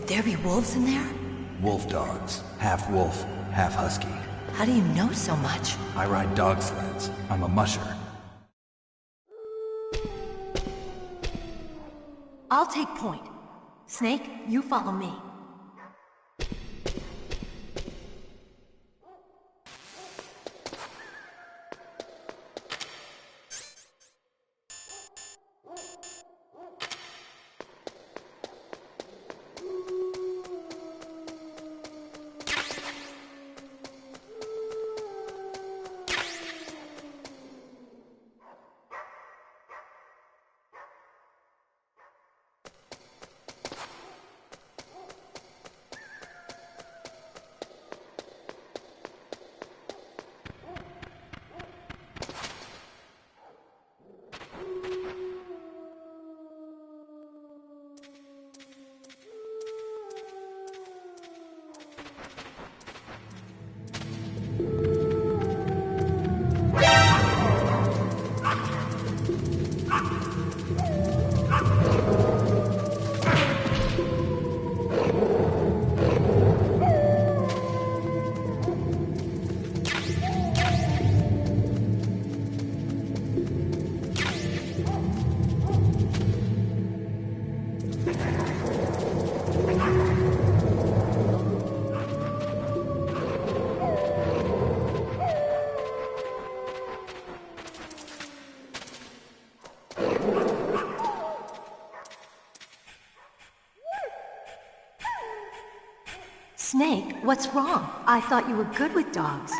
there be wolves in there? Wolf dogs. Half wolf, half husky. How do you know so much? I ride dog sleds. I'm a musher. I'll take point. Snake, you follow me. Snake, what's wrong? I thought you were good with dogs.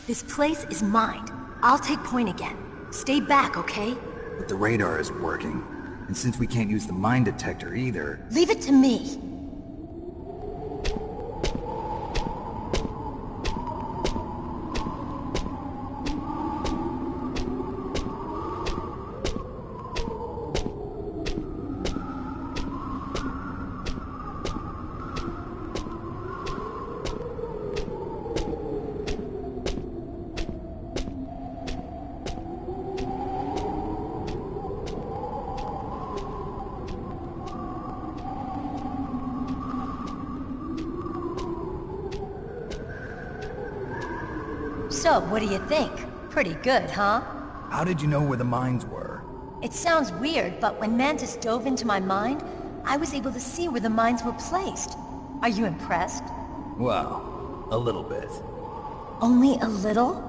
This place is mine. I'll take point again. Stay back, okay? But the radar isn't working. And since we can't use the mine detector either... Leave it to me. So, what do you think? Pretty good, huh? How did you know where the mines were? It sounds weird, but when Mantis dove into my mind, I was able to see where the mines were placed. Are you impressed? Well, a little bit. Only a little?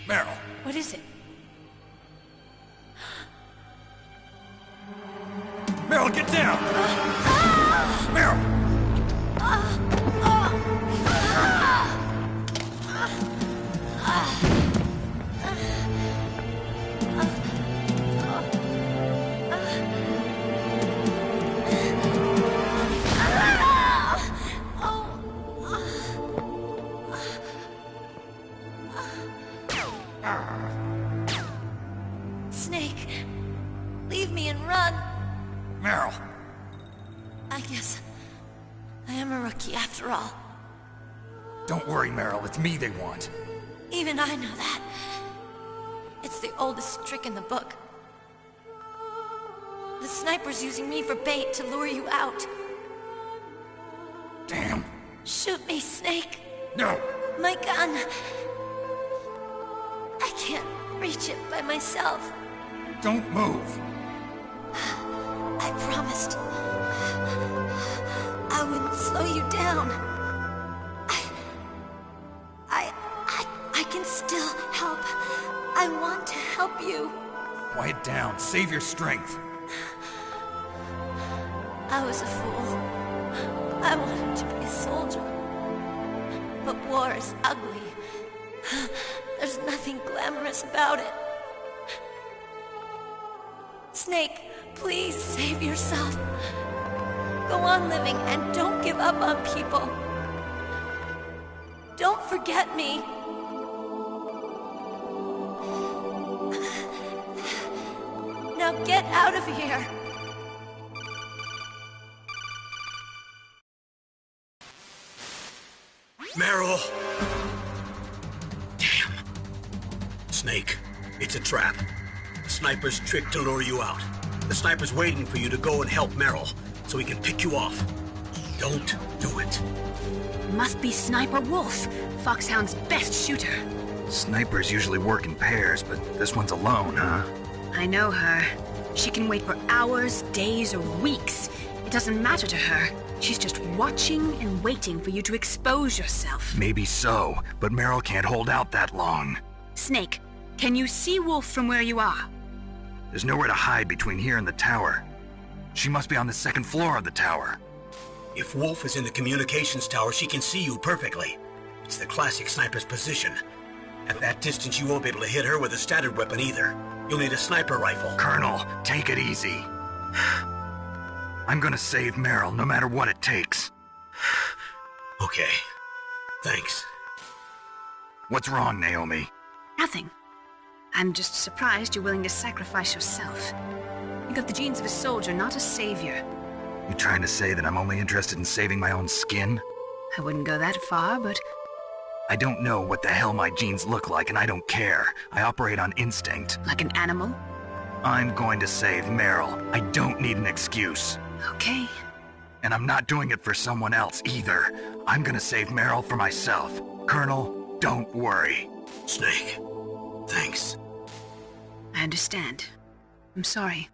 Meryl! What is it? Meryl, get down! Meryl! Snake, leave me and run. Meryl! I guess I am a rookie after all. Don't worry, Meryl. It's me they want. Even I know that. It's the oldest trick in the book. The sniper's using me for bait to lure you out. Damn. Shoot me, Snake. No! My gun. I can't reach it by myself. Don't move. I promised. I wouldn't slow you down. I can still help. I want to help you. Quiet down. Save your strength. I was a fool. I wanted to be a soldier. But war is ugly. nothing glamorous about it. Snake, please save yourself. Go on living and don't give up on people. Don't forget me. Now get out of here. Meryl! Damn. Snake, it's a trap. The sniper's trick to lure you out. The sniper's waiting for you to go and help Meryl, so he can pick you off. Don't do it. Must be Sniper Wolf, Foxhound's best shooter. Snipers usually work in pairs, but this one's alone, huh? I know her. She can wait for hours, days, or weeks. It doesn't matter to her. She's just watching and waiting for you to expose yourself. Maybe so, but Meryl can't hold out that long. Snake, can you see Wolf from where you are? There's nowhere to hide between here and the tower. She must be on the second floor of the tower. If Wolf is in the communications tower, she can see you perfectly. It's the classic sniper's position. At that distance, you won't be able to hit her with a standard weapon either. You'll need a sniper rifle. Colonel, take it easy. I'm gonna save Meryl no matter what it takes. Okay. Thanks. What's wrong, Naomi? Nothing. I'm just surprised you're willing to sacrifice yourself. You got the genes of a soldier, not a savior. You trying to say that I'm only interested in saving my own skin? I wouldn't go that far, but... I don't know what the hell my genes look like, and I don't care. I operate on instinct. like an animal? I'm going to save Meryl. I don't need an excuse. Okay. And I'm not doing it for someone else either. I'm gonna save Meryl for myself. Colonel, don't worry. Snake, thanks. I understand. I'm sorry.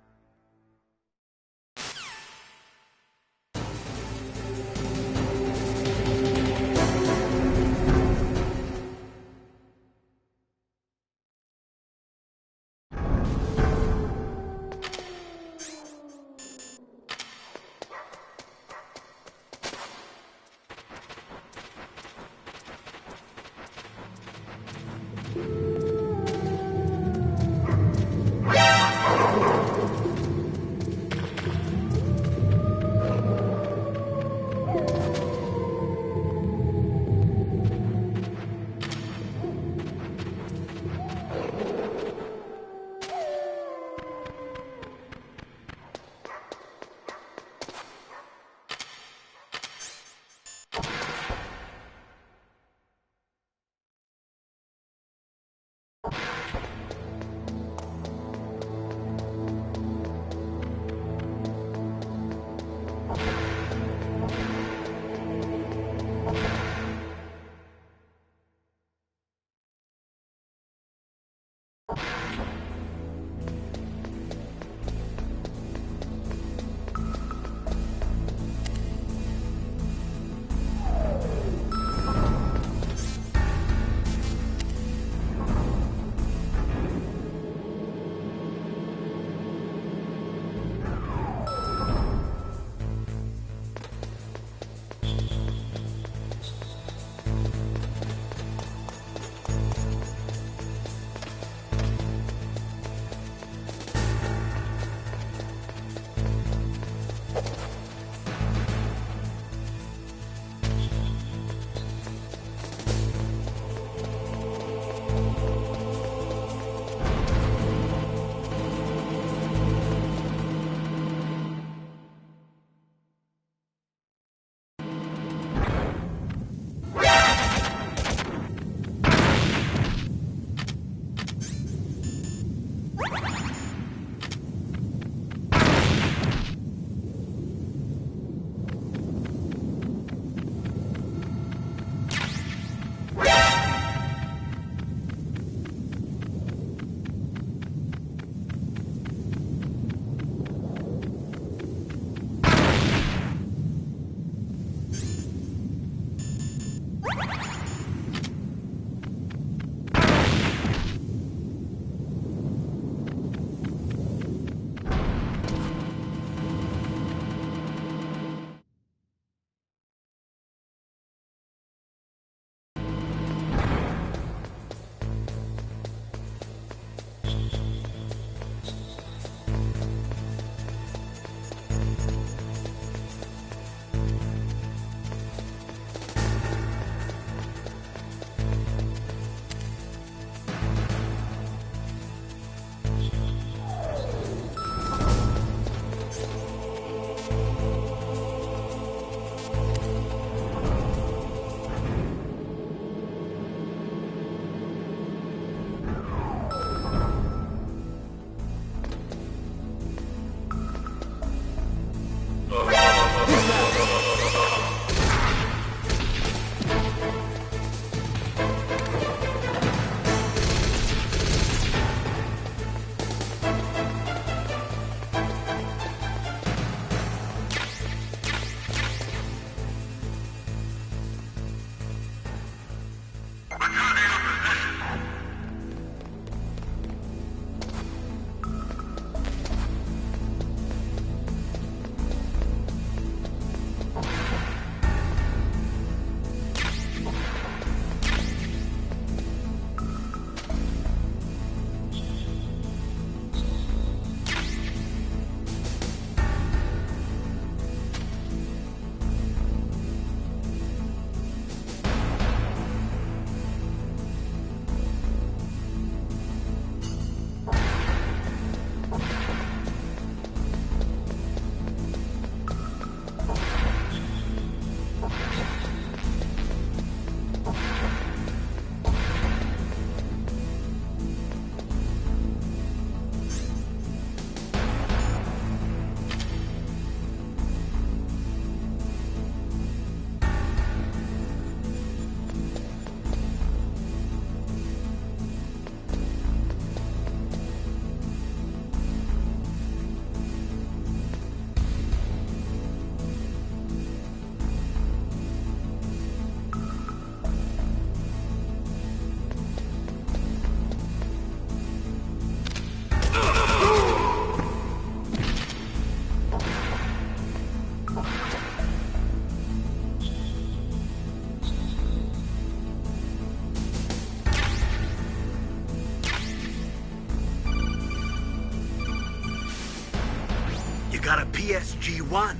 got a PSG-1.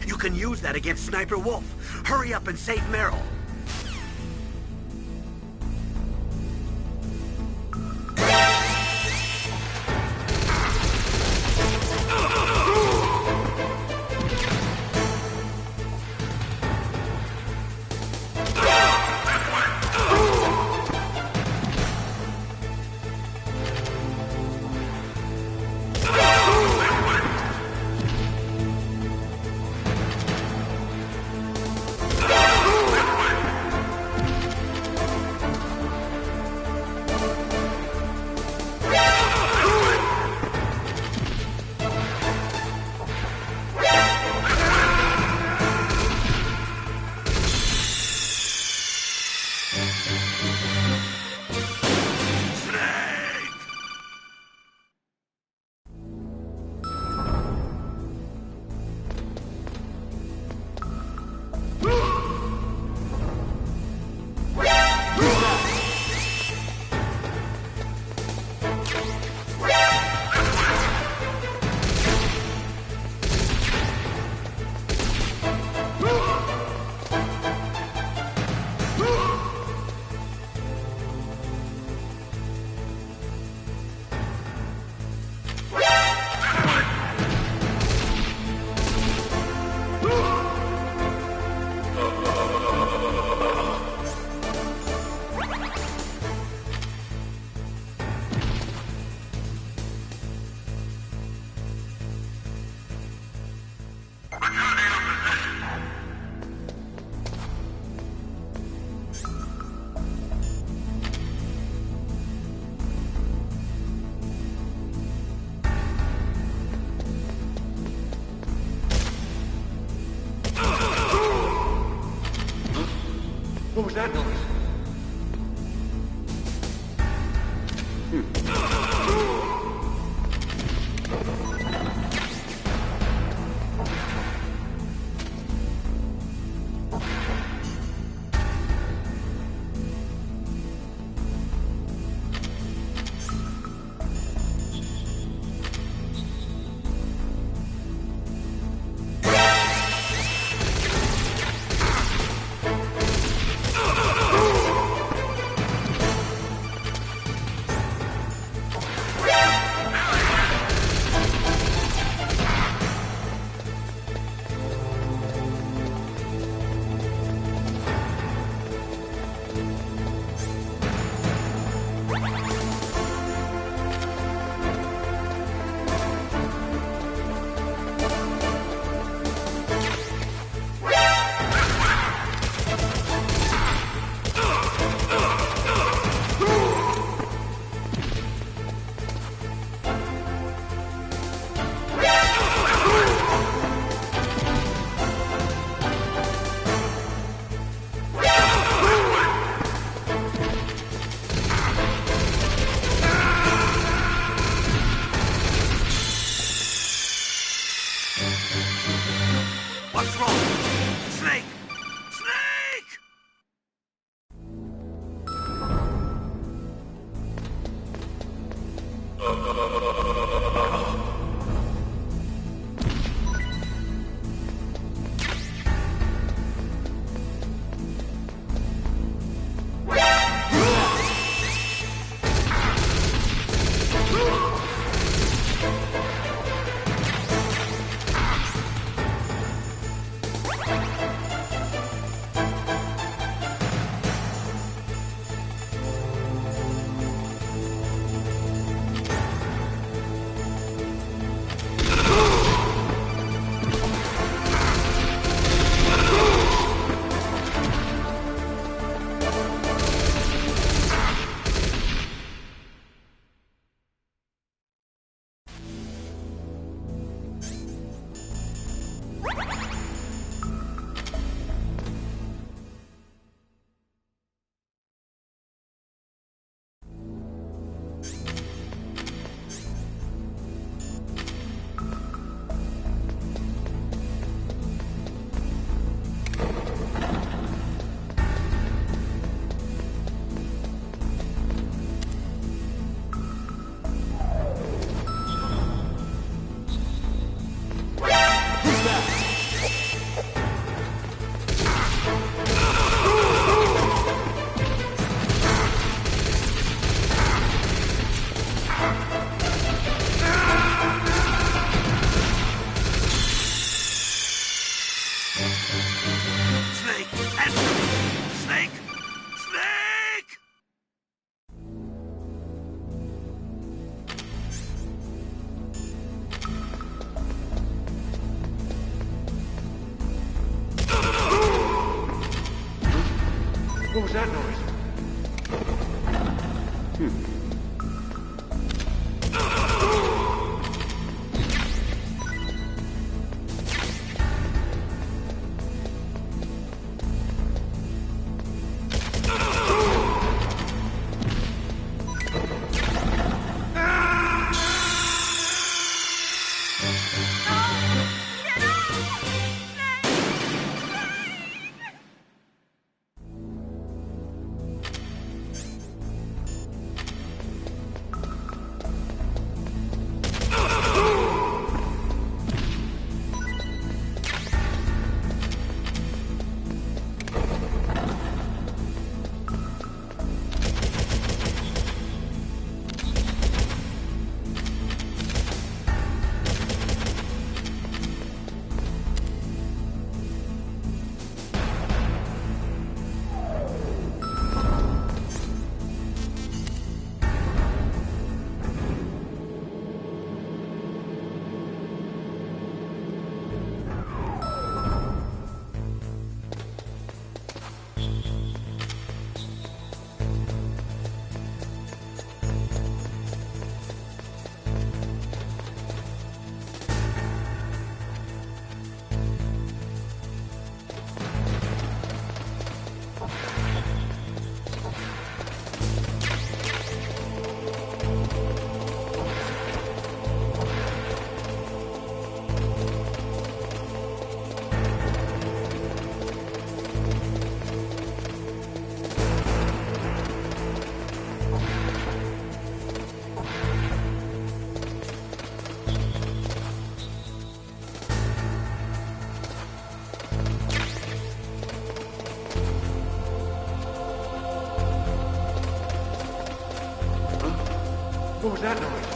You can use that against Sniper Wolf. Hurry up and save Meryl. What was that noise? What's wrong? Snake! Snake! was that noise? What was that noise?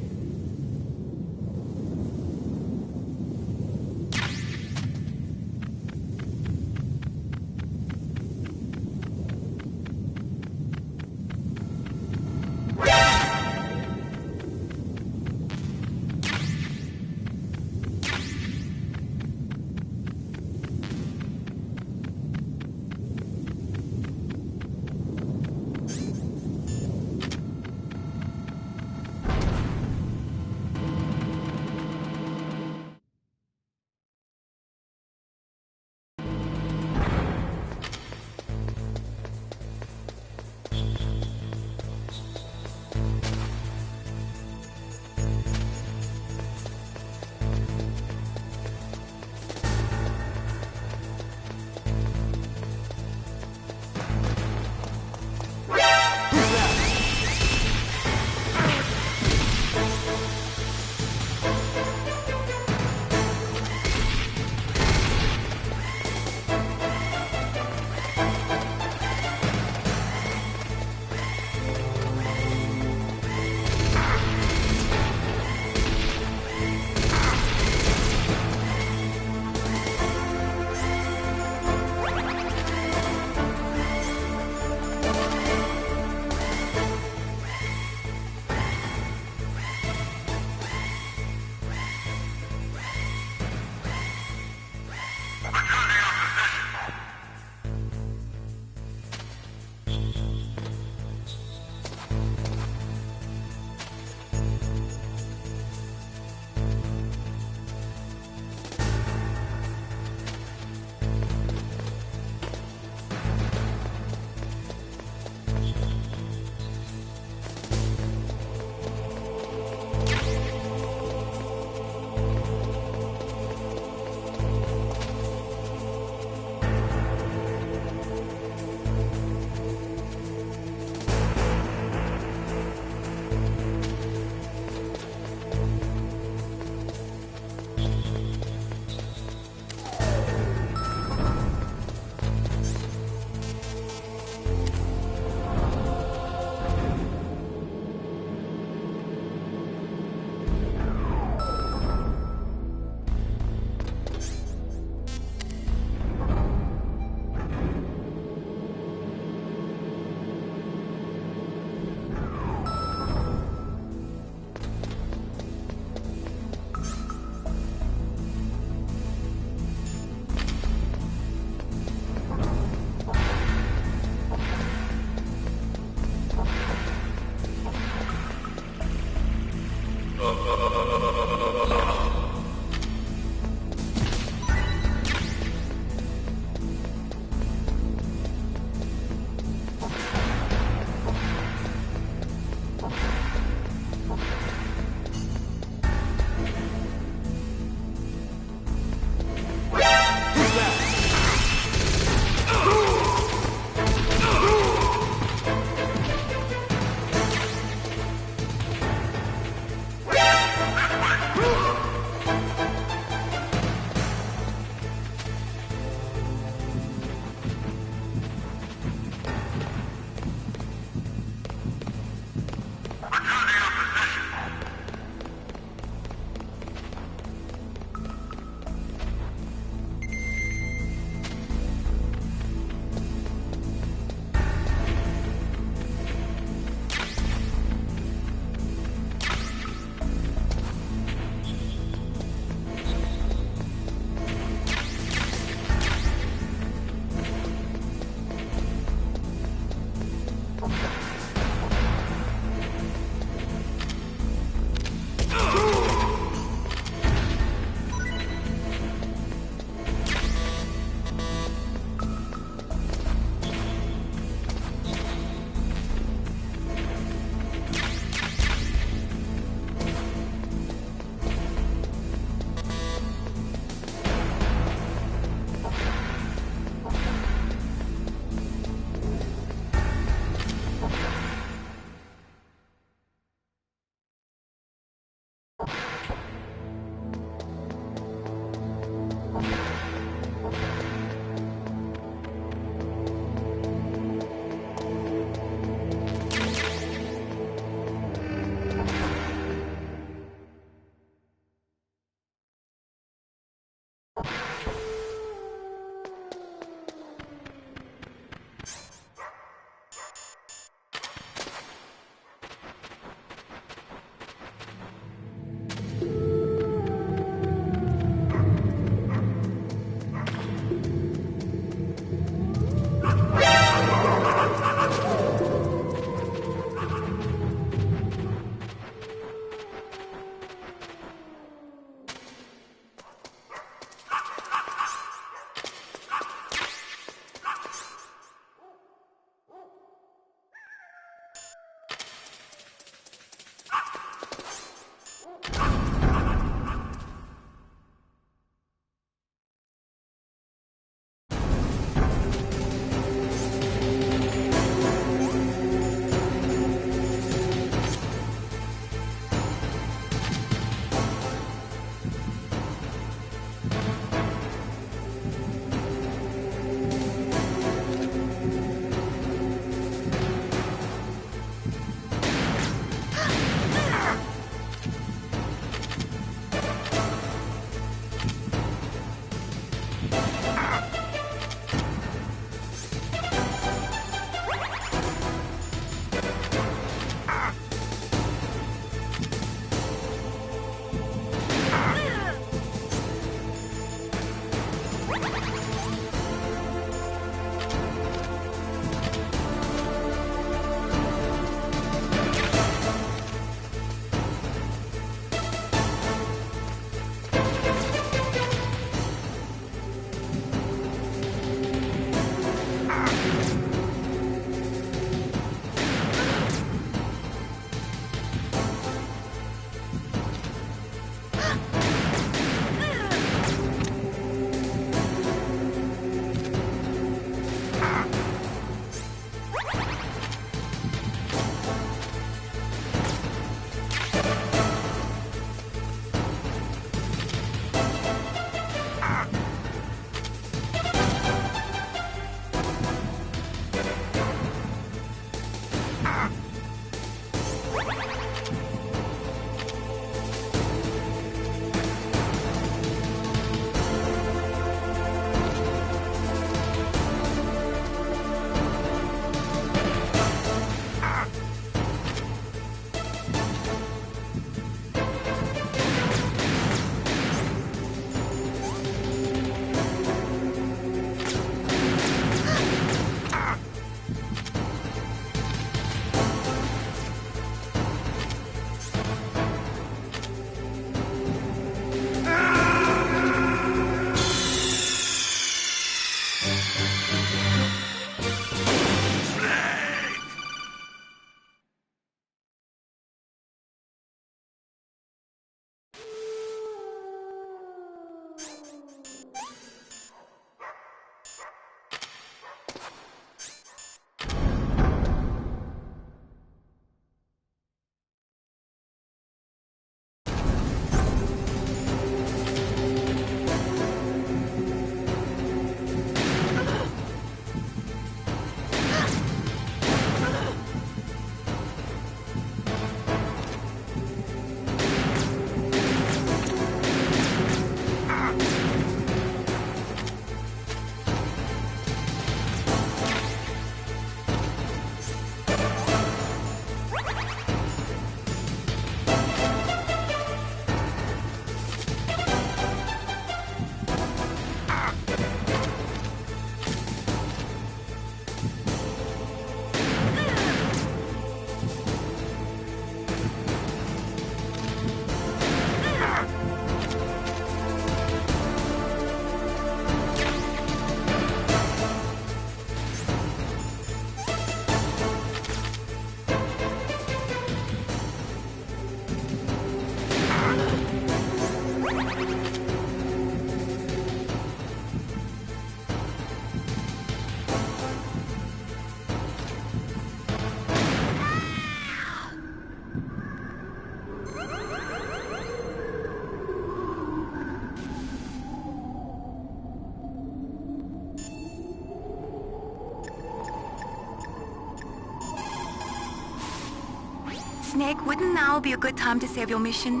Snake, wouldn't now be a good time to save your mission?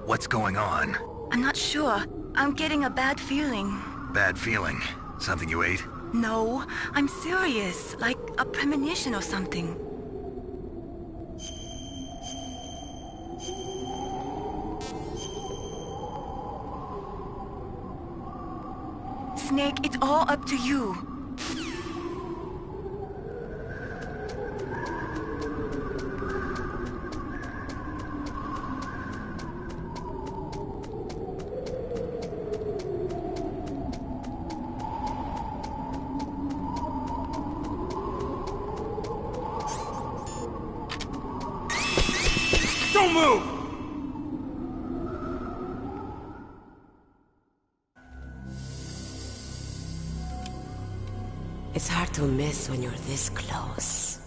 What's going on? I'm not sure. I'm getting a bad feeling. Bad feeling. Something you ate? No, I'm serious. Like a premonition or something. Snake, it's all up to you. Don't move! It's hard to miss when you're this close.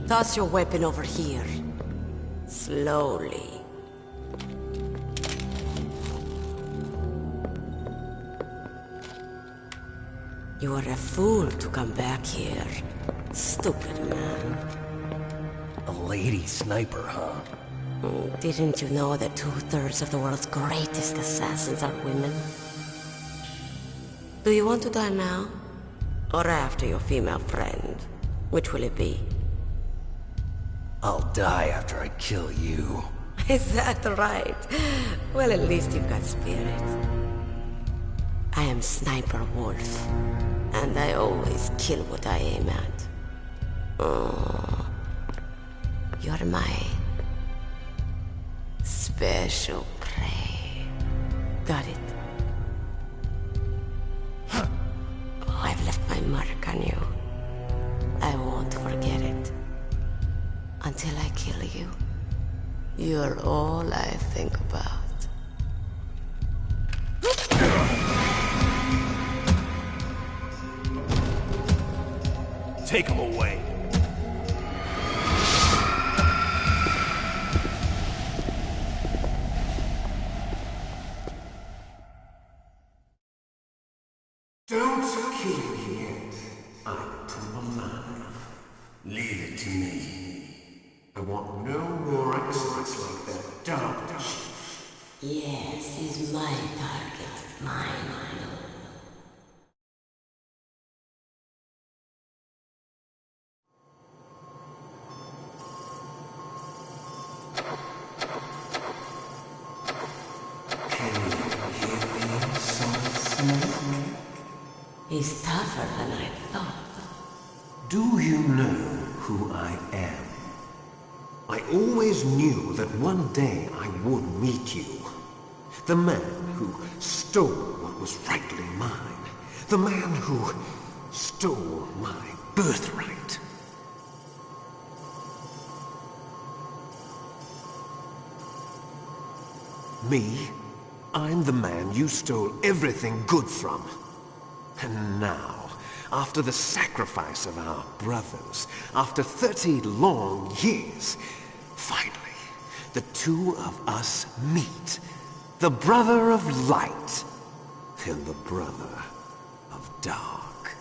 Toss your weapon over here. Slowly. You are a fool to come back here. Stupid man. A lady sniper, huh? Didn't you know that 2/3 of the world's greatest assassins are women? Do you want to die now? Or after your female friend? Which will it be? I'll die after I kill you. Is that right? Well, at least you've got spirit. I am Sniper Wolf, and I always kill what I aim at. Oh, you're my special prey. Got it? Oh, I've left my mark on you. I won't forget it. Until I kill you. You're all I think about. Take him away. Don't kill me yet. I'm alive. Leave it to me. I want no more accidents like that dark. Yes, he's my target. Mine. Can you hear me, Snake? He's tougher than I thought. Do you know who I am? I always knew that one day I would meet you. The man who stole what was rightly mine. The man who stole my birthright. Me? I'm the man you stole everything good from. And now, after the sacrifice of our brothers, after 30 long years, finally, the two of us meet. The brother of light and the brother of dark.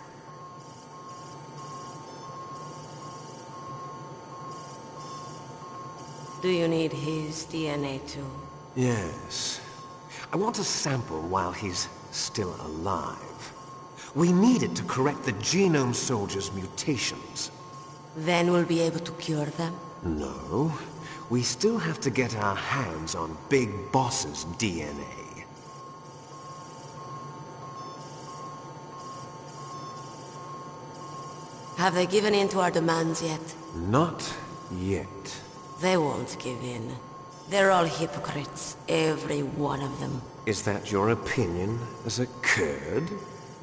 Do you need his DNA too? Yes. I want a sample while he's still alive. We need it to correct the Genome Soldier's mutations. Then we'll be able to cure them? No. We still have to get our hands on Big Boss's DNA. Have they given in to our demands yet? Not yet. They won't give in. They're all hypocrites, every one of them. Is that your opinion as a Kurd?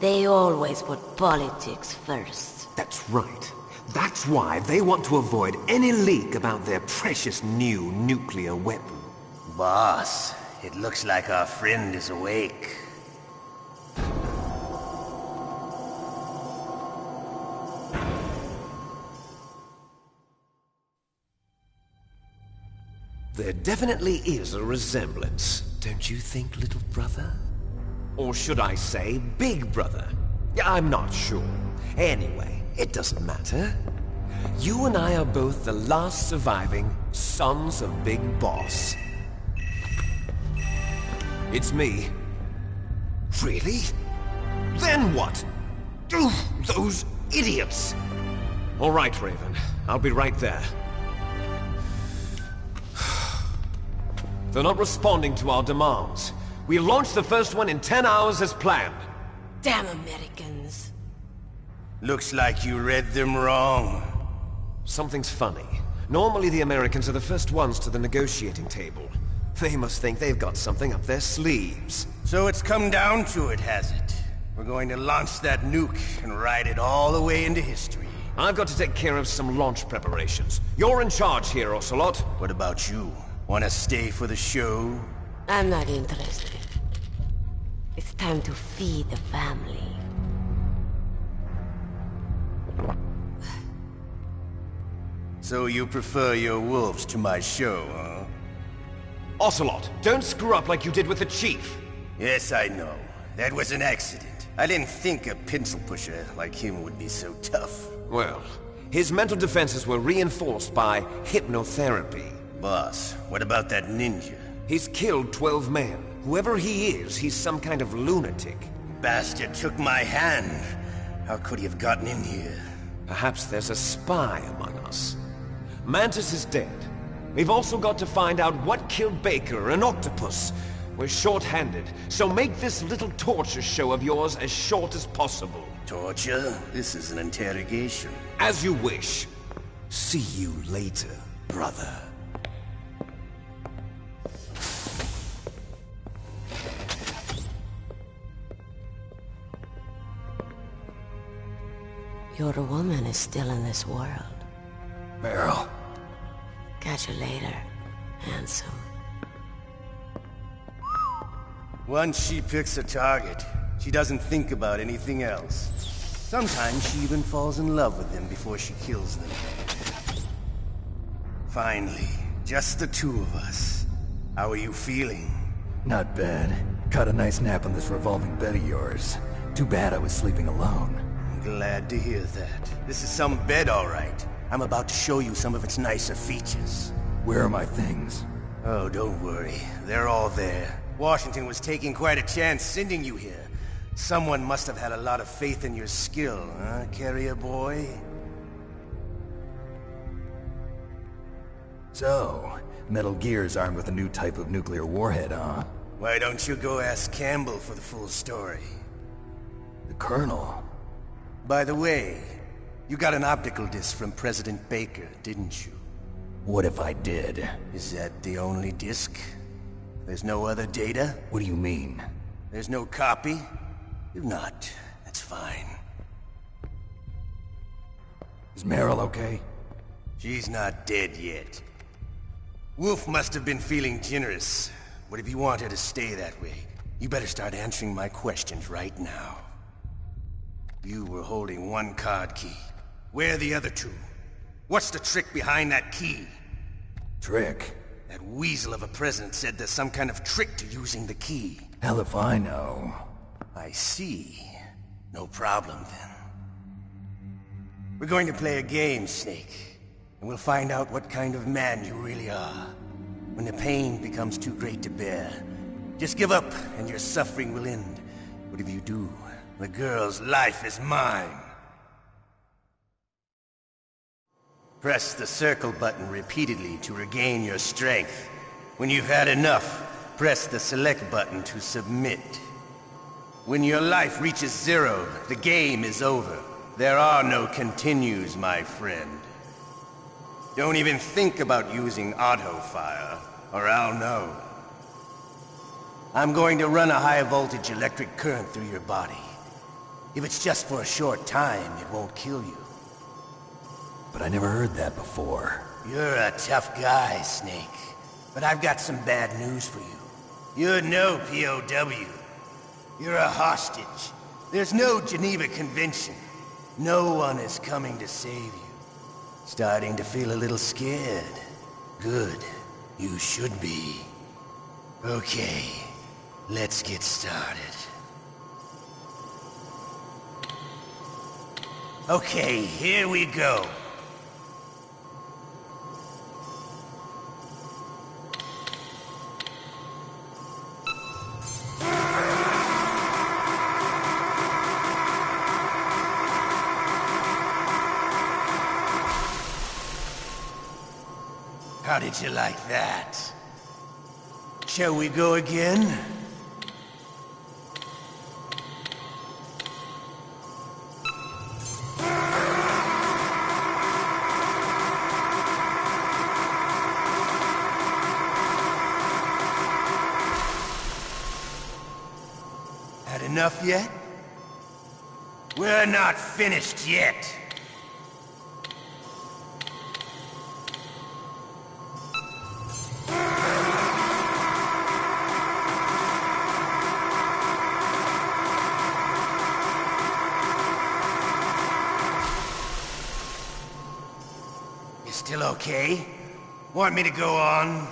They always put politics first. That's right. That's why they want to avoid any leak about their precious new nuclear weapon. Boss, it looks like our friend is awake. There definitely is a resemblance, don't you think, little brother? Or should I say, big brother? I'm not sure. Anyway, it doesn't matter. You and I are both the last surviving sons of Big Boss. It's me. Really? Then what? Oof, those idiots! All right, Raven. I'll be right there. They're not responding to our demands. We launched the first one in 10 hours as planned. Damn Americans. Looks like you read them wrong. Something's funny. Normally the Americans are the first ones to the negotiating table. They must think they've got something up their sleeves. So it's come down to it, has it? We're going to launch that nuke and ride it all the way into history. I've got to take care of some launch preparations. You're in charge here, Ocelot. What about you? Want to stay for the show? I'm not interested. It's time to feed the family. So you prefer your wolves to my show, huh? Ocelot, don't screw up like you did with the Chief. Yes, I know. That was an accident. I didn't think a pencil pusher like him would be so tough. Well, his mental defenses were reinforced by hypnotherapy. Boss, what about that ninja? He's killed 12 men. Whoever he is, he's some kind of lunatic. Bastard took my hand. How could he have gotten in here? Perhaps there's a spy among us. Mantis is dead. We've also got to find out what killed Baker and Octopus. We're short-handed, so make this little torture show of yours as short as possible. Torture? This is an interrogation. As you wish. See you later, brother. Your woman is still in this world. Meryl. Catch you later, handsome. Once she picks a target, she doesn't think about anything else. Sometimes she even falls in love with them before she kills them. Finally, just the two of us. How are you feeling? Not bad. Caught a nice nap on this revolving bed of yours. Too bad I was sleeping alone. I'm glad to hear that. This is some bed, all right. I'm about to show you some of its nicer features. Where are my things? Oh, don't worry. They're all there. Washington was taking quite a chance sending you here. Someone must have had a lot of faith in your skill, huh, carrier boy? So, Metal Gear's armed with a new type of nuclear warhead, huh? Why don't you go ask Campbell for the full story? The Colonel? By the way, you got an optical disc from President Baker, didn't you? What if I did? Is that the only disc? There's no other data? What do you mean? There's no copy? If not, that's fine. Is Meryl okay? She's not dead yet. Wolf must have been feeling generous. But if you want her to stay that way, you better start answering my questions right now. You were holding one card key. Where are the other two? What's the trick behind that key? Trick? That weasel of a president said there's some kind of trick to using the key. Hell if I know. I see. No problem, then. We're going to play a game, Snake. And we'll find out what kind of man you really are. When the pain becomes too great to bear, just give up and your suffering will end. But if you do, the girl's life is mine. Press the circle button repeatedly to regain your strength. When you've had enough, press the select button to submit. When your life reaches 0, the game is over. There are no continues, my friend. Don't even think about using auto-fire, or I'll know. I'm going to run a high-voltage electric current through your body. If it's just for a short time, it won't kill you. But I never heard that before. You're a tough guy, Snake. But I've got some bad news for you. You're no POW. You're a hostage. There's no Geneva Convention. No one is coming to save you. Starting to feel a little scared. Good. You should be. Okay. Let's get started. Okay, here we go. How did you like that? Shall we go again? Had enough yet? We're not finished yet. You still okay? Want me to go on?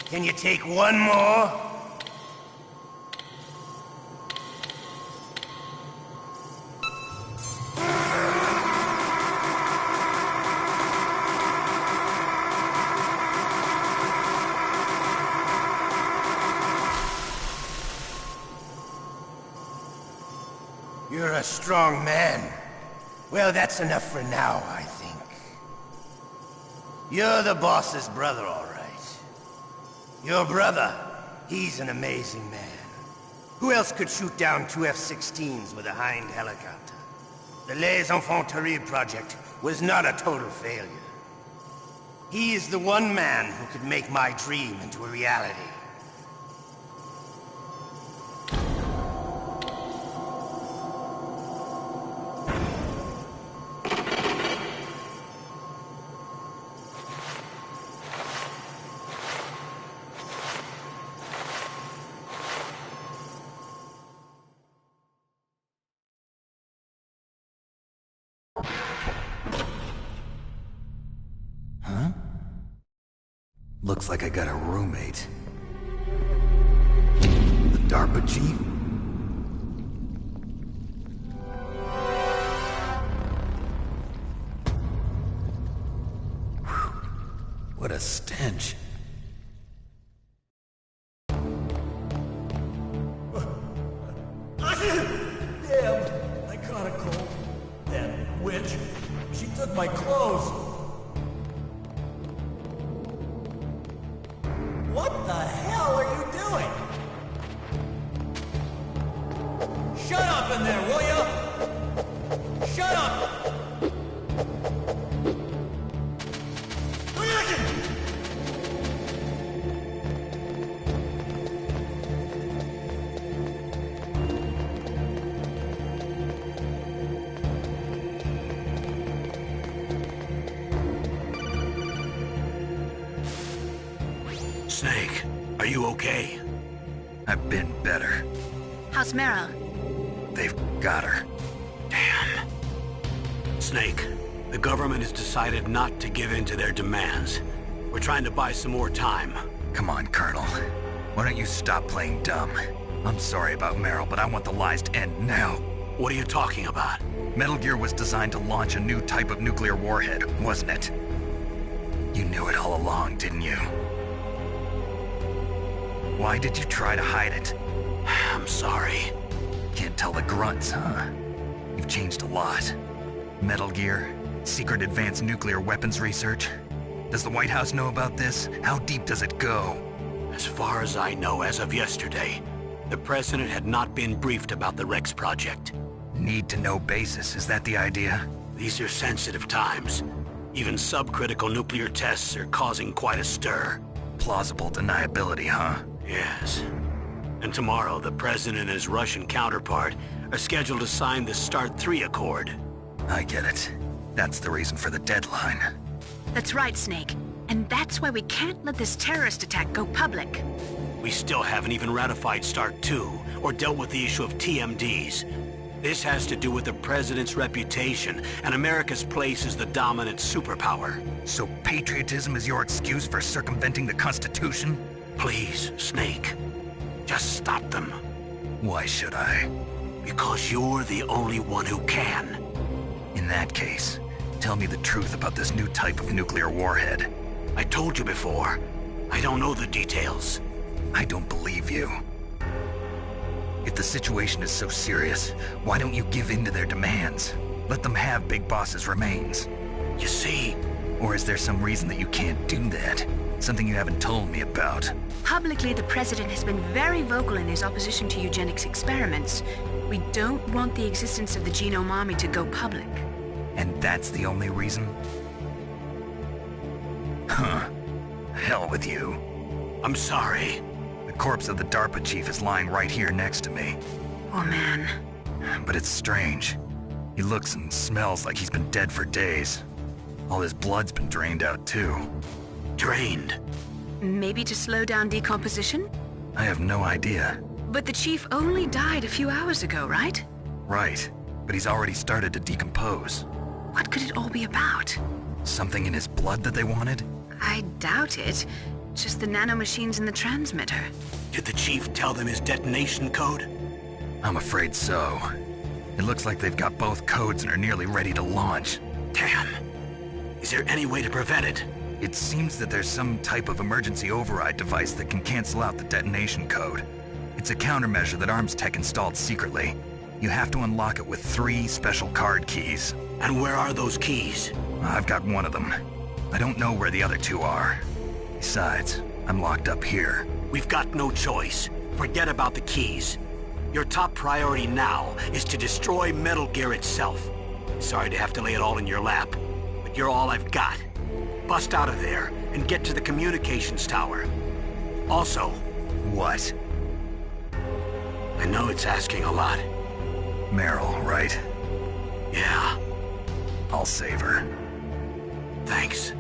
Can you take one more? You're a strong man. Well, that's enough for now, I think. You're the boss's brother, all right. Your brother, he's an amazing man. Who else could shoot down two F-16s with a Hind helicopter? The Les Infanteries project was not a total failure. He is the one man who could make my dream into a reality. Looks like I got a roommate. The DARPA chief? Whew. What a stench. Damn, I caught a cold. That witch, she took my clothes. What the hell are you doing? Shut up in there, will ya? Shut up! Snake, are you okay? I've been better. How's Meryl? They've got her. Damn. Snake, the government has decided not to give in to their demands. We're trying to buy some more time. Come on, Colonel. Why don't you stop playing dumb? I'm sorry about Meryl, but I want the lies to end now. What are you talking about? Metal Gear was designed to launch a new type of nuclear warhead, wasn't it? You knew it all along, didn't you? Why did you try to hide it? I'm sorry. Can't tell the grunts, huh? You've changed a lot. Metal Gear, secret advanced nuclear weapons research. Does the White House know about this? How deep does it go? As far as I know, as of yesterday, the President had not been briefed about the Rex project. Need-to-know basis, is that the idea? These are sensitive times. Even subcritical nuclear tests are causing quite a stir. Plausible deniability, huh? Yes. And tomorrow, the President and his Russian counterpart are scheduled to sign the START 3 Accord. I get it. That's the reason for the deadline. That's right, Snake. And that's why we can't let this terrorist attack go public. We still haven't even ratified START 2 or dealt with the issue of TMDs. This has to do with the President's reputation and America's place as the dominant superpower. So patriotism is your excuse for circumventing the Constitution? Please, Snake. Just stop them. Why should I? Because you're the only one who can. In that case, tell me the truth about this new type of nuclear warhead. I told you before. I don't know the details. I don't believe you. If the situation is so serious, why don't you give in to their demands? Let them have Big Boss's remains. You see, Or is there some reason that you can't do that? Something you haven't told me about? Publicly, the president has been very vocal in his opposition to eugenics experiments. We don't want the existence of the Genome Army to go public. And that's the only reason? Huh. Hell with you. I'm sorry. The corpse of the DARPA chief is lying right here next to me. Oh man. But it's strange. He looks and smells like he's been dead for days. All his blood's been drained out too. Drained? Maybe to slow down decomposition? I have no idea. But the chief only died a few hours ago, right? Right, but he's already started to decompose. What could it all be about? Something in his blood that they wanted? I doubt it. Just the nanomachines in the transmitter. Did the chief tell them his detonation code? I'm afraid so. It looks like they've got both codes and are nearly ready to launch. Damn. Is there any way to prevent it? It seems that there's some type of emergency override device that can cancel out the detonation code. It's a countermeasure that Arms Tech installed secretly. You have to unlock it with 3 special card keys. And where are those keys? I've got one of them. I don't know where the other 2 are. Besides, I'm locked up here. We've got no choice. Forget about the keys. Your top priority now is to destroy Metal Gear itself. Sorry to have to lay it all in your lap, but you're all I've got. Bust out of there and get to the communications tower. Also... What? I know it's asking a lot. Meryl, right? Yeah. I'll save her. Thanks.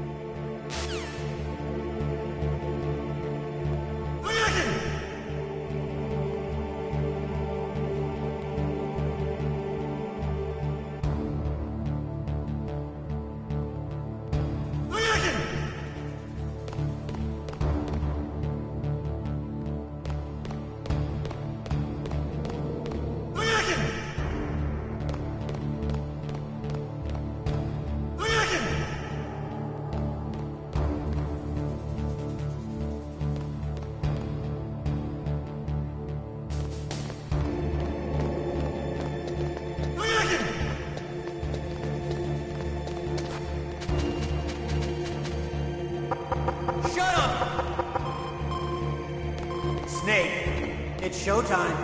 It's showtime.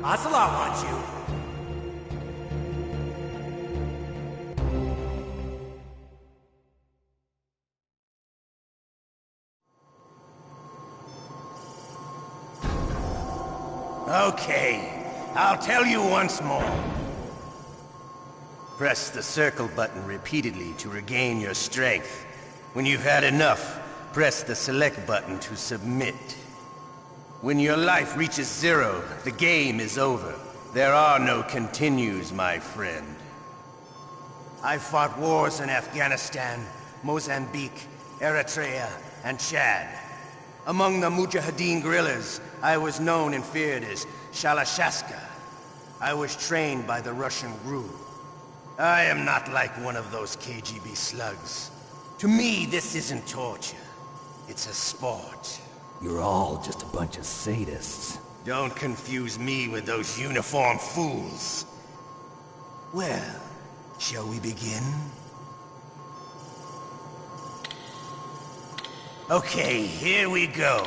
Ocelot wants you. Okay, I'll tell you once more. Press the circle button repeatedly to regain your strength. When you've had enough, press the select button to submit. When your life reaches 0, the game is over. There are no continues, my friend. I fought wars in Afghanistan, Mozambique, Eritrea, and Chad. Among the Mujahideen guerrillas, I was known and feared as Shalashaska. I was trained by the Russian GRU. I am not like one of those KGB slugs. To me, this isn't torture. It's a sport. You're all just a bunch of sadists. Don't confuse me with those uniformed fools. Well, shall we begin? Okay, here we go.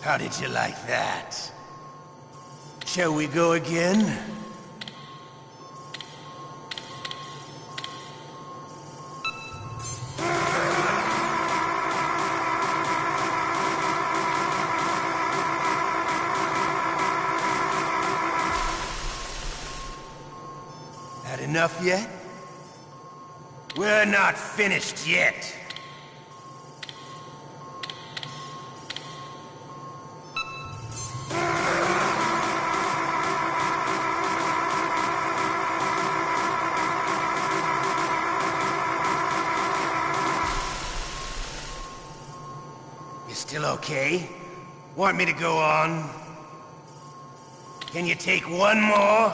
How did you like that? Shall we go again? Had enough yet? We're not finished yet. Still okay? Want me to go on? Can you take one more?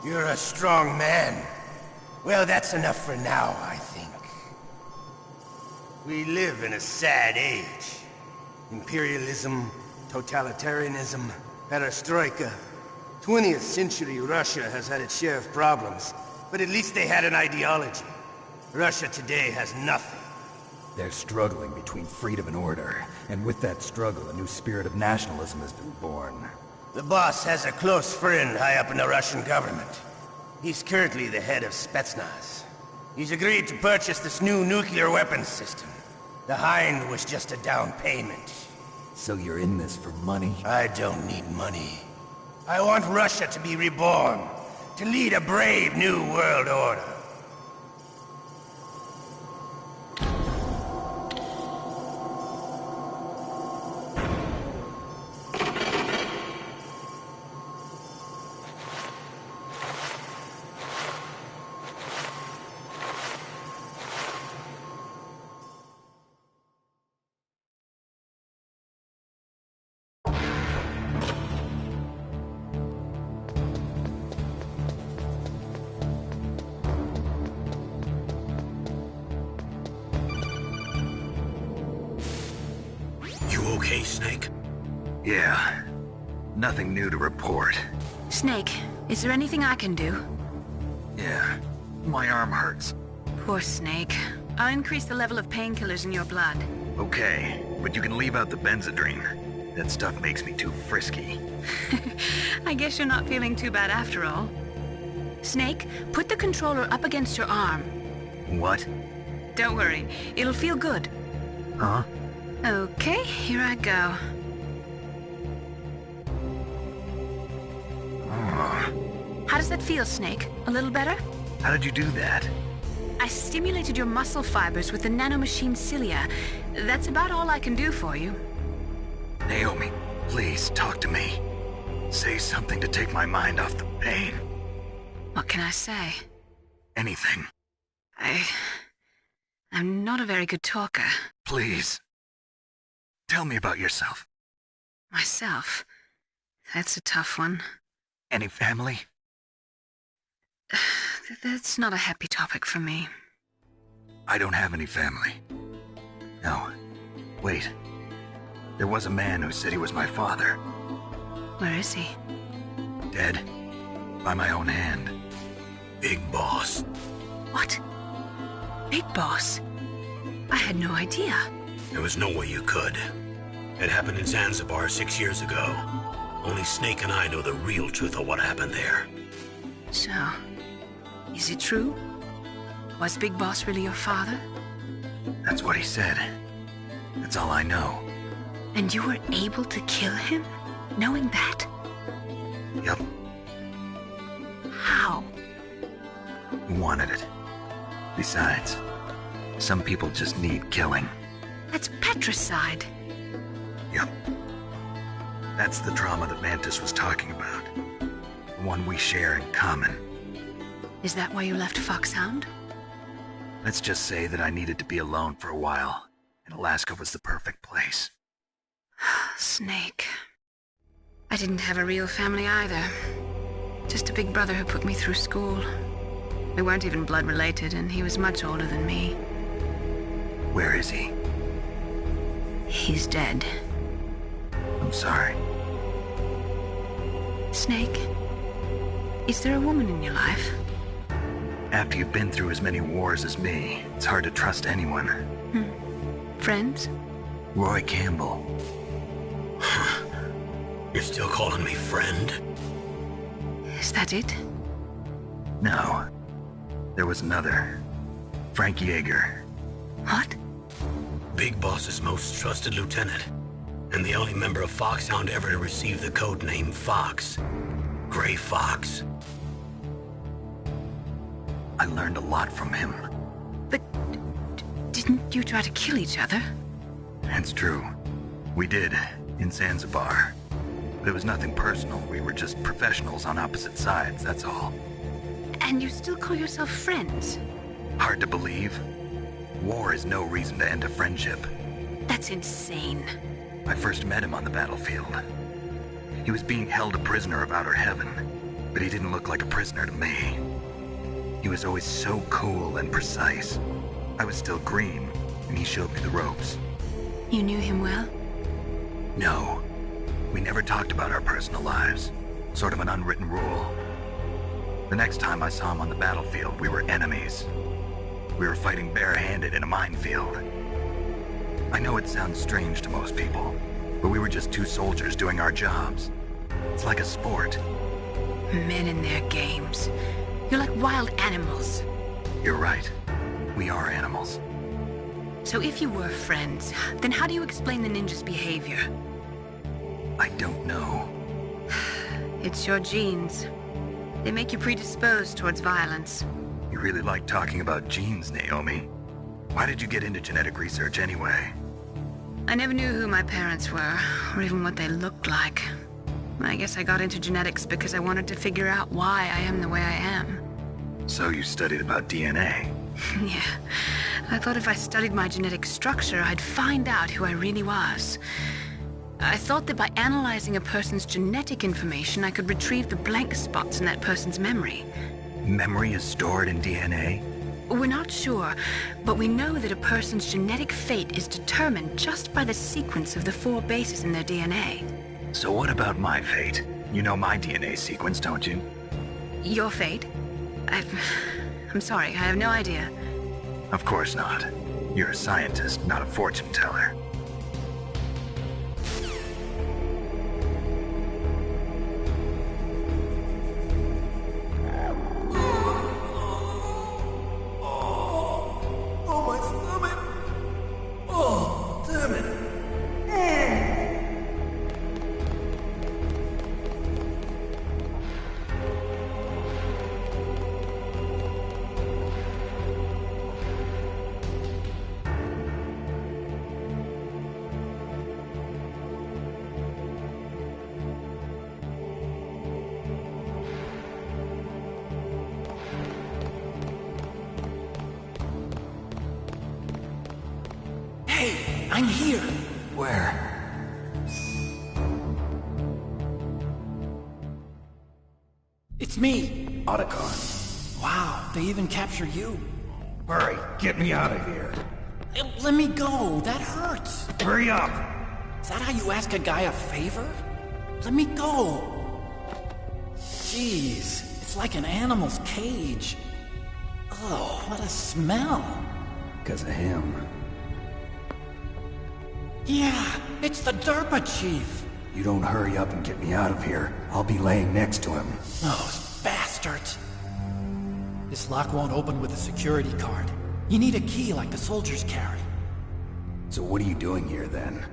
You're a strong man. Well, that's enough for now, I think. We live in a sad age. Imperialism, totalitarianism, perestroika. 20th century Russia has had its share of problems, but at least they had an ideology. Russia today has nothing. They're struggling between freedom and order, and with that struggle, a new spirit of nationalism has been born. The boss has a close friend high up in the Russian government. He's currently the head of Spetsnaz. He's agreed to purchase this new nuclear weapons system. The Hind was just a down payment. So you're in this for money? I don't need money. I want Russia to be reborn, to lead a brave new world order. Okay, Snake? Yeah. Nothing new to report. Snake, is there anything I can do? Yeah. My arm hurts. Poor Snake. I'll increase the level of painkillers in your blood. Okay, but you can leave out the Benzedrine. That stuff makes me too frisky. I guess you're not feeling too bad after all. Snake, put the controller up against your arm. What? Don't worry, it'll feel good. Huh? Okay, here I go. How does that feel, Snake? A little better? How did you do that? I stimulated your muscle fibers with the nanomachine cilia. That's about all I can do for you. Naomi, please talk to me. Say something to take my mind off the pain. What can I say? Anything. I'm not a very good talker. Please. Tell me about yourself. Myself? That's a tough one. Any family? That's not a happy topic for me. I don't have any family. No. Wait. There was a man who said he was my father. Where is he? Dead. By my own hand. Big Boss. What? Big Boss? I had no idea. There was no way you could. It happened in Zanzibar 6 years ago. Only Snake and I know the real truth of what happened there. So, is it true? Was Big Boss really your father? That's what he said. That's all I know. And you were able to kill him, knowing that? Yup. How? He wanted it. Besides, some people just need killing. That's patricide. Yup. That's the trauma that Mantis was talking about. The one we share in common. Is that why you left Foxhound? Let's just say that I needed to be alone for a while, and Alaska was the perfect place. Snake. I didn't have a real family either. Just a big brother who put me through school. We weren't even blood related, and he was much older than me. Where is he? He's dead. I'm sorry. Snake, is there a woman in your life? After you've been through as many wars as me, it's hard to trust anyone. Friends? Roy Campbell. You're still calling me friend? Is that it? No. There was another. Frank Yeager. What? Big Boss's most trusted lieutenant, and the only member of Foxhound ever to receive the code name Fox. Gray Fox. I learned a lot from him. But didn't you try to kill each other? It's true. We did, in Zanzibar. But it was nothing personal. We were just professionals on opposite sides, that's all. And you still call yourself friends? Hard to believe. War is no reason to end a friendship. That's insane. I first met him on the battlefield. He was being held a prisoner of outer heaven. but he didn't look like a prisoner to me. He was always so cool and precise. I was still green, and he showed me the ropes. You knew him well? No. We never talked about our personal lives. Sort of an unwritten rule. The next time I saw him on the battlefield, we were enemies. We were fighting barehanded in a minefield. I know it sounds strange to most people, but we were just two soldiers doing our jobs. It's like a sport. Men in their games. You're like wild animals. You're right. We are animals. So if you were friends, then how do you explain the ninja's behavior? I don't know. It's your genes. They make you predisposed towards violence. You really like talking about genes, Naomi. Why did you get into genetic research anyway? I never knew who my parents were, or even what they looked like. I guess I got into genetics because I wanted to figure out why I am the way I am. So you studied about DNA? Yeah. I thought if I studied my genetic structure, I'd find out who I really was. I thought that by analyzing a person's genetic information, I could retrieve the blank spots in that person's memory. Memory is stored in DNA? We're not sure, but we know that a person's genetic fate is determined just by the sequence of the 4 bases in their DNA. So what about my fate? You know my DNA sequence, don't you? Your fate? I'm sorry, I have no idea. Of course not. You're a scientist, not a fortune teller. Hey, I'm here. Where? It's me. Otacon. Wow, they even capture you. Hurry, get me out of here. Let me go. That hurts. Hurry up! Is that how you ask a guy a favor? Let me go. Jeez, it's like an animal's cage. Oh, what a smell. Because of him. Yeah, it's the Derpa Chief. You don't hurry up and get me out of here, I'll be laying next to him. Those bastards. This lock won't open with a security card. You need a key like the soldiers carry. So what are you doing here then?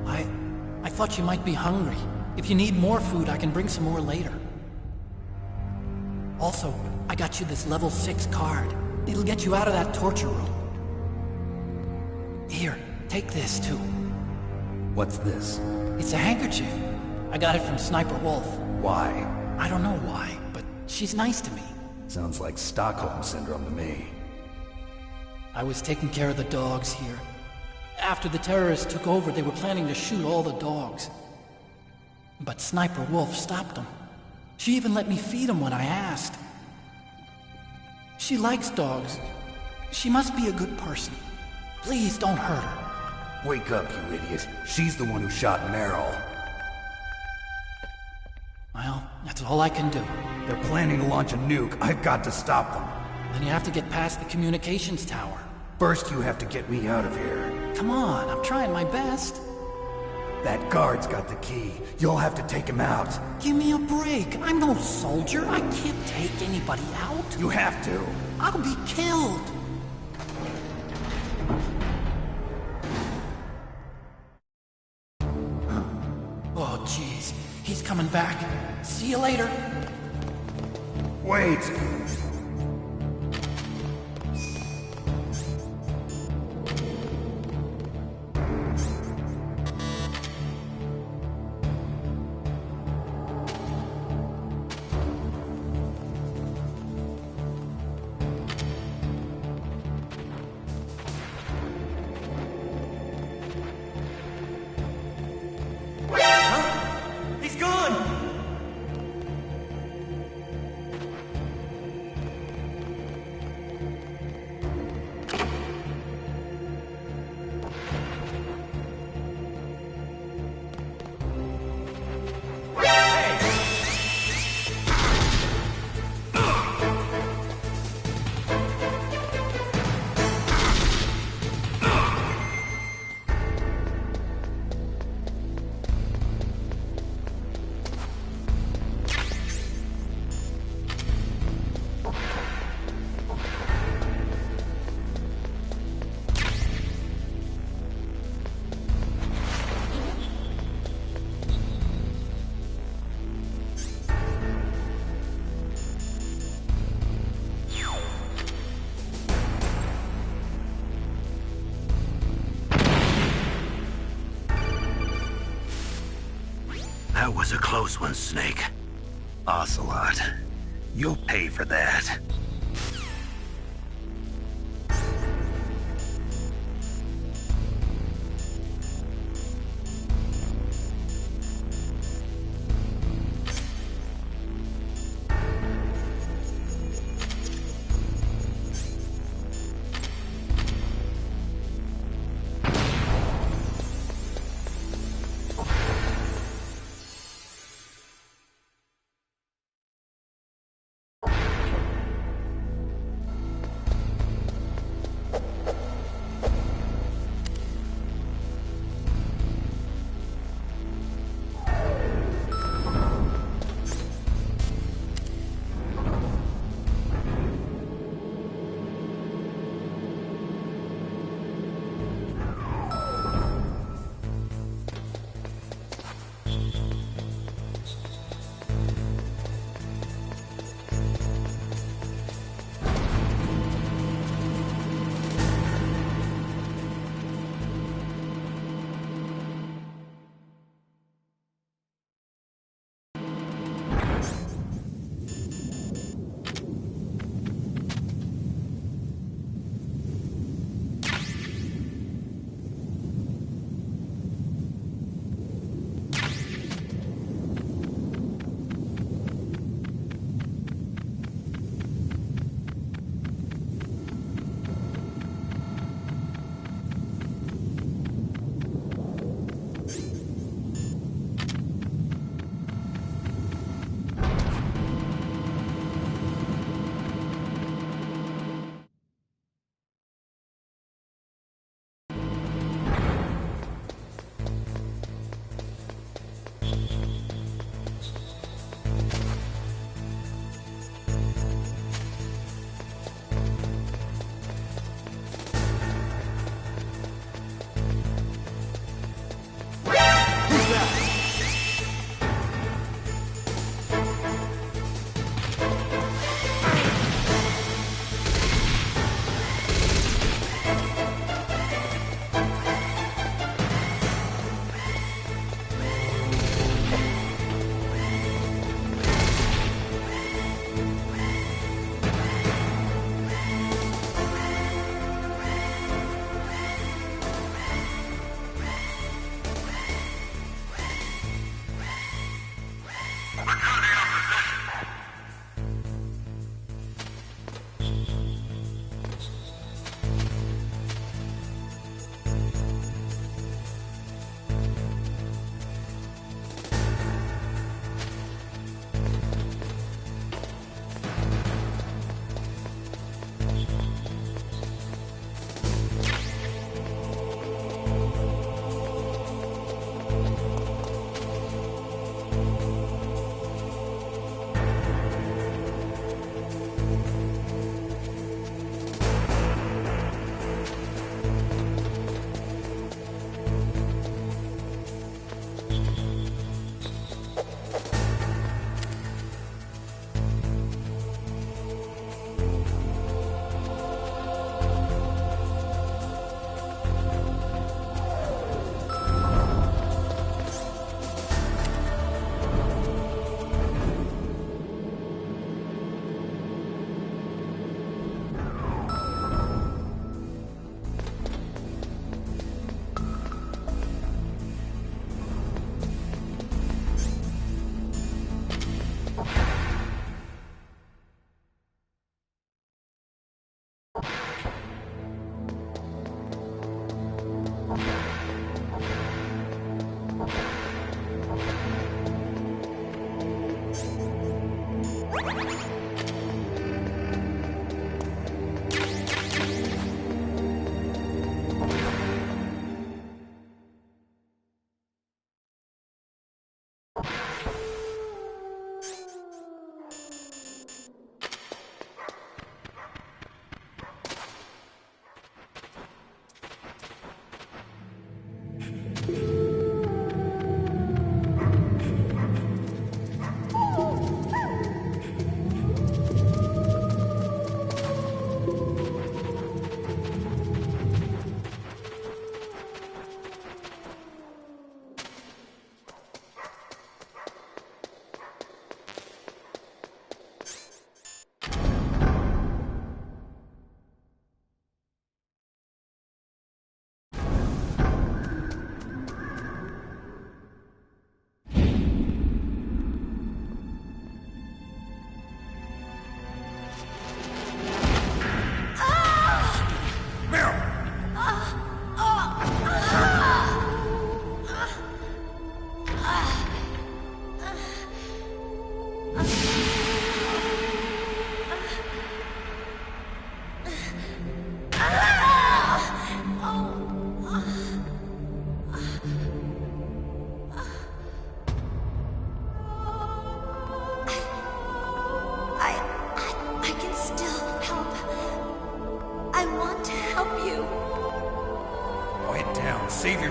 I thought you might be hungry. If you need more food, I can bring some more later. Also, I got you this level 6 card. It'll get you out of that torture room. Here, take this too. What's this? It's a handkerchief. I got it from Sniper Wolf. Why? I don't know why, but she's nice to me. Sounds like Stockholm Syndrome to me. I was taking care of the dogs here. After the terrorists took over, they were planning to shoot all the dogs. But Sniper Wolf stopped them. She even let me feed them when I asked. She likes dogs. She must be a good person. Please don't hurt her. Wake up, you idiot. She's the one who shot Meryl. Well, that's all I can do. They're planning to launch a nuke. I've got to stop them. Then you have to get past the communications tower. First, you have to get me out of here. Come on, I'm trying my best. That guard's got the key. You'll have to take him out. Give me a break. I'm no soldier. I can't take anybody out. You have to. I'll be killed. Oh, jeez. He's coming back. See you later. Wait! He's gone! That was a close one, Snake. Ocelot, you'll pay for that.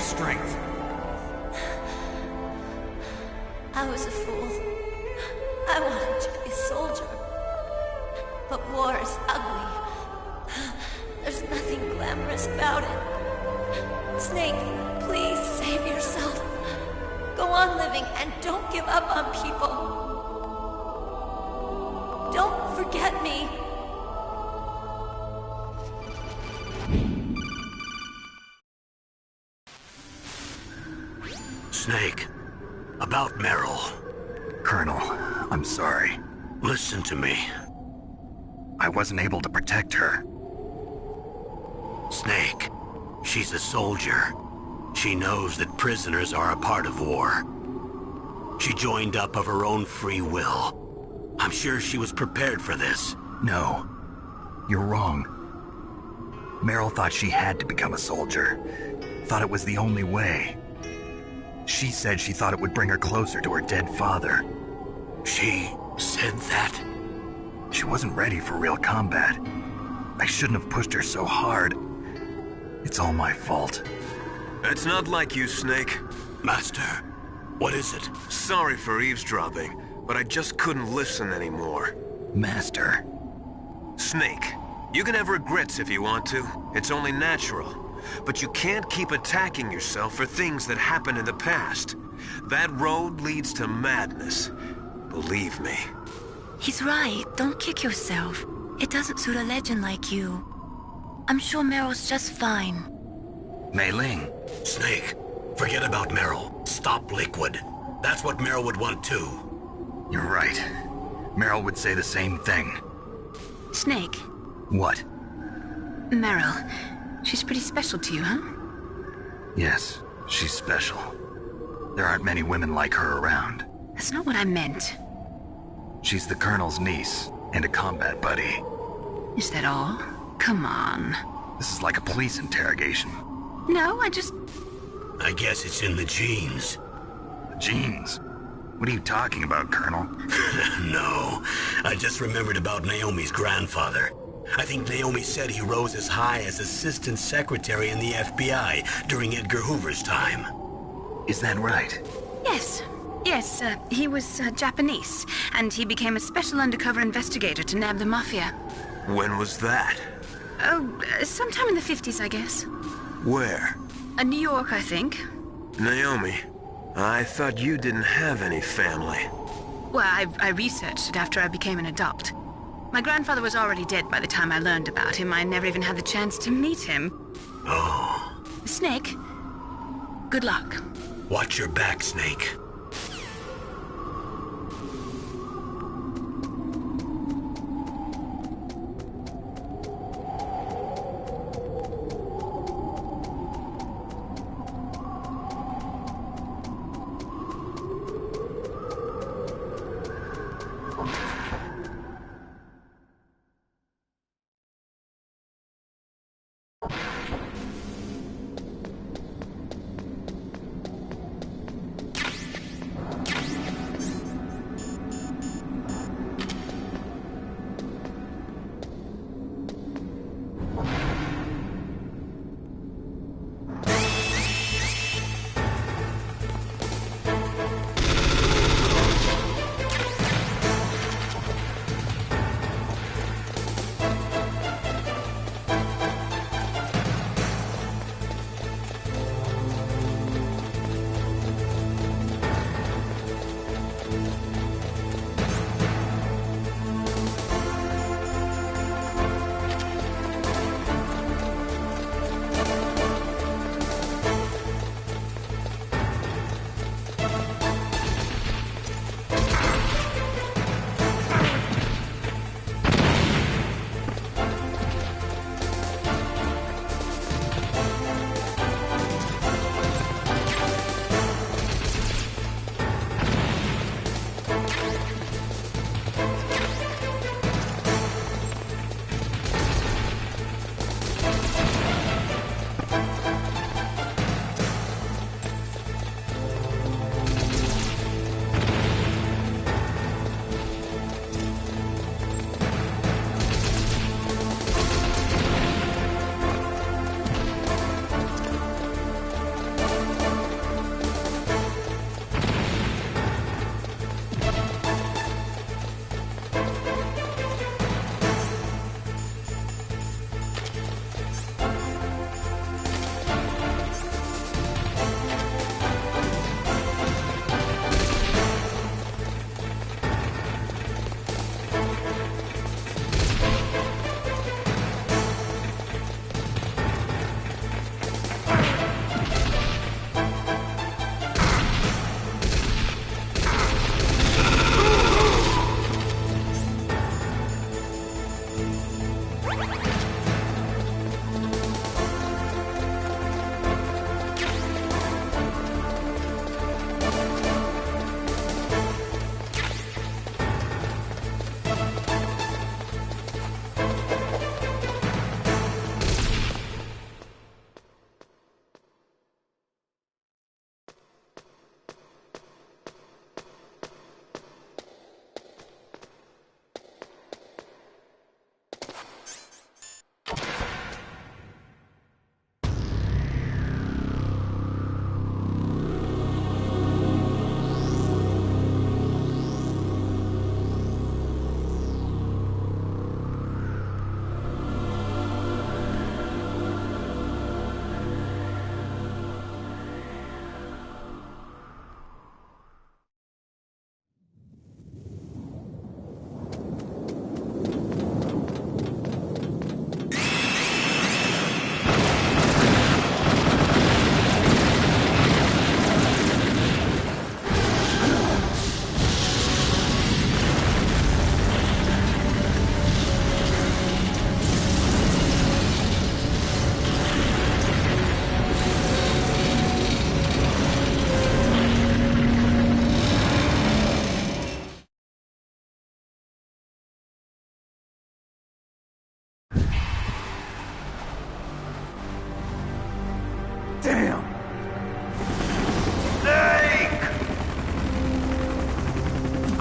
strength. I was a fool. I wanted to be a soldier. But war is ugly. There's nothing glamorous about it. Snake, please save yourself. Go on living and don't give up on people. Don't forget me. Snake, about Meryl. Colonel, I'm sorry. Listen to me. I wasn't able to protect her. Snake, she's a soldier. She knows that prisoners are a part of war. She joined up of her own free will. I'm sure she was prepared for this. No, you're wrong. Meryl thought she had to become a soldier. Thought it was the only way. She said she thought it would bring her closer to her dead father. She said that? She wasn't ready for real combat. I shouldn't have pushed her so hard. It's all my fault. That's not like you, Snake. Master, what is it? Sorry for eavesdropping, but I just couldn't listen anymore. Master. Snake, you can have regrets if you want to. It's only natural. But you can't keep attacking yourself for things that happened in the past. That road leads to madness. Believe me. He's right. Don't kick yourself. It doesn't suit a legend like you. I'm sure Meryl's just fine. Mei Ling. Snake, forget about Meryl. Stop Liquid. That's what Meryl would want too. You're right. Meryl would say the same thing. Snake. What? Meryl. She's pretty special to you, huh? Yes, she's special. There aren't many women like her around. That's not what I meant. She's the Colonel's niece and a combat buddy. Is that all? Come on. This is like a police interrogation. No, I guess it's in the genes. The genes? What are you talking about, Colonel? No, I just remembered about Naomi's grandfather. I think Naomi said he rose as high as assistant secretary in the FBI during Edgar Hoover's time. Is that right? Yes. Yes, he was Japanese, and he became a special undercover investigator to nab the Mafia. When was that? Oh, sometime in the 50s, I guess. Where? New York, I think. Naomi, I thought you didn't have any family. Well, I researched it after I became an adult. My grandfather was already dead by the time I learned about him. I never even had the chance to meet him. Oh. Snake, good luck. Watch your back, Snake.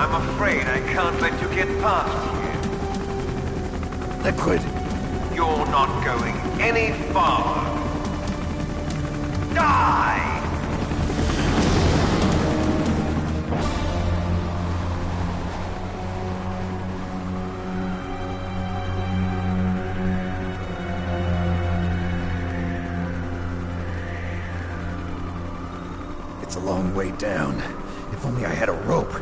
I'm afraid I can't let you get past here. Liquid. You're not going any farther. Die! It's a long way down. If only I had a rope.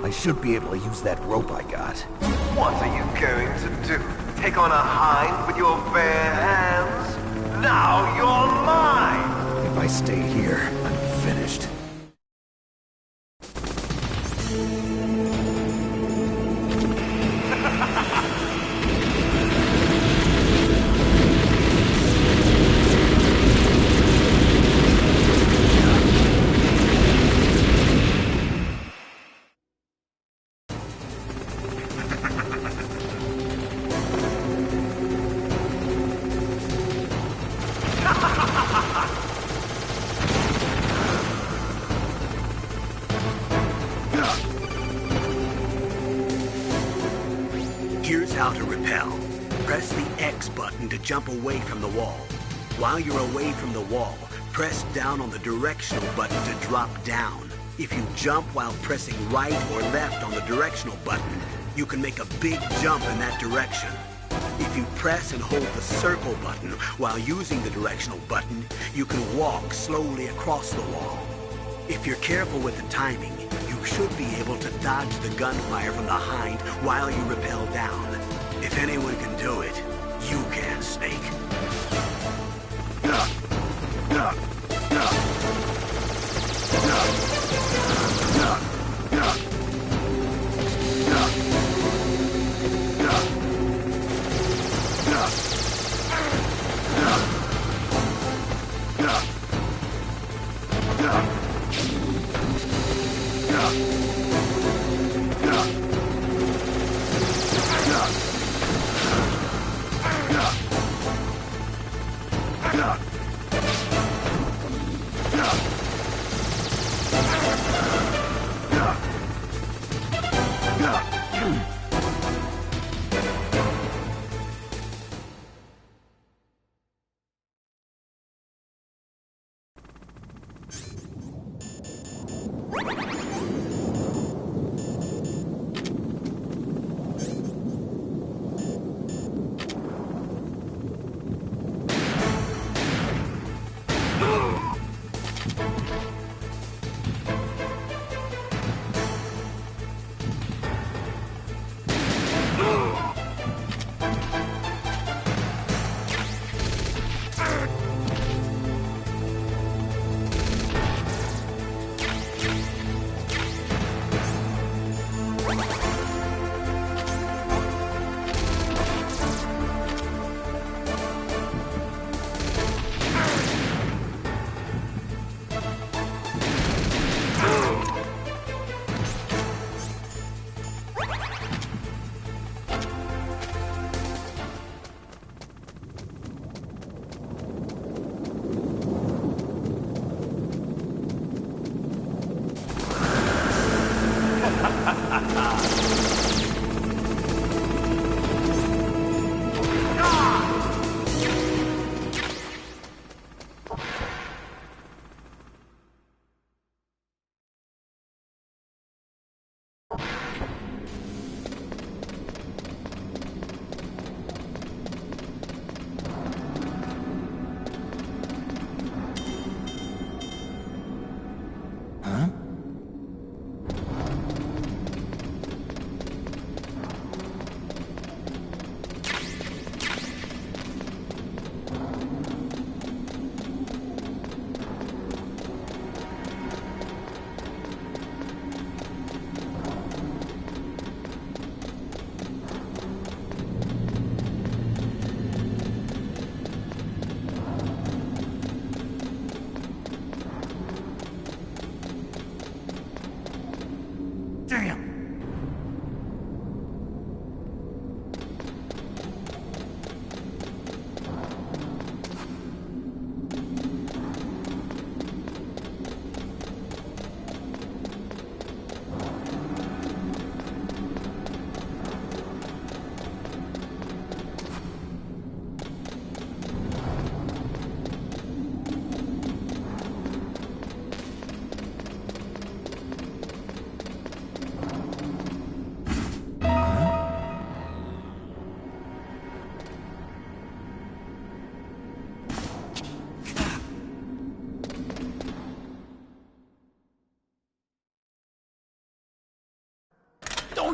I should be able to use that rope I got. What are you going to do? Take on a hind with your bare hands? Now you're mine! If I stay here, I'm finished. Here's how to repel. Press the X button to jump away from the wall. While you're away from the wall, press down on the directional button to drop down. If you jump while pressing right or left on the directional button, you can make a big jump in that direction. If you press and hold the circle button while using the directional button, you can walk slowly across the wall. If you're careful with the timing, you should be able to dodge the gunfire from behind while you rappel down. If anyone can do it, you can, Snake.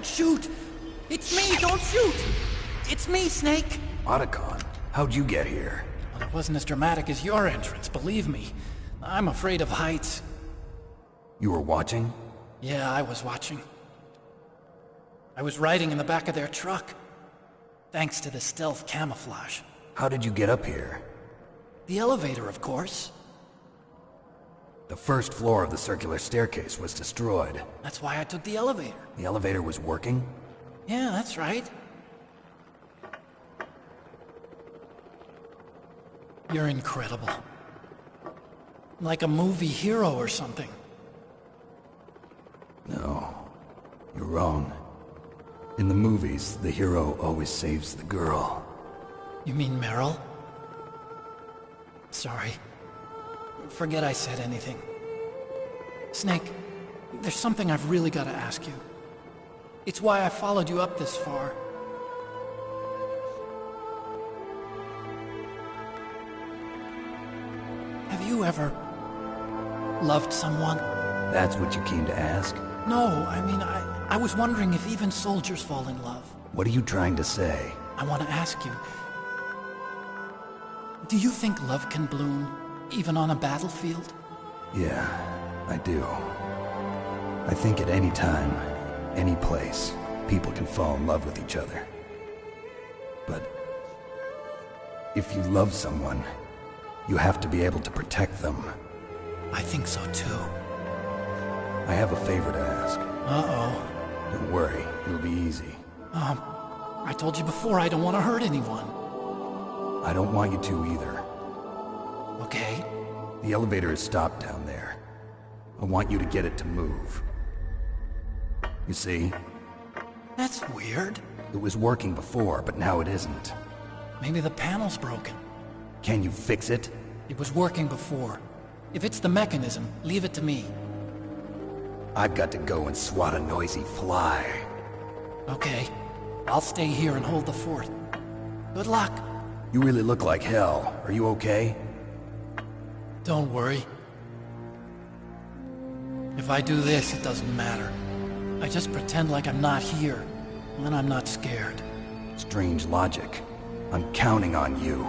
Don't shoot! It's me! Don't shoot! It's me, Snake! Otacon, how'd you get here? Well, it wasn't as dramatic as your entrance, believe me. I'm afraid of heights. You were watching? Yeah, I was watching. I was riding in the back of their truck. Thanks to the stealth camouflage. How did you get up here? The elevator, of course. The first floor of the circular staircase was destroyed. That's why I took the elevator. The elevator was working? Yeah, that's right. You're incredible. Like a movie hero or something. No, you're wrong. In the movies, the hero always saves the girl. You mean Meryl? Sorry. Forget I said anything. Snake, there's something I've really got to ask you. It's why I followed you up this far. Have you ever loved someone? That's what you came to ask? No, I mean, I was wondering if even soldiers fall in love. What are you trying to say? I want to ask you, do you think love can bloom, even on a battlefield? Yeah, I do. I think at any time, any place, people can fall in love with each other. But if you love someone, you have to be able to protect them. I think so too. I have a favor to ask. Uh-oh. Don't worry, it'll be easy. I told you before I don't want to hurt anyone. I don't want you to either. Okay. The elevator is stopped down there. I want you to get it to move. You see? That's weird. It was working before, but now it isn't. Maybe the panel's broken. Can you fix it? It was working before. If it's the mechanism, leave it to me. I've got to go and swat a noisy fly. Okay. I'll stay here and hold the fort. Good luck. You really look like hell. Are you okay? Don't worry. If I do this, it doesn't matter. I just pretend like I'm not here, and then I'm not scared. Strange logic. I'm counting on you.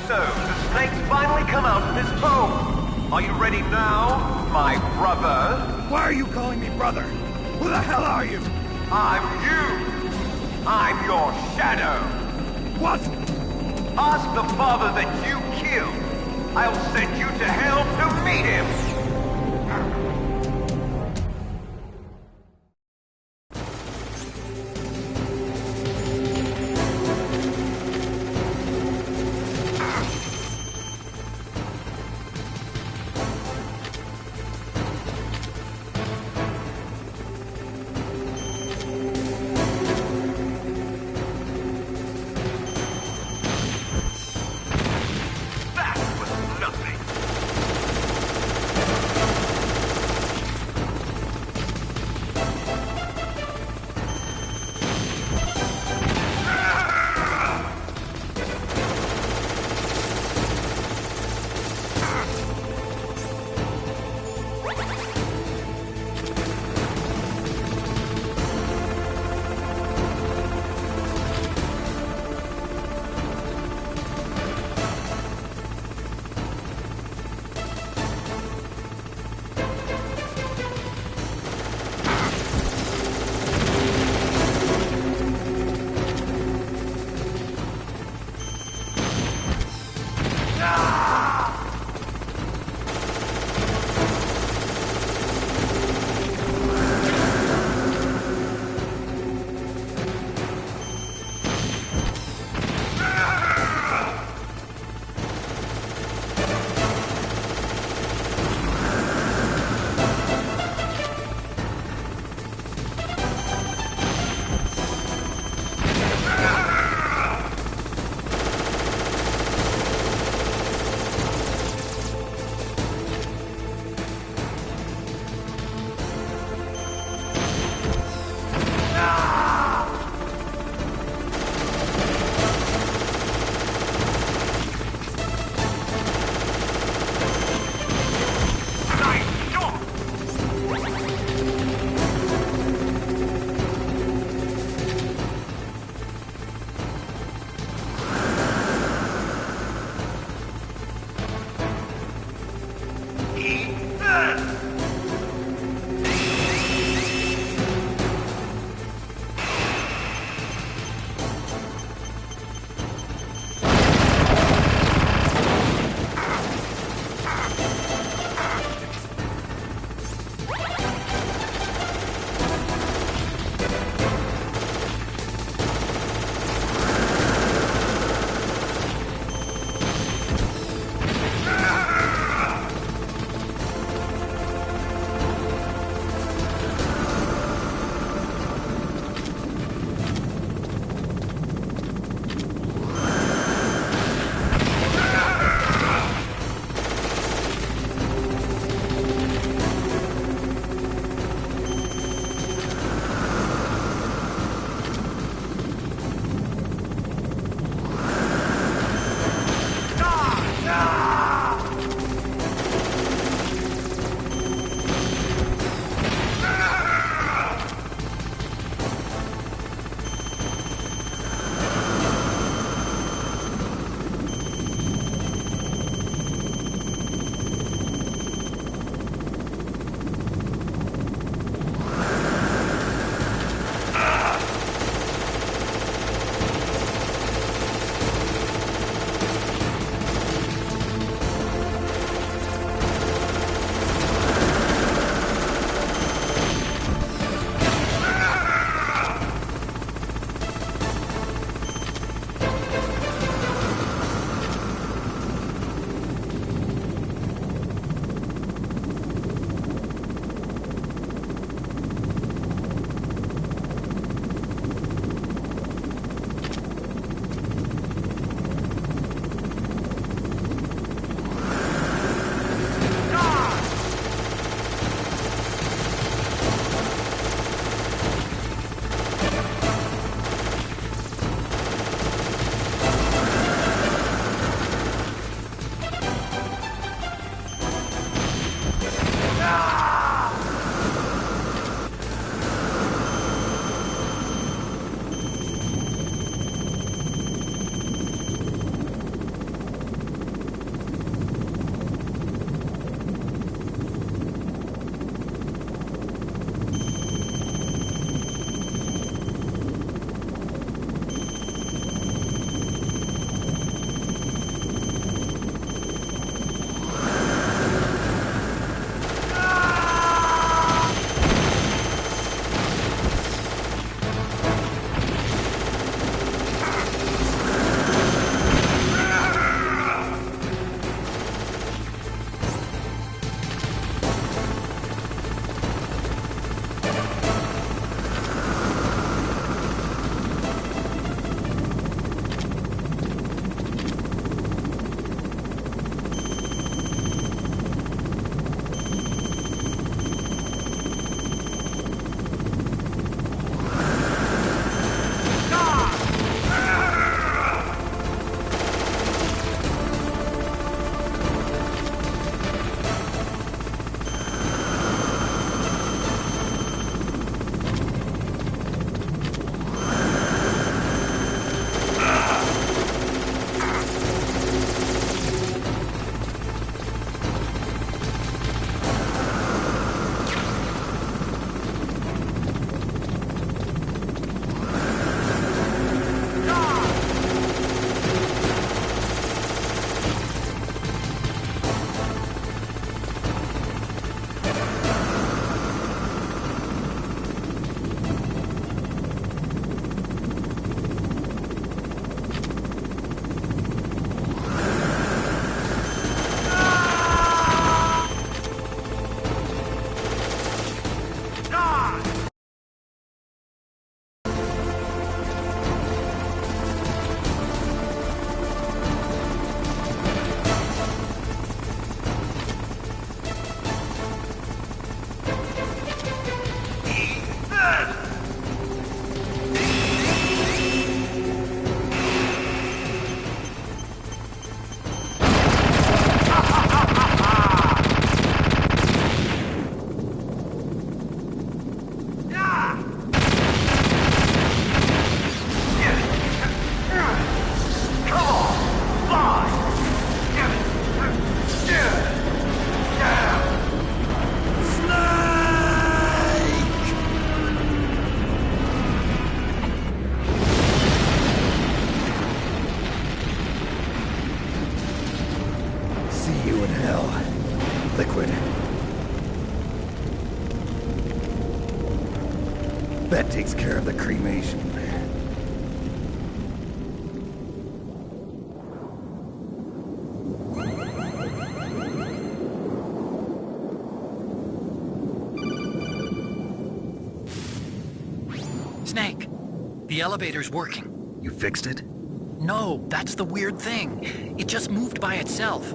So, the snake's finally come out of his home. Are you ready now, my brother? Why are you calling me brother? Who the hell are you? I'm you. I'm your shadow. What? Ask the father that you killed. I'll send you to hell to meet him. The elevator's working. You fixed it? No, that's the weird thing. It just moved by itself.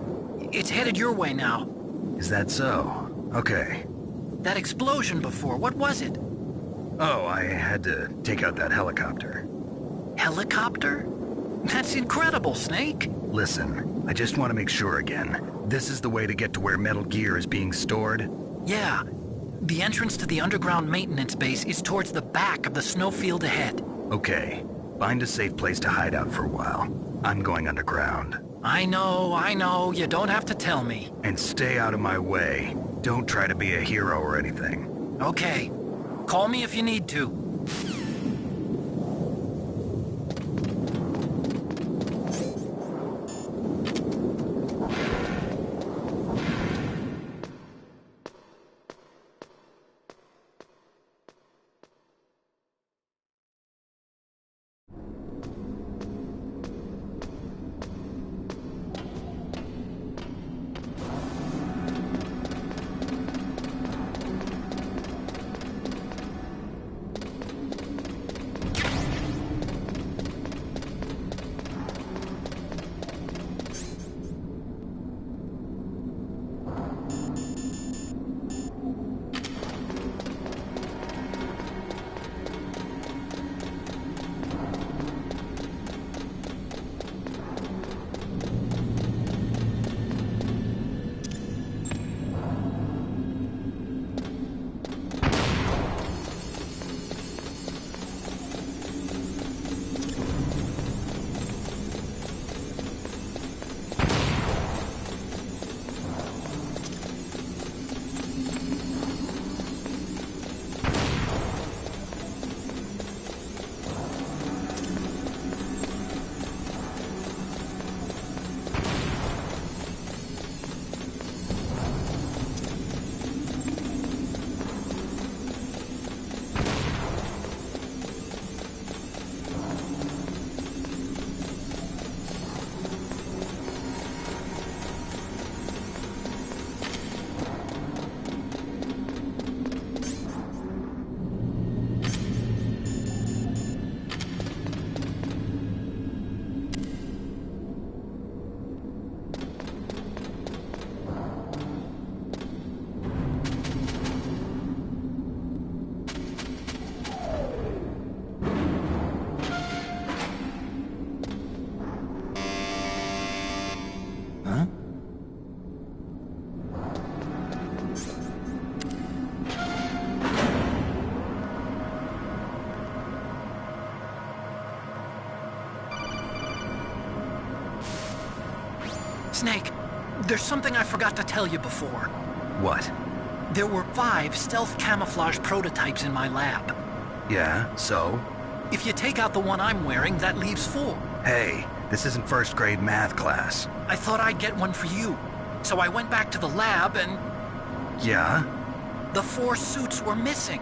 It's headed your way now. Is that so? Okay. That explosion before, what was it? Oh, I had to take out that helicopter. Helicopter? That's incredible, Snake. Listen, I just want to make sure again. This is the way to get to where Metal Gear is being stored? Yeah. The entrance to the underground maintenance base is towards the back of the snowfield ahead. Okay. Find a safe place to hide out for a while. I'm going underground. I know. You don't have to tell me. And stay out of my way. Don't try to be a hero or anything. Okay. Call me if you need to. Snake, there's something I forgot to tell you before. What? There were 5 stealth camouflage prototypes in my lab. Yeah, so? If you take out the one I'm wearing, that leaves 4. Hey, this isn't first grade math class. I thought I'd get one for you. So I went back to the lab and... Yeah? The 4 suits were missing.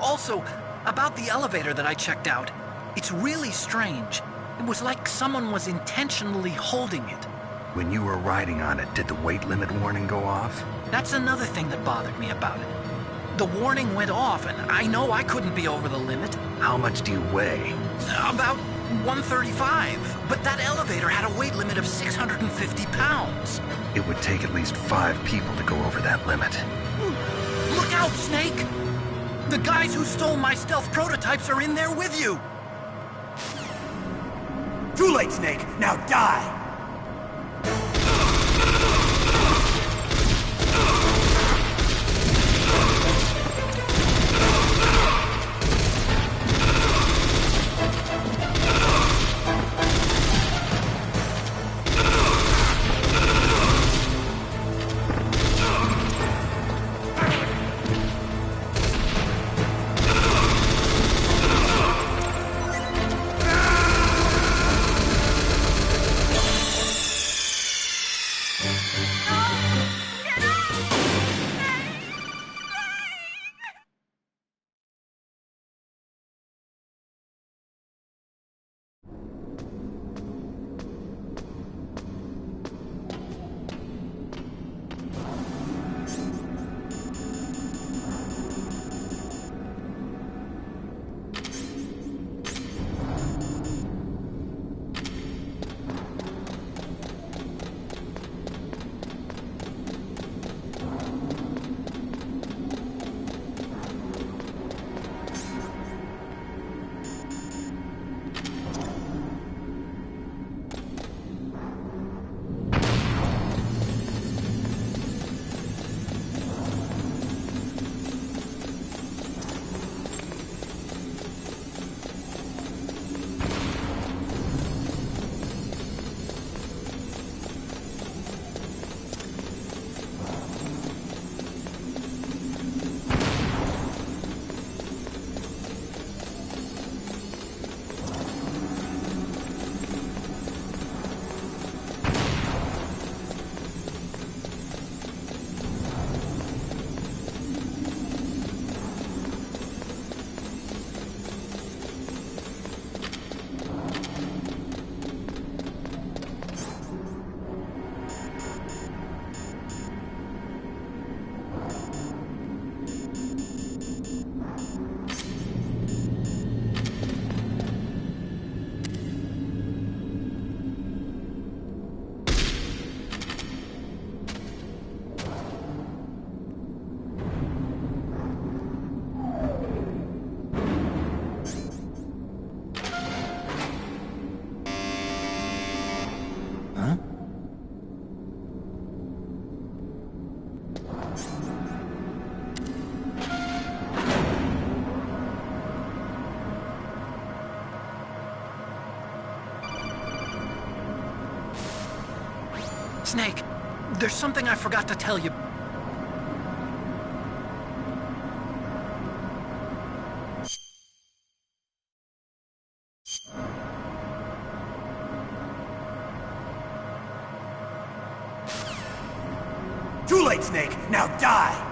Also, about the elevator that I checked out, it's really strange. It was like someone was intentionally holding it. When you were riding on it, did the weight limit warning go off? That's another thing that bothered me about it. The warning went off, and I know I couldn't be over the limit. How much do you weigh? About 135, but that elevator had a weight limit of 650 pounds. It would take at least 5 people to go over that limit. Look out, Snake! The guys who stole my stealth prototypes are in there with you! Too late, Snake! Now die! Snake, there's something I forgot to tell you. Too late, Snake! Now die!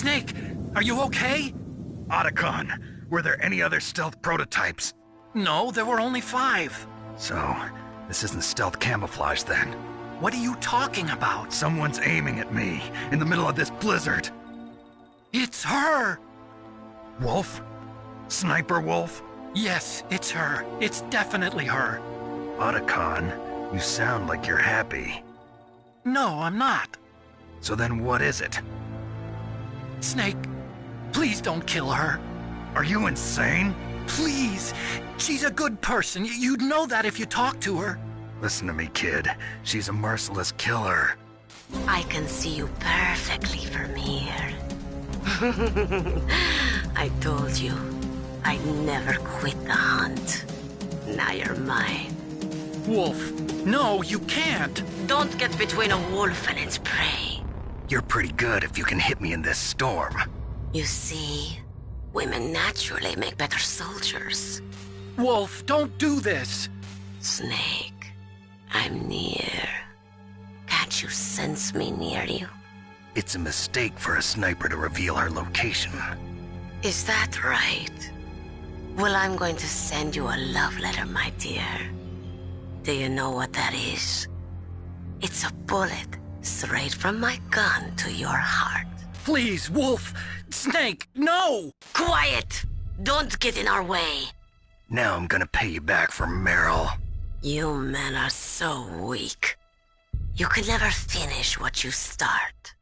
Snake, are you okay? Otacon, were there any other stealth prototypes? No, there were only 5. So, this isn't stealth camouflage then? What are you talking about? Someone's aiming at me, in the middle of this blizzard. It's her! Wolf? Sniper Wolf? Yes, it's her. It's definitely her. Otacon, you sound like you're happy. No, I'm not. So then what is it? Snake, please don't kill her. Are you insane? Please! She's a good person. You'd know that if you talked to her. Listen to me, kid. She's a merciless killer. I can see you perfectly from here. I told you, I'd never quit the hunt. Now you're mine. Wolf, no, you can't. Don't get between a wolf and its prey. You're pretty good if you can hit me in this storm. You see, women naturally make better soldiers. Wolf, don't do this. Snake, I'm near. Can't you sense me near you? It's a mistake for a sniper to reveal her location. Is that right? Well, I'm going to send you a love letter, my dear. Do you know what that is? It's a bullet straight from my gun to your heart. Please, Wolf! Snake, no! Quiet! Don't get in our way. Now I'm gonna pay you back for Meryl. You men are so weak. You can never finish what you start.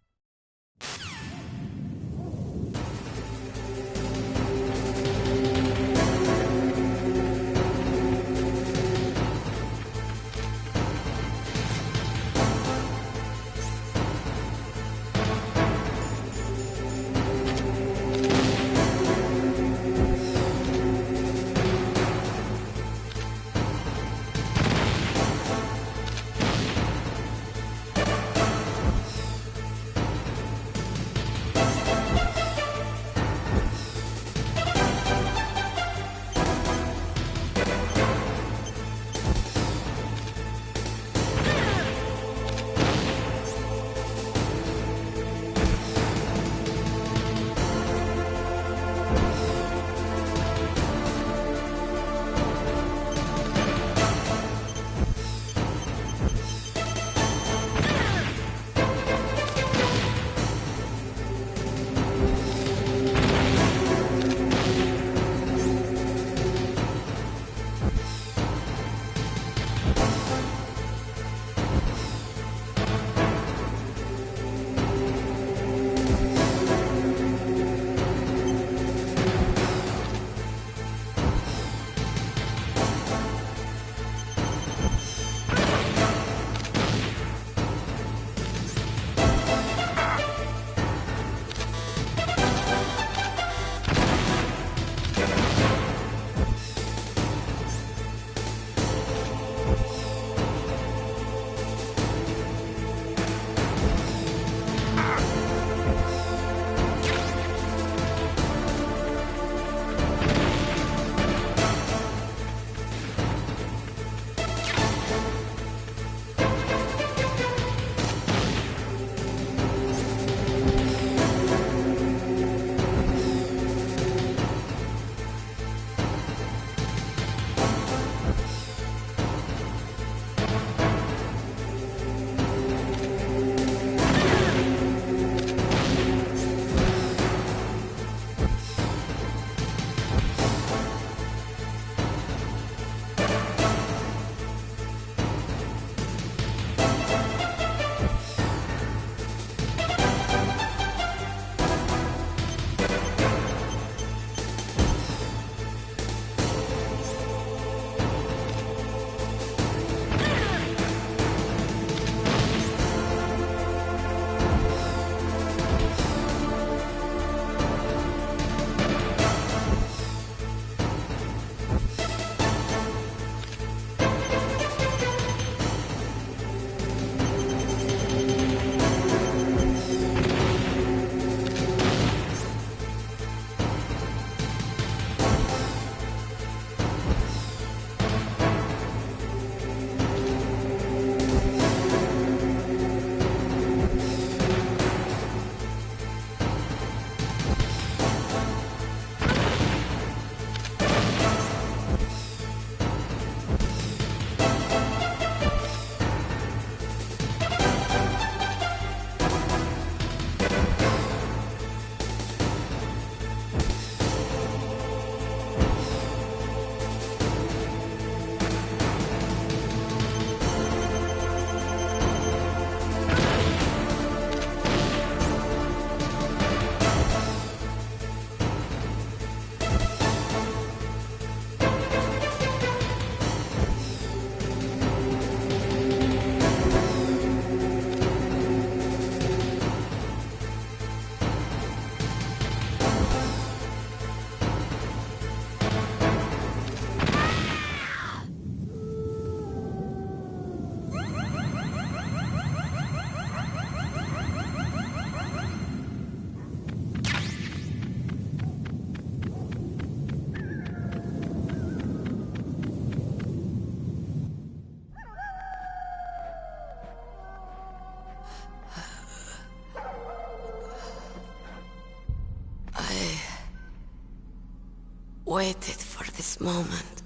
Waited for this moment.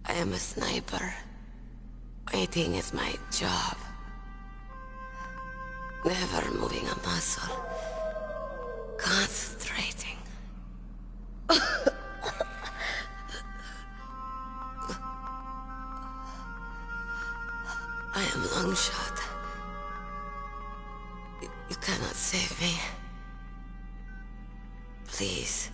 I am a sniper. Waiting is my job. Never moving a muscle. Concentrating. I am long shot. You cannot save me. Please.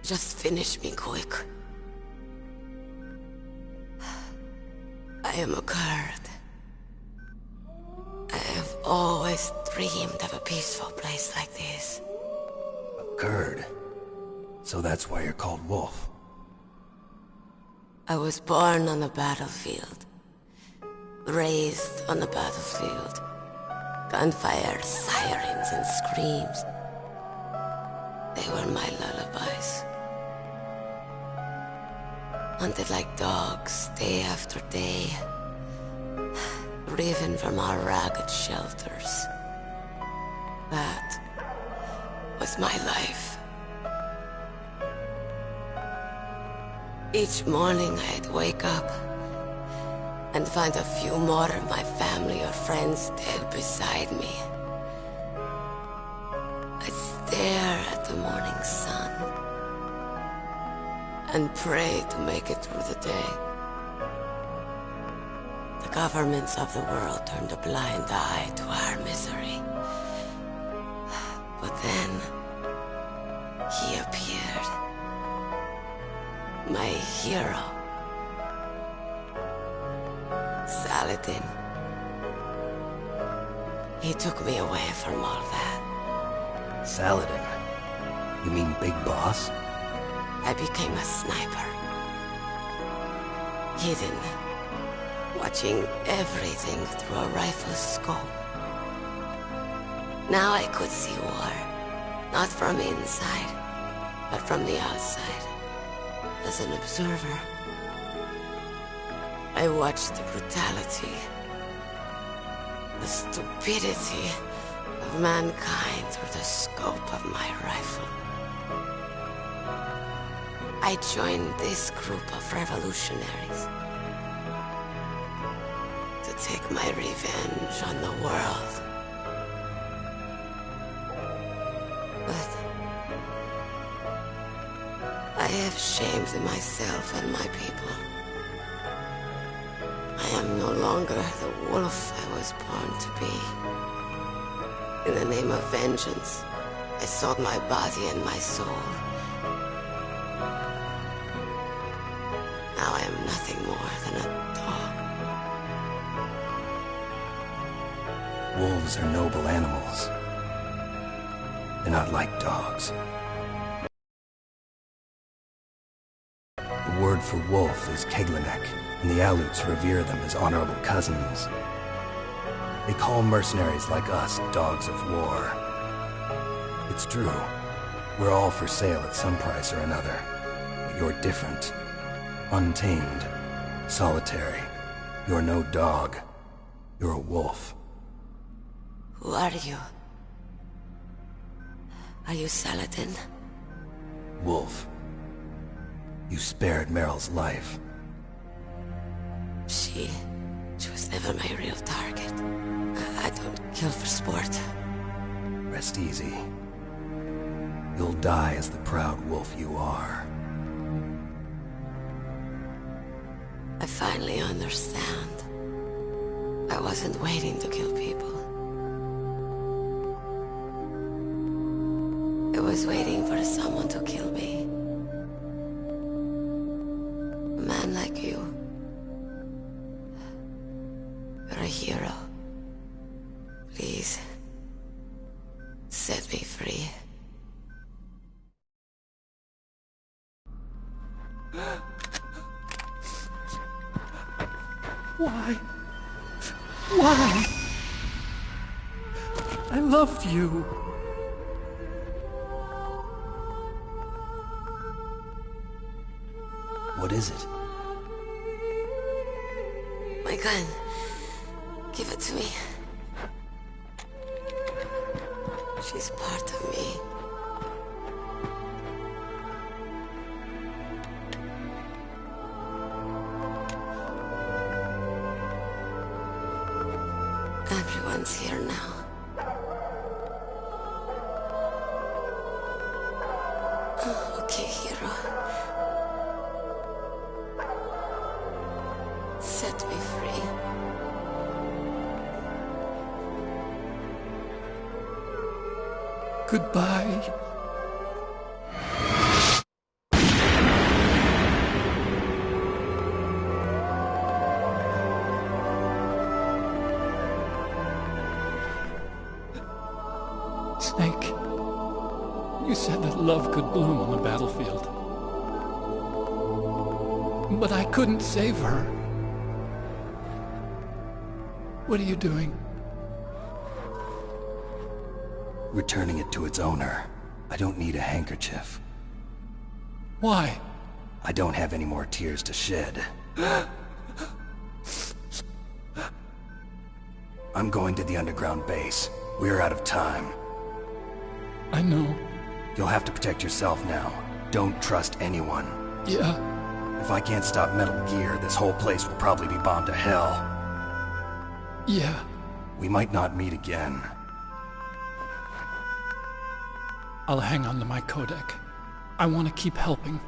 Just finish me quick. I am a Kurd. I have always dreamed of a peaceful place like this. A Kurd? So that's why you're called Wolf. I was born on the battlefield. Raised on the battlefield. Gunfire, sirens, and screams. They were my lullabies. Hunted like dogs, day after day. Driven from our ragged shelters. That was my life. Each morning I'd wake up and find a few more of my family or friends dead beside me. I'd stare at the morning sun and pray to make it through the day. The governments of the world turned a blind eye to our misery. But then, he appeared. My hero. Saladin. He took me away from all that. Saladin? You mean Big Boss? I became a sniper. Hidden, watching everything through a rifle's scope. Now I could see war, not from inside, but from the outside, as an observer. I watched the brutality, the stupidity of mankind through the scope of my rifle. I joined this group of revolutionaries to take my revenge on the world. But I have shamed myself and my people. I am no longer the wolf I was born to be. In the name of vengeance, I sold my body and my soul. Now I am nothing more than a dog. Wolves are noble animals. They're not like dogs. The word for wolf is Keglenek, and the Aleuts revere them as honorable cousins. They call mercenaries like us dogs of war. It's true. We're all for sale at some price or another. But you're different. Untamed. Solitary. You're no dog. You're a wolf. Who are you? Are you Saladin? Wolf. You spared Meryl's life. She was never my real target. I don't kill for sport. Rest easy. You'll die as the proud wolf you are. I finally understand. I wasn't waiting to kill people. I was waiting for someone to kill me. A man like you. You're a hero. Please, set me free. Why? Why? I loved you. What is it? My gun. Give it to me. She's part of me. Everyone's here now. Okay, hero. Set me free. Goodbye. Snake, you said that love could bloom on the battlefield. But I couldn't save her. What are you doing? Returning it to its owner. I don't need a handkerchief. Why? I don't have any more tears to shed. I'm going to the underground base. We're out of time. I know. You'll have to protect yourself now. Don't trust anyone. Yeah. If I can't stop Metal Gear, this whole place will probably be bombed to hell. Yeah. We might not meet again. I'll hang on to my codec. I want to keep helping.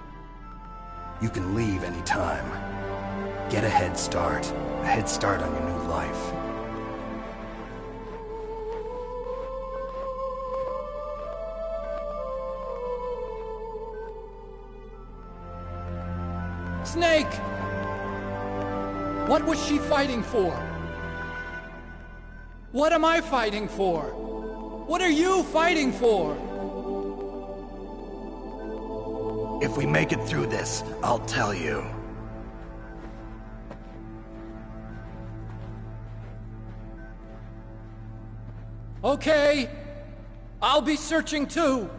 You can leave anytime. Get a head start. A head start on your new life. Snake! What was she fighting for? What am I fighting for? What are you fighting for? If we make it through this, I'll tell you. Okay. I'll be searching too.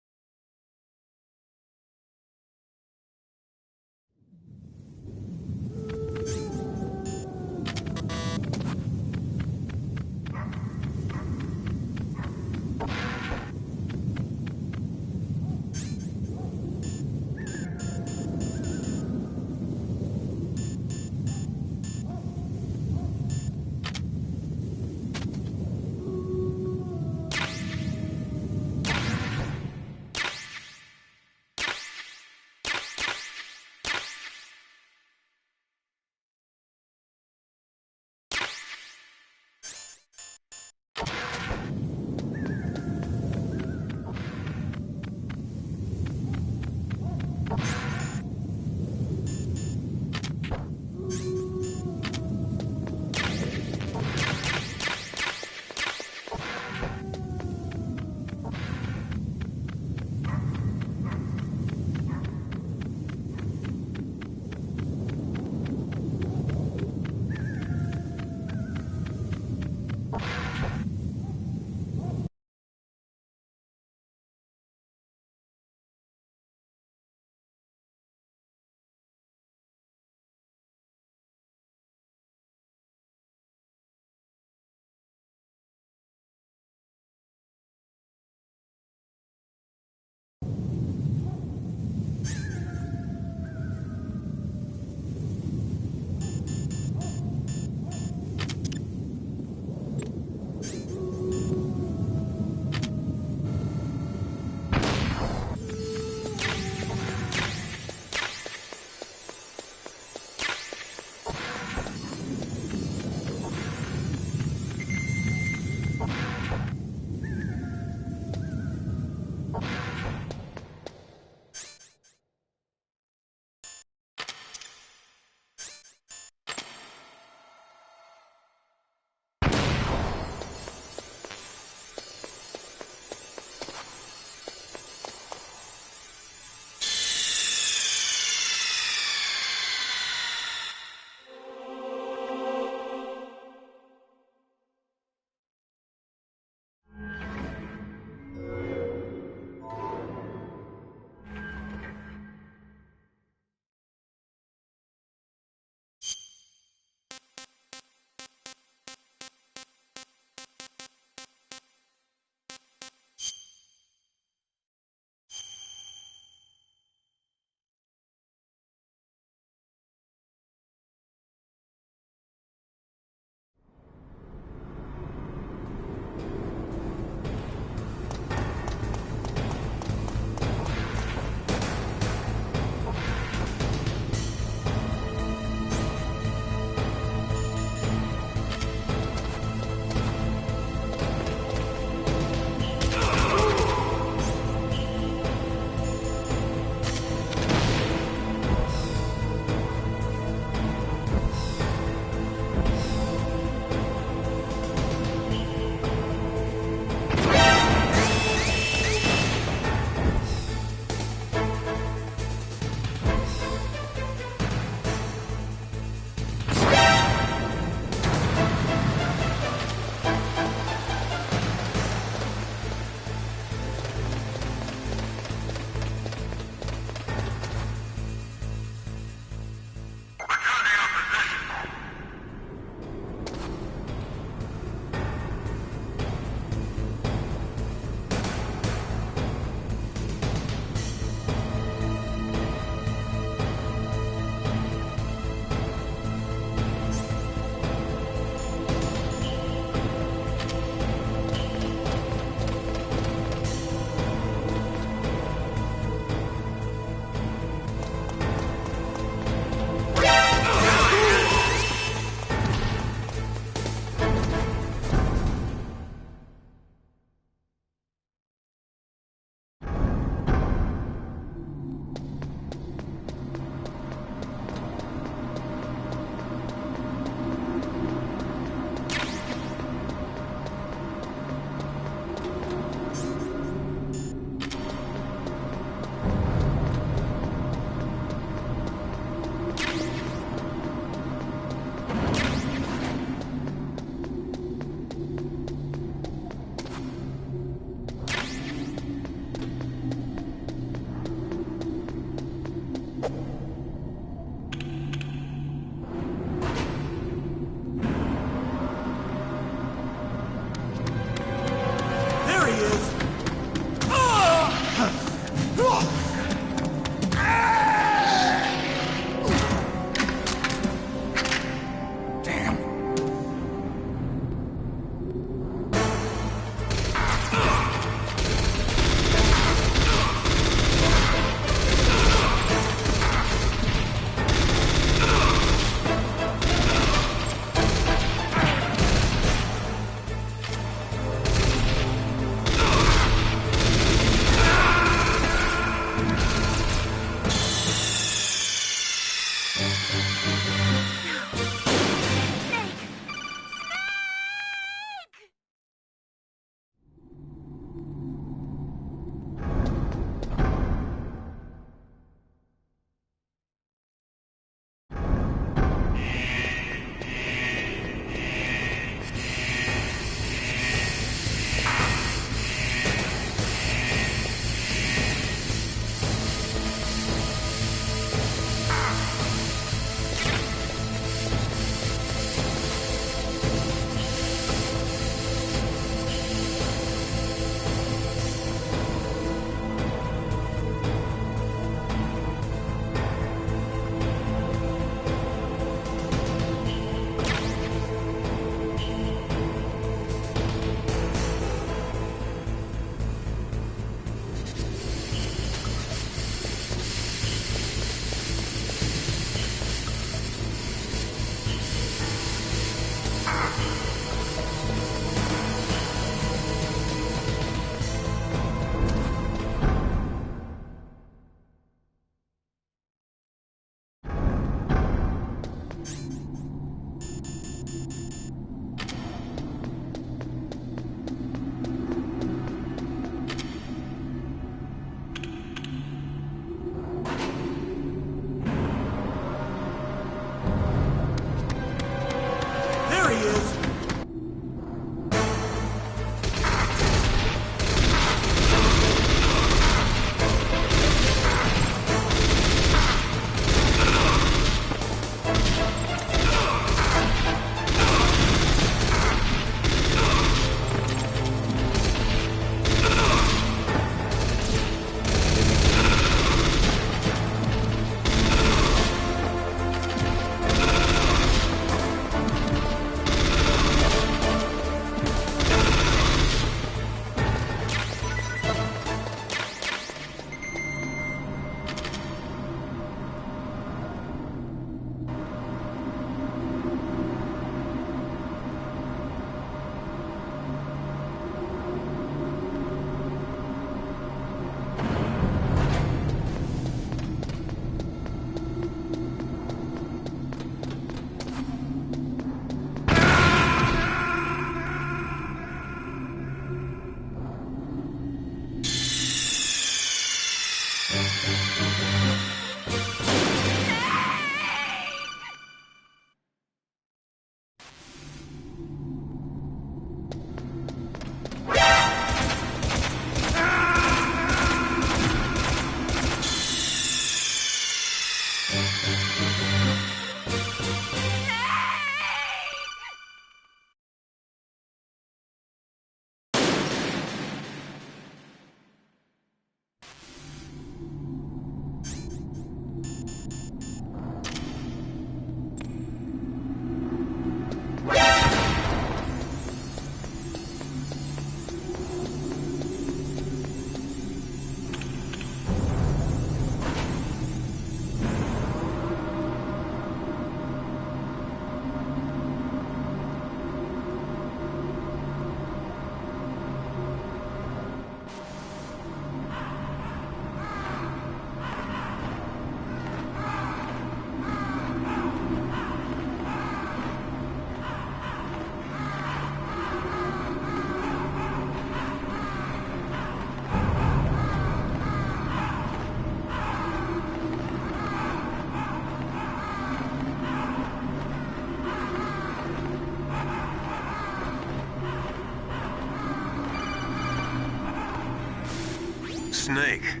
Snake.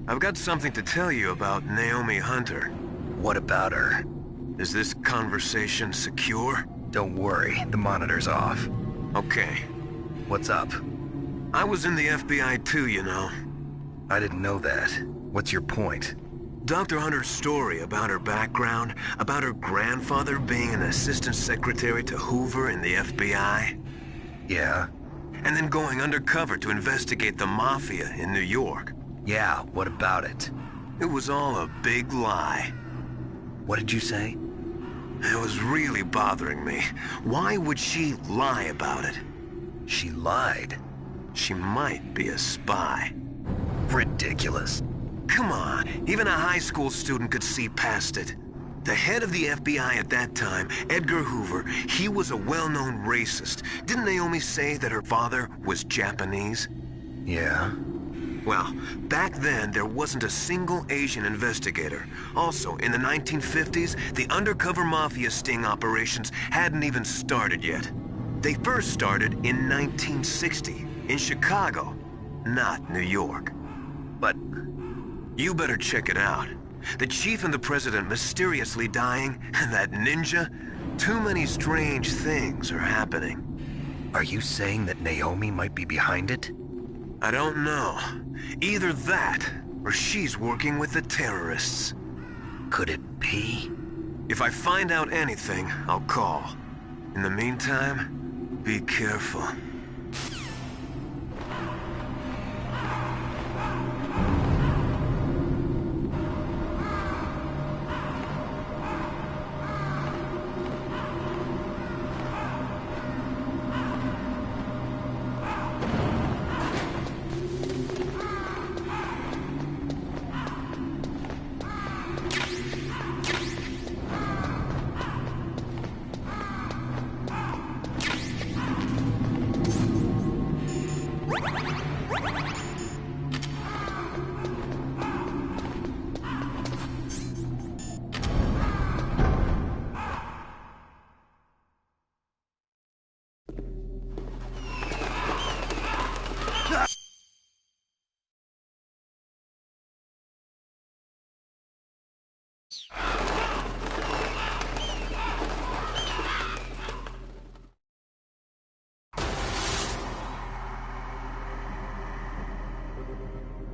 I've got something to tell you about Naomi Hunter. What about her? Is this conversation secure? Don't worry, the monitor's off. Okay. What's up? I was in the FBI too, you know. I didn't know that. What's your point? Dr. Hunter's story about her background, about her grandfather being an assistant secretary to Hoover in the FBI. Yeah? And then going undercover to investigate the Mafia in New York. Yeah, what about it? It was all a big lie. What did you say? It was really bothering me. Why would she lie about it? She lied. She might be a spy. Ridiculous. Come on, even a high school student could see past it. The head of the FBI at that time, Edgar Hoover, he was a well-known racist. Didn't Naomi say that her father was Japanese? Yeah. Well, back then, there wasn't a single Asian investigator. Also, in the 1950s, the undercover mafia sting operations hadn't even started yet. They first started in 1960, in Chicago, not New York. But you better check it out. The chief and the president mysteriously dying, and that ninja, too many strange things are happening. Are you saying that Naomi might be behind it? I don't know. Either that, or she's working with the terrorists. Could it be? If I find out anything, I'll call. In the meantime, be careful.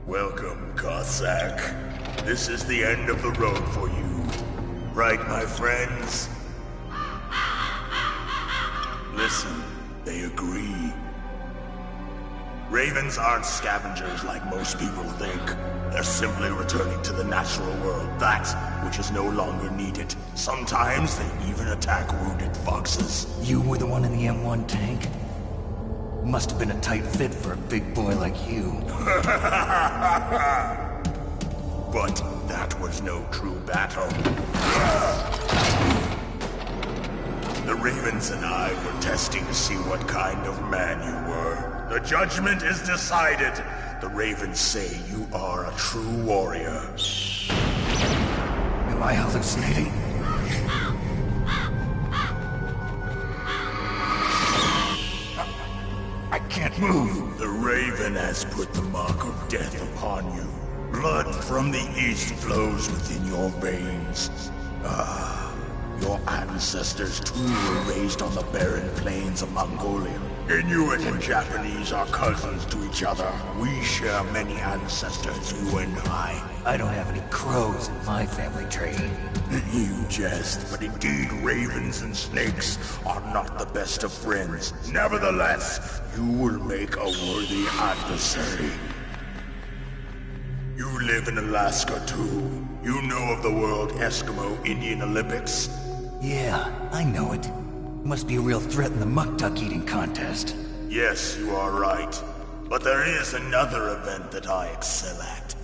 Welcome, Cossack. This is the end of the road for you. Right, my friends? Listen, they agree. Ravens aren't scavengers like most people think. They're simply returning to the natural world, that which is no longer needed. Sometimes they even attack wounded foxes. You were the one in the M1 tank? Must have been a tight fit for a big boy like you. But that was no true battle. The Ravens and I were testing to see what kind of man you were. The judgment is decided. The Ravens say you are a true warrior. Am I hallucinating? I can't move. The Raven has put the mark of death upon you. Blood from the east flows within your veins. Your ancestors too were raised on the barren plains of Mongolia. Inuit and Japanese are cousins to each other. We share many ancestors, you and I. I don't have any crows in my family tree. You jest, but indeed ravens and snakes are not the best of friends. Nevertheless, you will make a worthy adversary. You live in Alaska too. You know of the World Eskimo Indian Olympics? Yeah, I know it. Must be a real threat in the muck-duck eating contest. Yes, you are right. But there is another event that I excel at.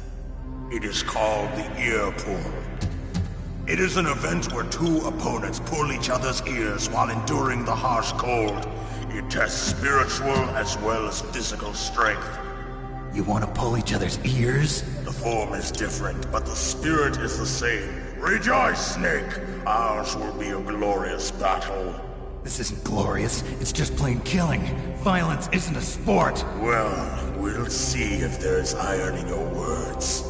It is called the ear pull. It is an event where two opponents pull each other's ears while enduring the harsh cold. It tests spiritual as well as physical strength. You want to pull each other's ears? The form is different, but the spirit is the same. Rejoice, Snake! Ours will be a glorious battle. This isn't glorious. It's just plain killing. Violence isn't a sport. Well, we'll see if there's iron in your words.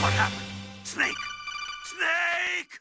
What happened? Snake! Snake!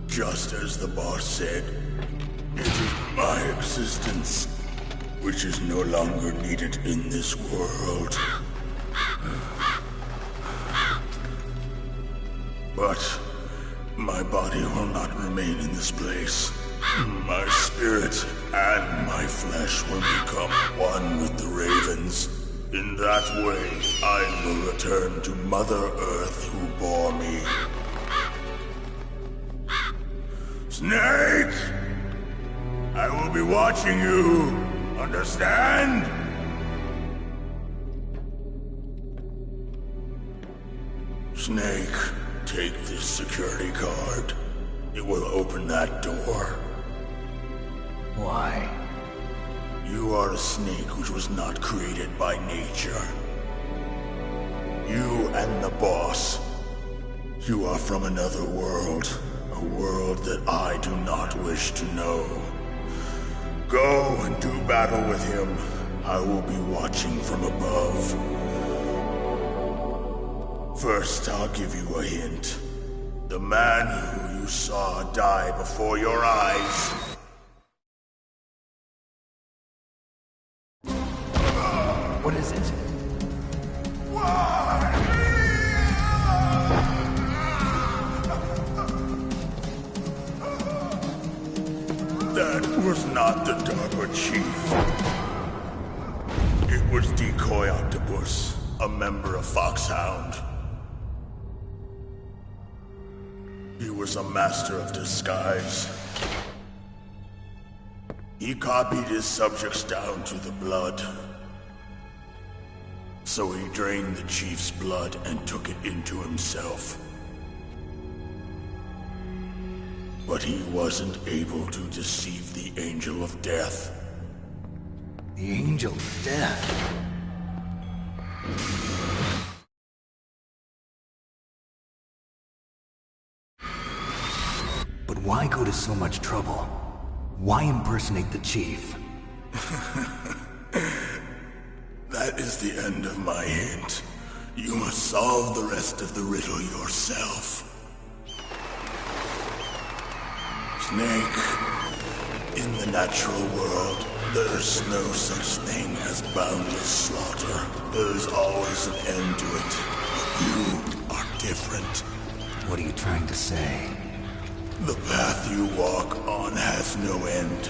Just as the boss said, it is my existence which is no longer needed in this world. But my body will not remain in this place. My spirit and my flesh will become one with the ravens. In that way, I will return to Mother Earth who bore me. Snake! I will be watching you. Understand? Snake, take this security card. It will open that door. Why? You are a snake which was not created by nature. You and the boss. You are from another world. A world that I do not wish to know. Go and do battle with him. I will be watching from above. First, I'll give you a hint. The man who you saw die before your eyes. What is it? That was not the Darker Chief. It was Decoy Octopus, a member of Foxhound. He was a master of disguise. He copied his subjects down to the blood. So he drained the Chief's blood and took it into himself. But he wasn't able to deceive the Angel of Death. The Angel of Death? But why go to so much trouble? Why impersonate the chief? That is the end of my hint. You must solve the rest of the riddle yourself. Snake, in the natural world, there's no such thing as boundless slaughter. There's always an end to it. But you are different. What are you trying to say? The path you walk on has no end.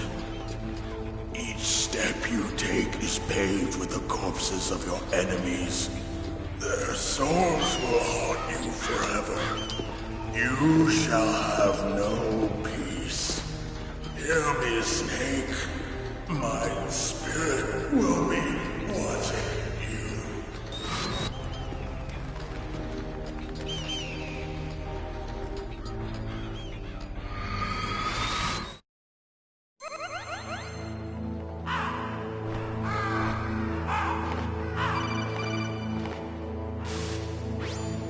Each step you take is paved with the corpses of your enemies. Their souls will haunt you forever. You shall have no peace. Hear me, Snake. My spirit will be watching you.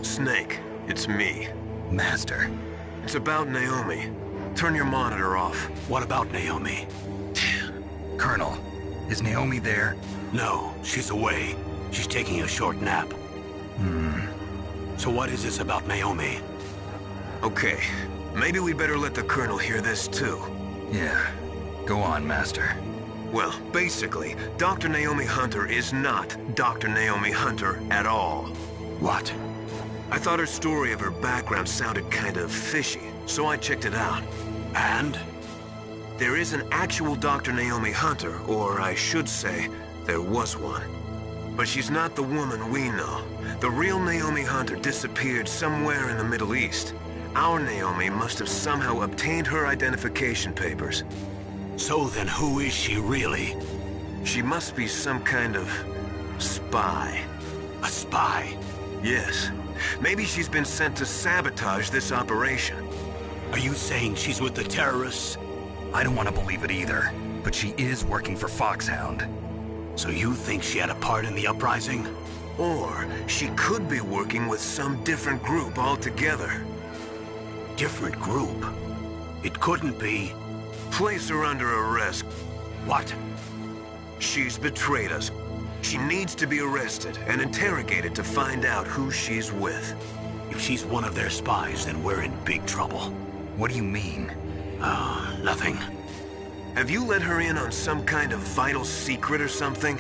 Snake, it's me. Master. It's about Naomi. Turn your monitor off. What about Naomi? Colonel, is Naomi there? No, she's away. She's taking a short nap. So what is this about Naomi? Okay, maybe we better let the Colonel hear this too. Yeah. Go on, Master. Well, basically, Dr. Naomi Hunter is not Dr. Naomi Hunter at all. What? I thought her story of her background sounded kind of fishy, so I checked it out. And? There is an actual Dr. Naomi Hunter, or I should say, there was one. But she's not the woman we know. The real Naomi Hunter disappeared somewhere in the Middle East. Our Naomi must have somehow obtained her identification papers. So then who is she really? She must be some kind of spy. A spy? Yes. Maybe she's been sent to sabotage this operation. Are you saying she's with the terrorists? I don't want to believe it either, but she is working for Foxhound. So you think she had a part in the uprising? Or she could be working with some different group altogether. Different group? It couldn't be. Place her under arrest. What? She's betrayed us. She needs to be arrested and interrogated to find out who she's with. If she's one of their spies, then we're in big trouble. What do you mean? Nothing. Have you let her in on some kind of vital secret or something?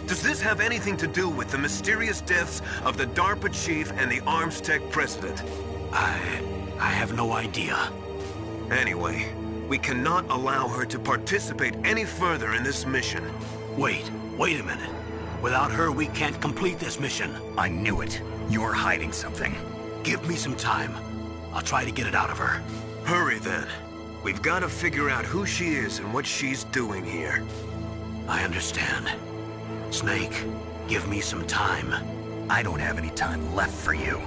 Does this have anything to do with the mysterious deaths of the DARPA chief and the Arms Tech president? I have no idea. Anyway, we cannot allow her to participate any further in this mission. Wait a minute. Without her, we can't complete this mission. I knew it. You're hiding something. Give me some time. I'll try to get it out of her. Hurry then. We've got to figure out who she is and what she's doing here. I understand. Snake, give me some time. I don't have any time left for you.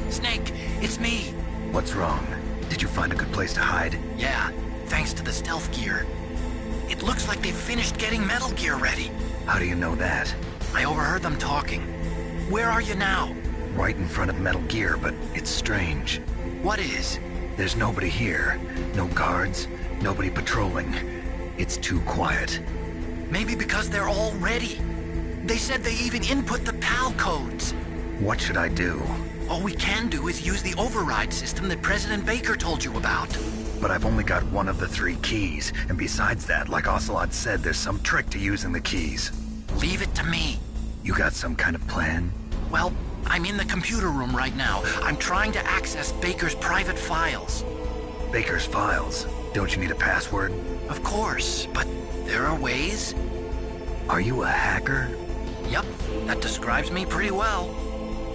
Snake, it's me. What's wrong? Did you find a good place to hide? Yeah, thanks to the stealth gear. It looks like they've finished getting Metal Gear ready. How do you know that? I overheard them talking. Where are you now? Right in front of Metal Gear, but it's strange. What is? There's nobody here. No guards, nobody patrolling. It's too quiet. Maybe because they're all ready. They said they even input the PAL codes. What should I do? All we can do is use the override system that President Baker told you about. But I've only got one of the 3 keys, and besides that, like Ocelot said, there's some trick to using the keys. Leave it to me. You got some kind of plan? Well, I'm in the computer room right now. I'm trying to access Baker's private files. Baker's files? Don't you need a password? Of course, but there are ways. Are you a hacker? Yep, that describes me pretty well.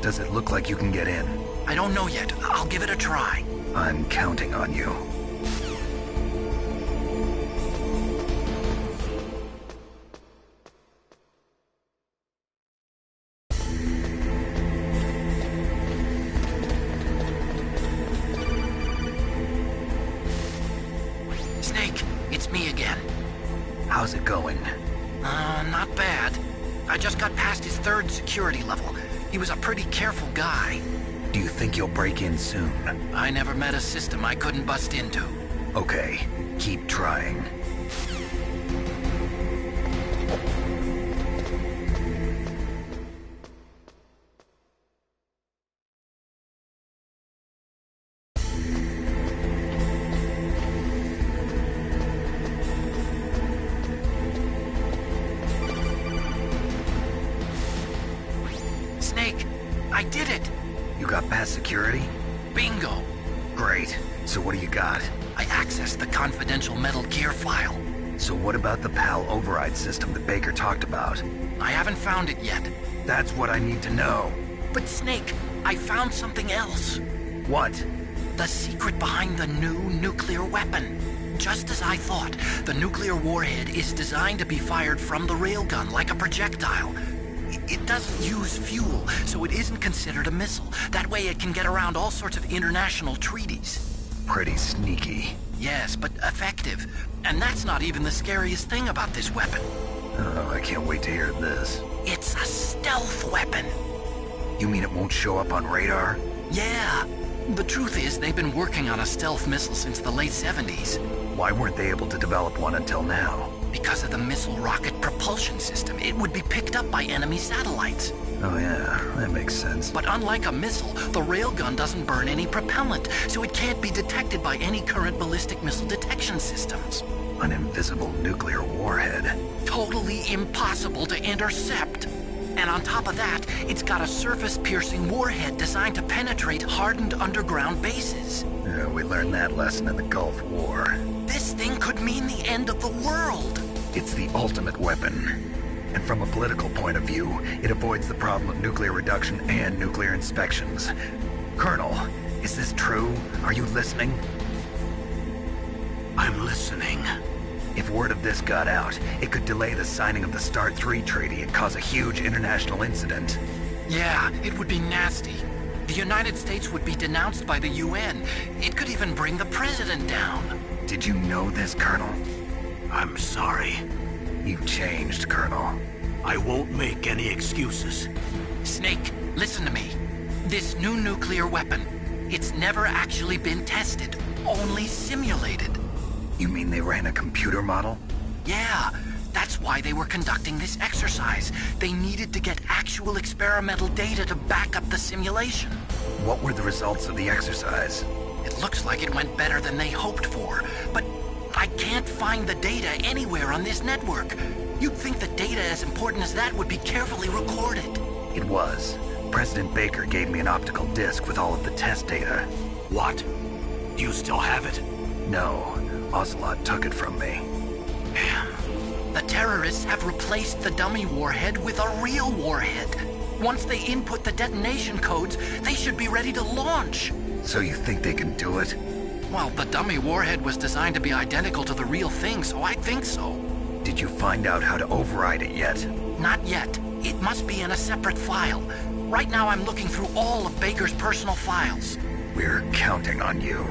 Does it look like you can get in? I don't know yet. I'll give it a try. I'm counting on you. Snake, it's me again. How's it going? Not bad. I just got past his 3rd security level. He was a pretty careful guy. Do you think you'll break in soon? I never met a system I couldn't bust into. Okay, keep trying. Snake, I did it! You got past security? Bingo! Great. So what do you got? I accessed the confidential Metal Gear file. So what about the PAL override system that Baker talked about? I haven't found it yet. That's what I need to know. But Snake, I found something else. What? The secret behind the new nuclear weapon. Just as I thought, the nuclear warhead is designed to be fired from the railgun like a projectile. It doesn't use fuel, so it isn't considered a missile. That way it can get around all sorts of international treaties. Pretty sneaky. Yes, but effective. And that's not even the scariest thing about this weapon. Oh, I can't wait to hear this. It's a stealth weapon. You mean it won't show up on radar? Yeah. The truth is, they've been working on a stealth missile since the late 70s. Why weren't they able to develop one until now? Because of the missile rocket propulsion system. It would be picked up by enemy satellites. Oh yeah, that makes sense. But unlike a missile, the railgun doesn't burn any propellant, so it can't be detected by any current ballistic missile detection systems. An invisible nuclear warhead. Totally impossible to intercept. And on top of that, it's got a surface-piercing warhead designed to penetrate hardened underground bases. Yeah, we learned that lesson in the Gulf War. This thing could mean the end of the world. It's the ultimate weapon. And from a political point of view, it avoids the problem of nuclear reduction and nuclear inspections. Colonel, is this true? Are you listening? I'm listening. If word of this got out, it could delay the signing of the START 3 treaty and cause a huge international incident. Yeah, it would be nasty. The United States would be denounced by the UN. It could even bring the president down. Did you know this, Colonel? I'm sorry. You've changed, Colonel. I won't make any excuses. Snake, listen to me. This new nuclear weapon, it's never actually been tested, only simulated. You mean they ran a computer model? Yeah, that's why they were conducting this exercise. They needed to get actual experimental data to back up the simulation. What were the results of the exercise? It looks like it went better than they hoped for, but I can't find the data anywhere on this network. You'd think the data as important as that would be carefully recorded. It was. President Baker gave me an optical disc with all of the test data. What? Do you still have it? No. Ocelot took it from me. Damn. The terrorists have replaced the dummy warhead with a real warhead. Once they input the detonation codes, they should be ready to launch. So you think they can do it? Well, the dummy warhead was designed to be identical to the real thing, so I think so. Did you find out how to override it yet? Not yet. It must be in a separate file. Right now I'm looking through all of Baker's personal files. We're counting on you.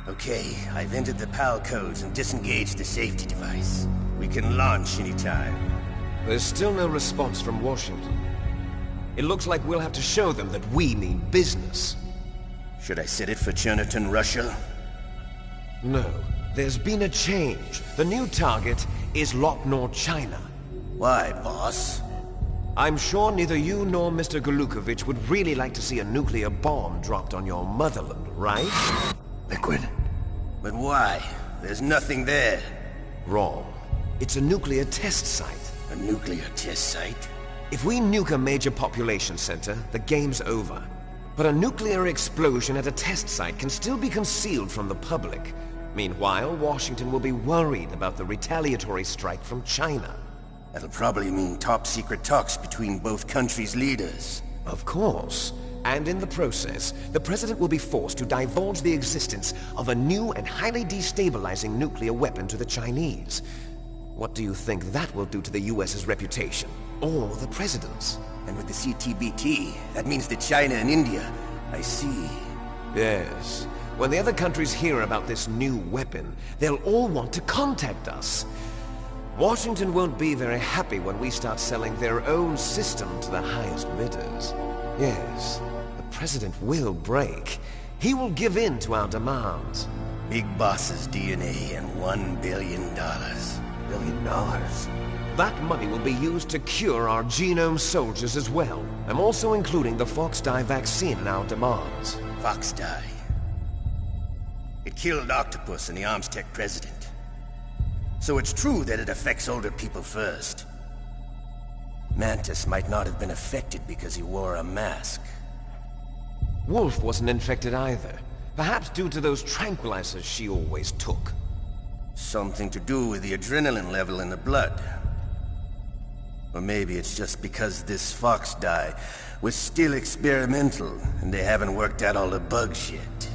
Okay, I've entered the PAL codes and disengaged the safety device. We can launch anytime. There's still no response from Washington. It looks like we'll have to show them that we mean business. Should I set it for Cherniton, Russia? No. There's been a change. The new target is Locknor, China. Why, boss? I'm sure neither you nor Mr. Golukovich would really like to see a nuclear bomb dropped on your motherland, right? Liquid. But why? There's nothing there. Wrong. It's a nuclear test site. A nuclear test site? If we nuke a major population center, the game's over. But a nuclear explosion at a test site can still be concealed from the public. Meanwhile, Washington will be worried about the retaliatory strike from China. That'll probably mean top-secret talks between both countries' leaders. Of course. And in the process, the President will be forced to divulge the existence of a new and highly destabilizing nuclear weapon to the Chinese. What do you think that will do to the US's reputation? Or the President's? And with the CTBT, that means that China and India... I see. Yes. When the other countries hear about this new weapon, they'll all want to contact us. Washington won't be very happy when we start selling their own system to the highest bidders. Yes, the President will break. He will give in to our demands. Big Boss's DNA and $1 billion. $1 billion? That money will be used to cure our genome soldiers as well. I'm also including the Fox-Die vaccine in our demands. Fox-Die? It killed Octopus and the Armstech president. So it's true that it affects older people first. Mantis might not have been affected because he wore a mask. Wolf wasn't infected either. Perhaps due to those tranquilizers she always took. Something to do with the adrenaline level in the blood. Or maybe it's just because this Fox-Die was still experimental and they haven't worked out all the bugs yet.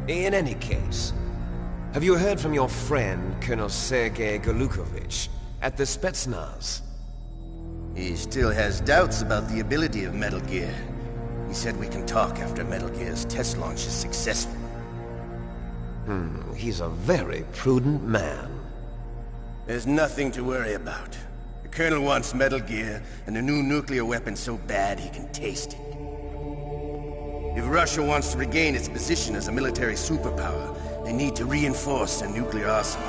In any case, have you heard from your friend, Colonel Sergei Golukovich, at the Spetsnaz? He still has doubts about the ability of Metal Gear. He said we can talk after Metal Gear's test launch is successful. He's a very prudent man. There's nothing to worry about. The Colonel wants Metal Gear and a new nuclear weapon so bad he can taste it. If Russia wants to regain its position as a military superpower, they need to reinforce their nuclear arsenal.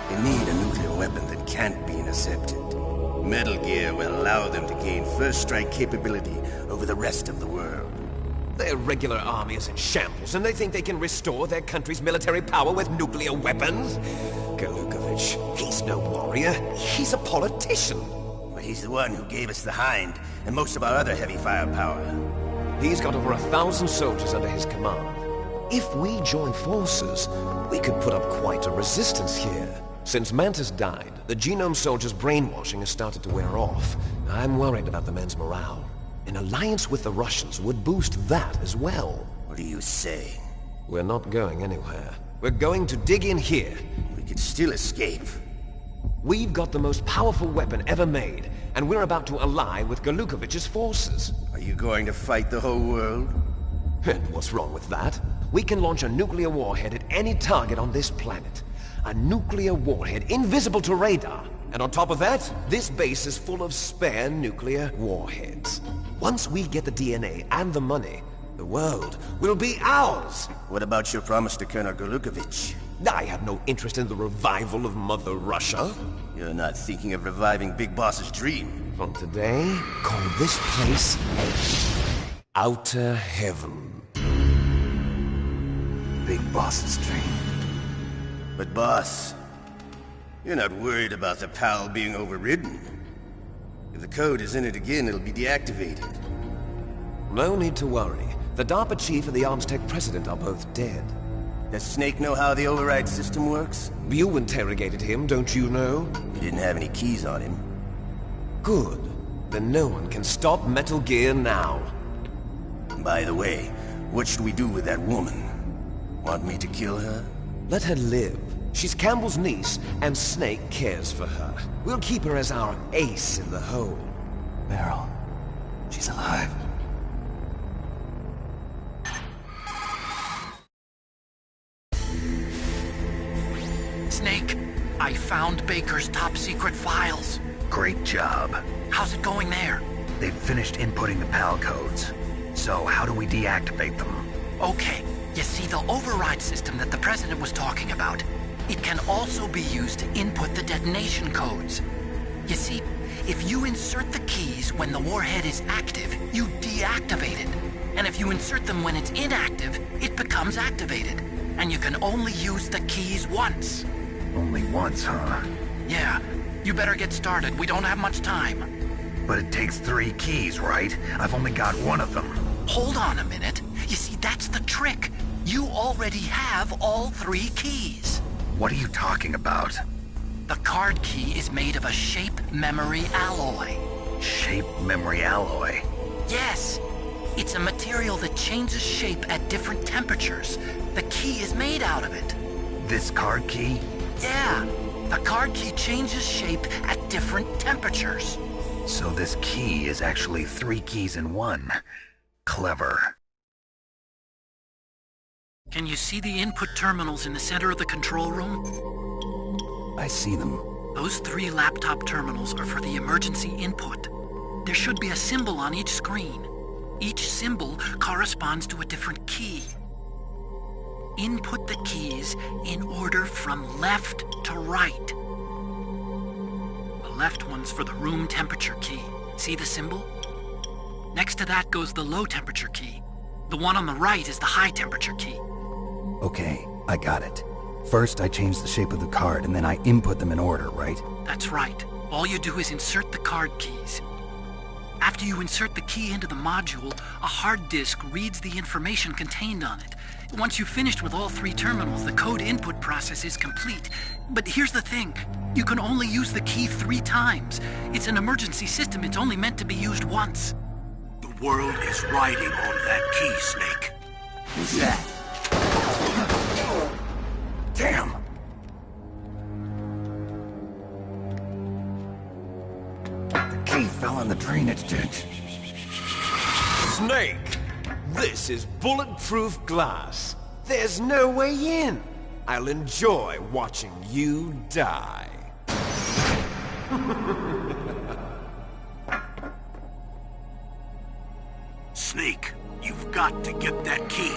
They need a nuclear weapon that can't be intercepted. Metal Gear will allow them to gain first strike capability over the rest of the world. Their regular army is in shambles, and they think they can restore their country's military power with nuclear weapons? Golukovich, he's no warrior. He's a politician. But he's the one who gave us the Hind and most of our other heavy firepower. He's got over 1,000 soldiers under his command. If we join forces, we could put up quite a resistance here. Since Mantis died, the genome soldiers' brainwashing has started to wear off. I'm worried about the men's morale. An alliance with the Russians would boost that as well. What are you saying? We're not going anywhere. We're going to dig in here. We could still escape. We've got the most powerful weapon ever made, and we're about to ally with Golukovich's forces. Are you going to fight the whole world? And what's wrong with that? We can launch a nuclear warhead at any target on this planet. A nuclear warhead invisible to radar. And on top of that, this base is full of spare nuclear warheads. Once we get the DNA and the money, the world will be ours! What about your promise to Colonel Golukovich? I have no interest in the revival of Mother Russia. You're not thinking of reviving Big Boss's dream. From today, call this place Outer Heaven. Big Boss's dream. But boss, you're not worried about the PAL being overridden. If the code is in it again, it'll be deactivated. No need to worry. The DARPA chief and the Armstech president are both dead. Does Snake know how the override system works? You interrogated him, don't you know? He didn't have any keys on him. Good. Then no one can stop Metal Gear now. By the way, what should we do with that woman? Want me to kill her? Let her live. She's Campbell's niece, and Snake cares for her. We'll keep her as our ace in the hole. Meryl, she's alive. I found Baker's top-secret files. Great job. How's it going there? They've finished inputting the PAL codes. So how do we deactivate them? Okay, you see the override system that the President was talking about? It can also be used to input the detonation codes. You see, if you insert the keys when the warhead is active, you deactivate it. And if you insert them when it's inactive, it becomes activated. And you can only use the keys once. Only once, huh? Yeah, you better get started. We don't have much time. But it takes 3 keys, right? I've only got 1 of them. Hold on a minute. You see, that's the trick. You already have all 3 keys. What are you talking about? The card key is made of a shape memory alloy. Shape memory alloy? Yes. It's a material that changes shape at different temperatures. The key is made out of it. This card key? Yeah. The card key changes shape at different temperatures. So this key is actually 3 keys in 1. Clever. Can you see the input terminals in the center of the control room? I see them. Those 3 laptop terminals are for the emergency input. There should be a symbol on each screen. Each symbol corresponds to a different key. Input the keys in order from left to right. The left one's for the room temperature key. See the symbol? Next to that goes the low temperature key. The one on the right is the high temperature key. Okay, I got it. First, I change the shape of the card, and then I input them in order, right? That's right. All you do is insert the card keys. After you insert the key into the module, a hard disk reads the information contained on it. Once you've finished with all 3 terminals, the code input process is complete. But here's the thing. You can only use the key 3 times. It's an emergency system. It's only meant to be used once. The world is riding on that key, Snake. Who's that? Damn! The key fell in the drainage ditch. Snake! This is bulletproof glass. There's no way in. I'll enjoy watching you die. Snake, you've got to get that key.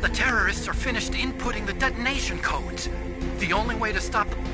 The terrorists are finished inputting the detonation codes. The only way to stop them...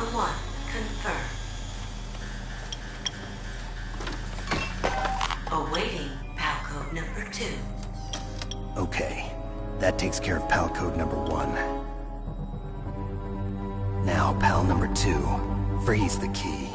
1 confirmed. Awaiting PAL code number 2. Okay, that takes care of PAL code number 1. Now, PAL number 2, freeze the key.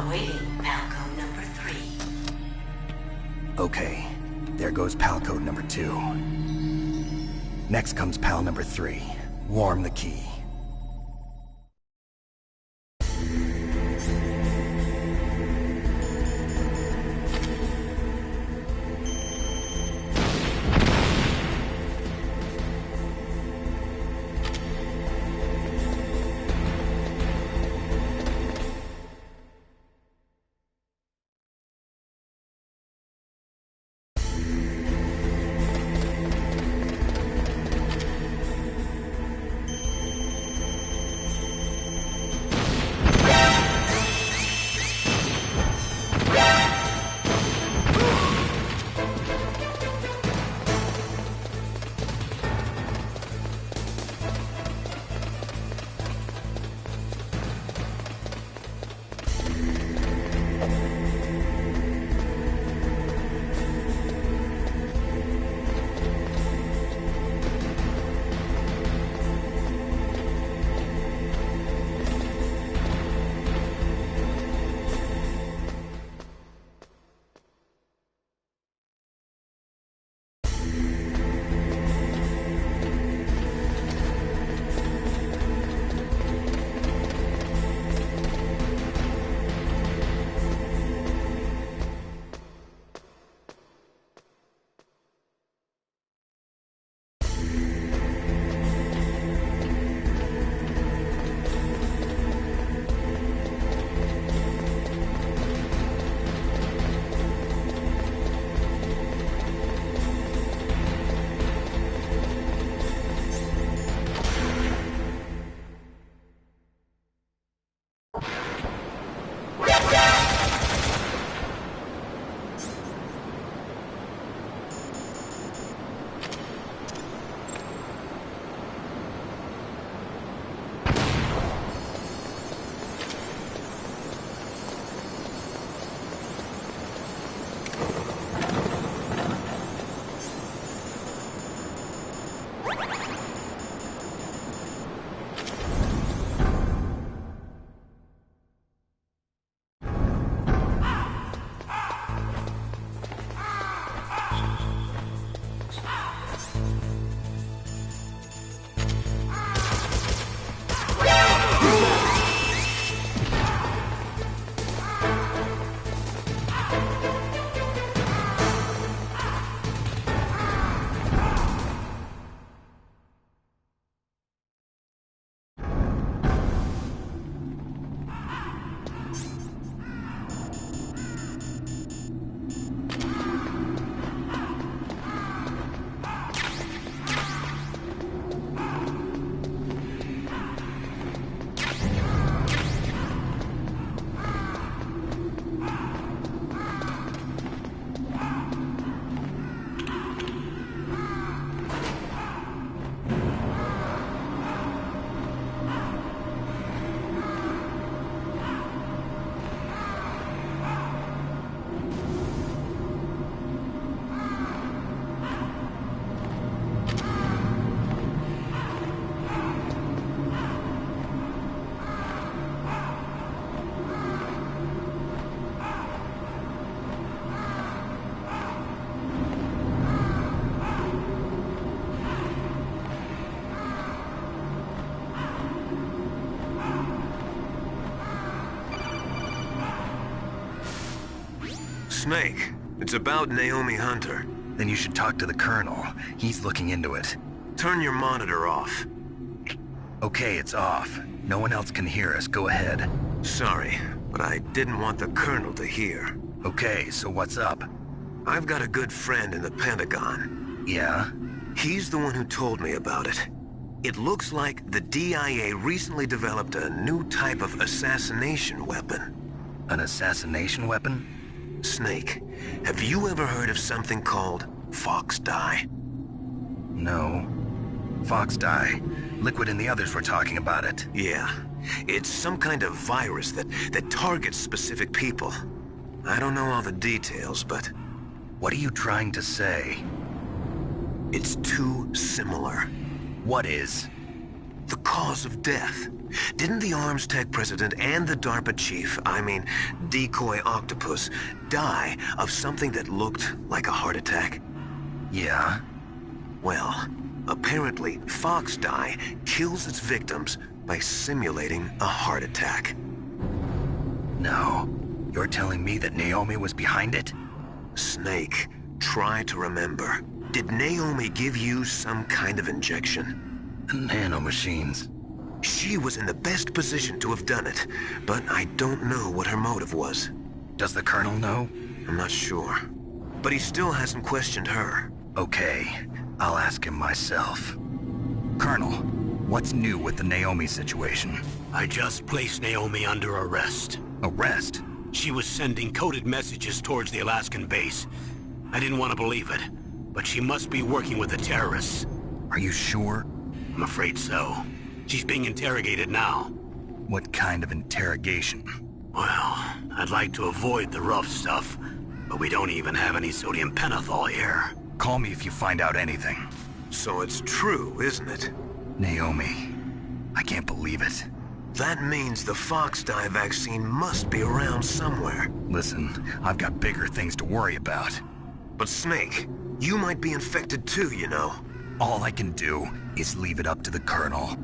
Awaiting pal code number 3. Okay, there goes pal code number 2. Next comes pal number 3. Warm the key. Snake, it's about Naomi Hunter. Then you should talk to the Colonel. He's looking into it. Turn your monitor off. Okay, it's off. No one else can hear us. Go ahead. Sorry, but I didn't want the Colonel to hear. Okay, so what's up? I've got a good friend in the Pentagon. Yeah? He's the one who told me about it. It looks like the DIA recently developed a new type of assassination weapon. An assassination weapon? Snake, have you ever heard of something called Fox Dye? No. Fox Dye. Liquid and the others were talking about it. Yeah. It's some kind of virus that targets specific people. I don't know all the details, but... What are you trying to say? It's too similar. What is? The cause of death. Didn't the Arms Tech president and the DARPA chief, Decoy Octopus, die of something that looked like a heart attack? Yeah. Well, apparently Fox Die kills its victims by simulating a heart attack. No. You're telling me that Naomi was behind it? Snake, try to remember. Did Naomi give you some kind of injection? Nanomachines. She was in the best position to have done it, but I don't know what her motive was. Does the Colonel know? I'm not sure. But he still hasn't questioned her. Okay, I'll ask him myself. Colonel, what's new with the Naomi situation? I just placed Naomi under arrest. Arrest? She was sending coded messages towards the Alaskan base. I didn't want to believe it, but she must be working with the terrorists. Are you sure? I'm afraid so. She's being interrogated now. What kind of interrogation? Well, I'd like to avoid the rough stuff, but we don't even have any sodium pentothal here. Call me if you find out anything. So it's true, isn't it? Naomi. I can't believe it. That means the Fox Die vaccine must be around somewhere. Listen, I've got bigger things to worry about. But Snake, you might be infected too, you know. All I can do is leave it up to the Colonel.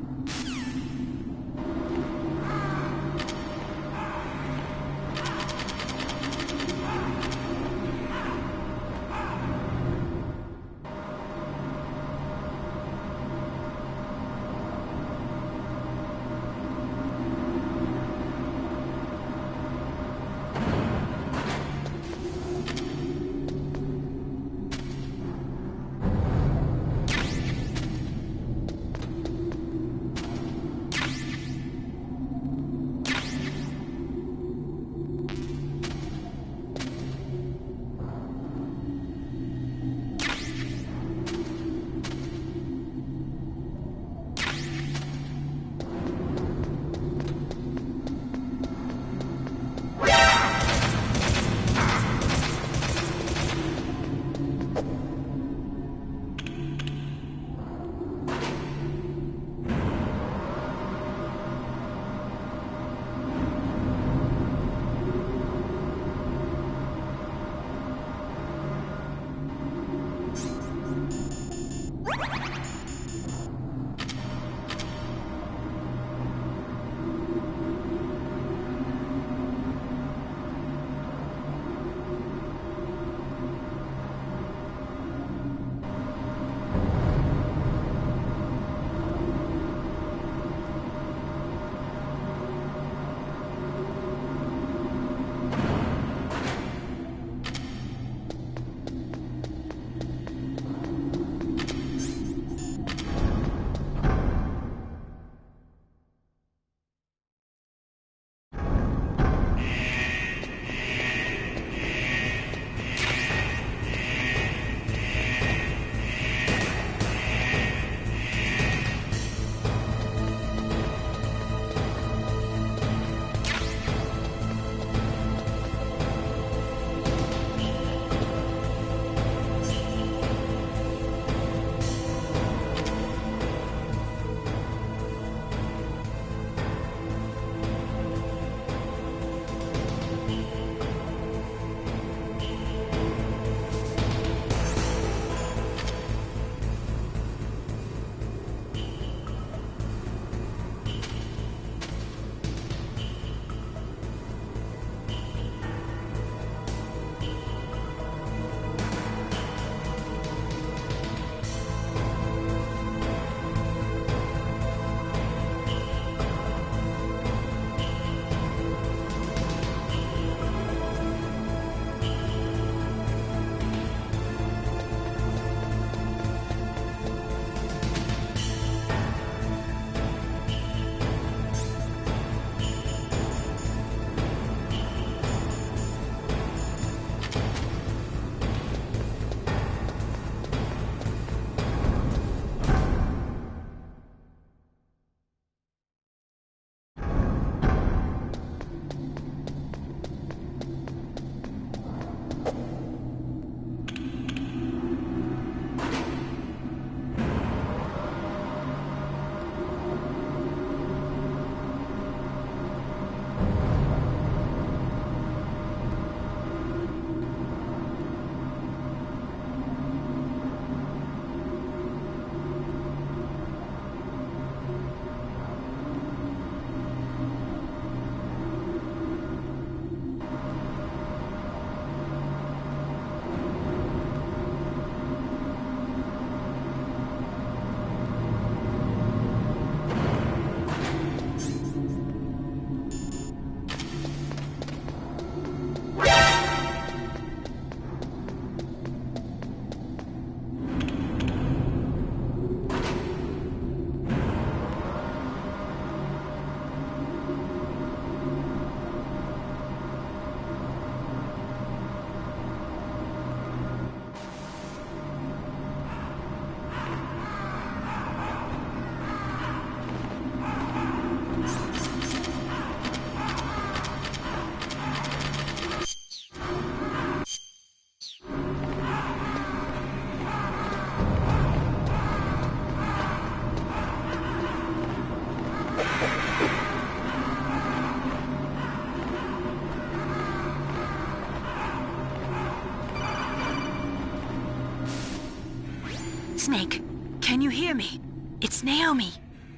Snake, can you hear me? It's Naomi.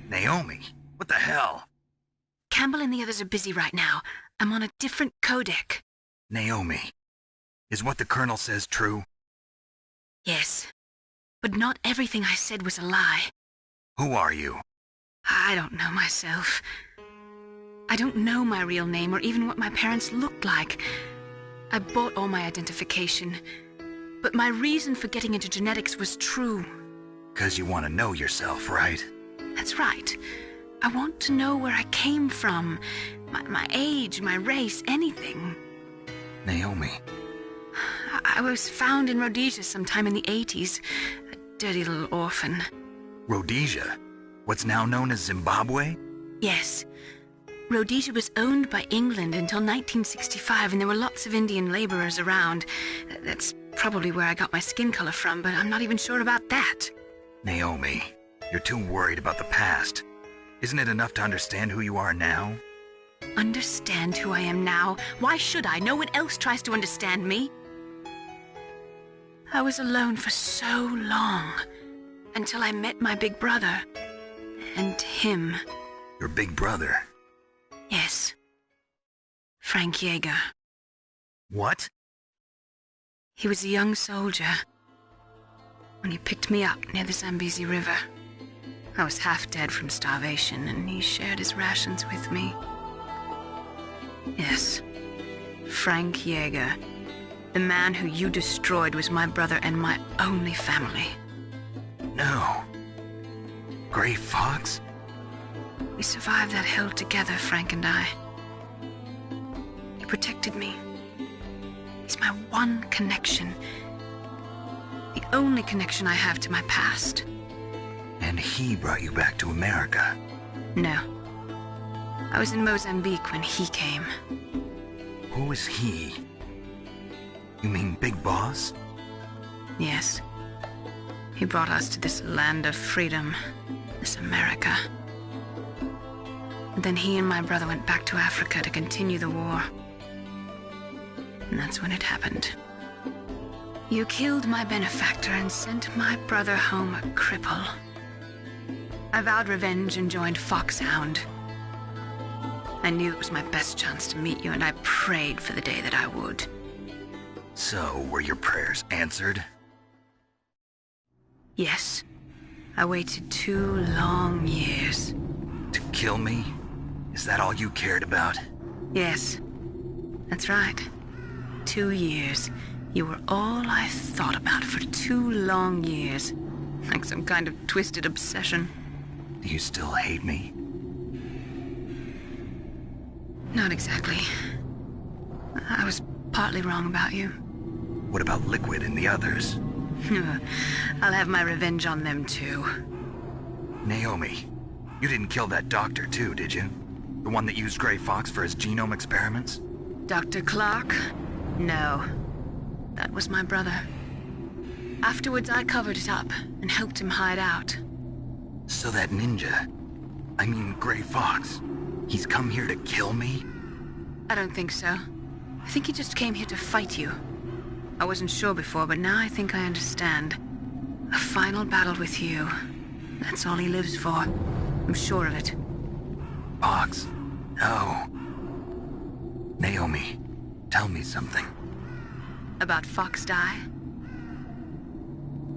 Naomi? What the hell? Campbell and the others are busy right now. I'm on a different codec. Naomi, is what the Colonel says true? Yes, but not everything I said was a lie. Who are you? I don't know myself. I don't know my real name or even what my parents looked like. I bought all my identification, but my reason for getting into genetics was true. 'Cause you want to know yourself, right? That's right. I want to know where I came from, my age, my race, anything. Naomi. I was found in Rhodesia sometime in the 80s, a dirty little orphan. Rhodesia? What's now known as Zimbabwe? Yes. Rhodesia was owned by England until 1965, and there were lots of Indian laborers around. That's probably where I got my skin color from, but I'm not even sure about that. Naomi, you're too worried about the past. Isn't it enough to understand who you are now? Understand who I am now? Why should I? No one else tries to understand me. I was alone for so long, until I met my big brother. And him. Your big brother? Yes. Frank Yeager. What? He was a young soldier when he picked me up near the Zambezi River. I was half dead from starvation, and he shared his rations with me. Yes, Frank Yeager. The man who you destroyed was my brother and my only family. No. Gray Fox? We survived that hell together, Frank and I. He protected me. He's my one connection. The only connection I have to my past. And he brought you back to America? No. I was in Mozambique when he came. Who is he? You mean Big Boss? Yes. He brought us to this land of freedom, this America. And then he and my brother went back to Africa to continue the war. And that's when it happened. You killed my benefactor and sent my brother home a cripple. I vowed revenge and joined Foxhound. I knew it was my best chance to meet you, and I prayed for the day that I would. So, were your prayers answered? Yes. I waited 2 long years. To kill me? Is that all you cared about? Yes. That's right. 2 years. You were all I thought about for 2 long years. Like some kind of twisted obsession. Do you still hate me? Not exactly. I was partly wrong about you. What about Liquid and the others? I'll have my revenge on them too. Naomi, you didn't kill that doctor too, did you? The one that used Gray Fox for his genome experiments? Dr. Clark? No. That was my brother. Afterwards, I covered it up and helped him hide out. So that ninja, I mean Gray Fox, he's come here to kill me? I don't think so. I think he just came here to fight you. I wasn't sure before, but now I think I understand. A final battle with you. That's all he lives for. I'm sure of it. Fox? No. Naomi, tell me something. About Fox-Die?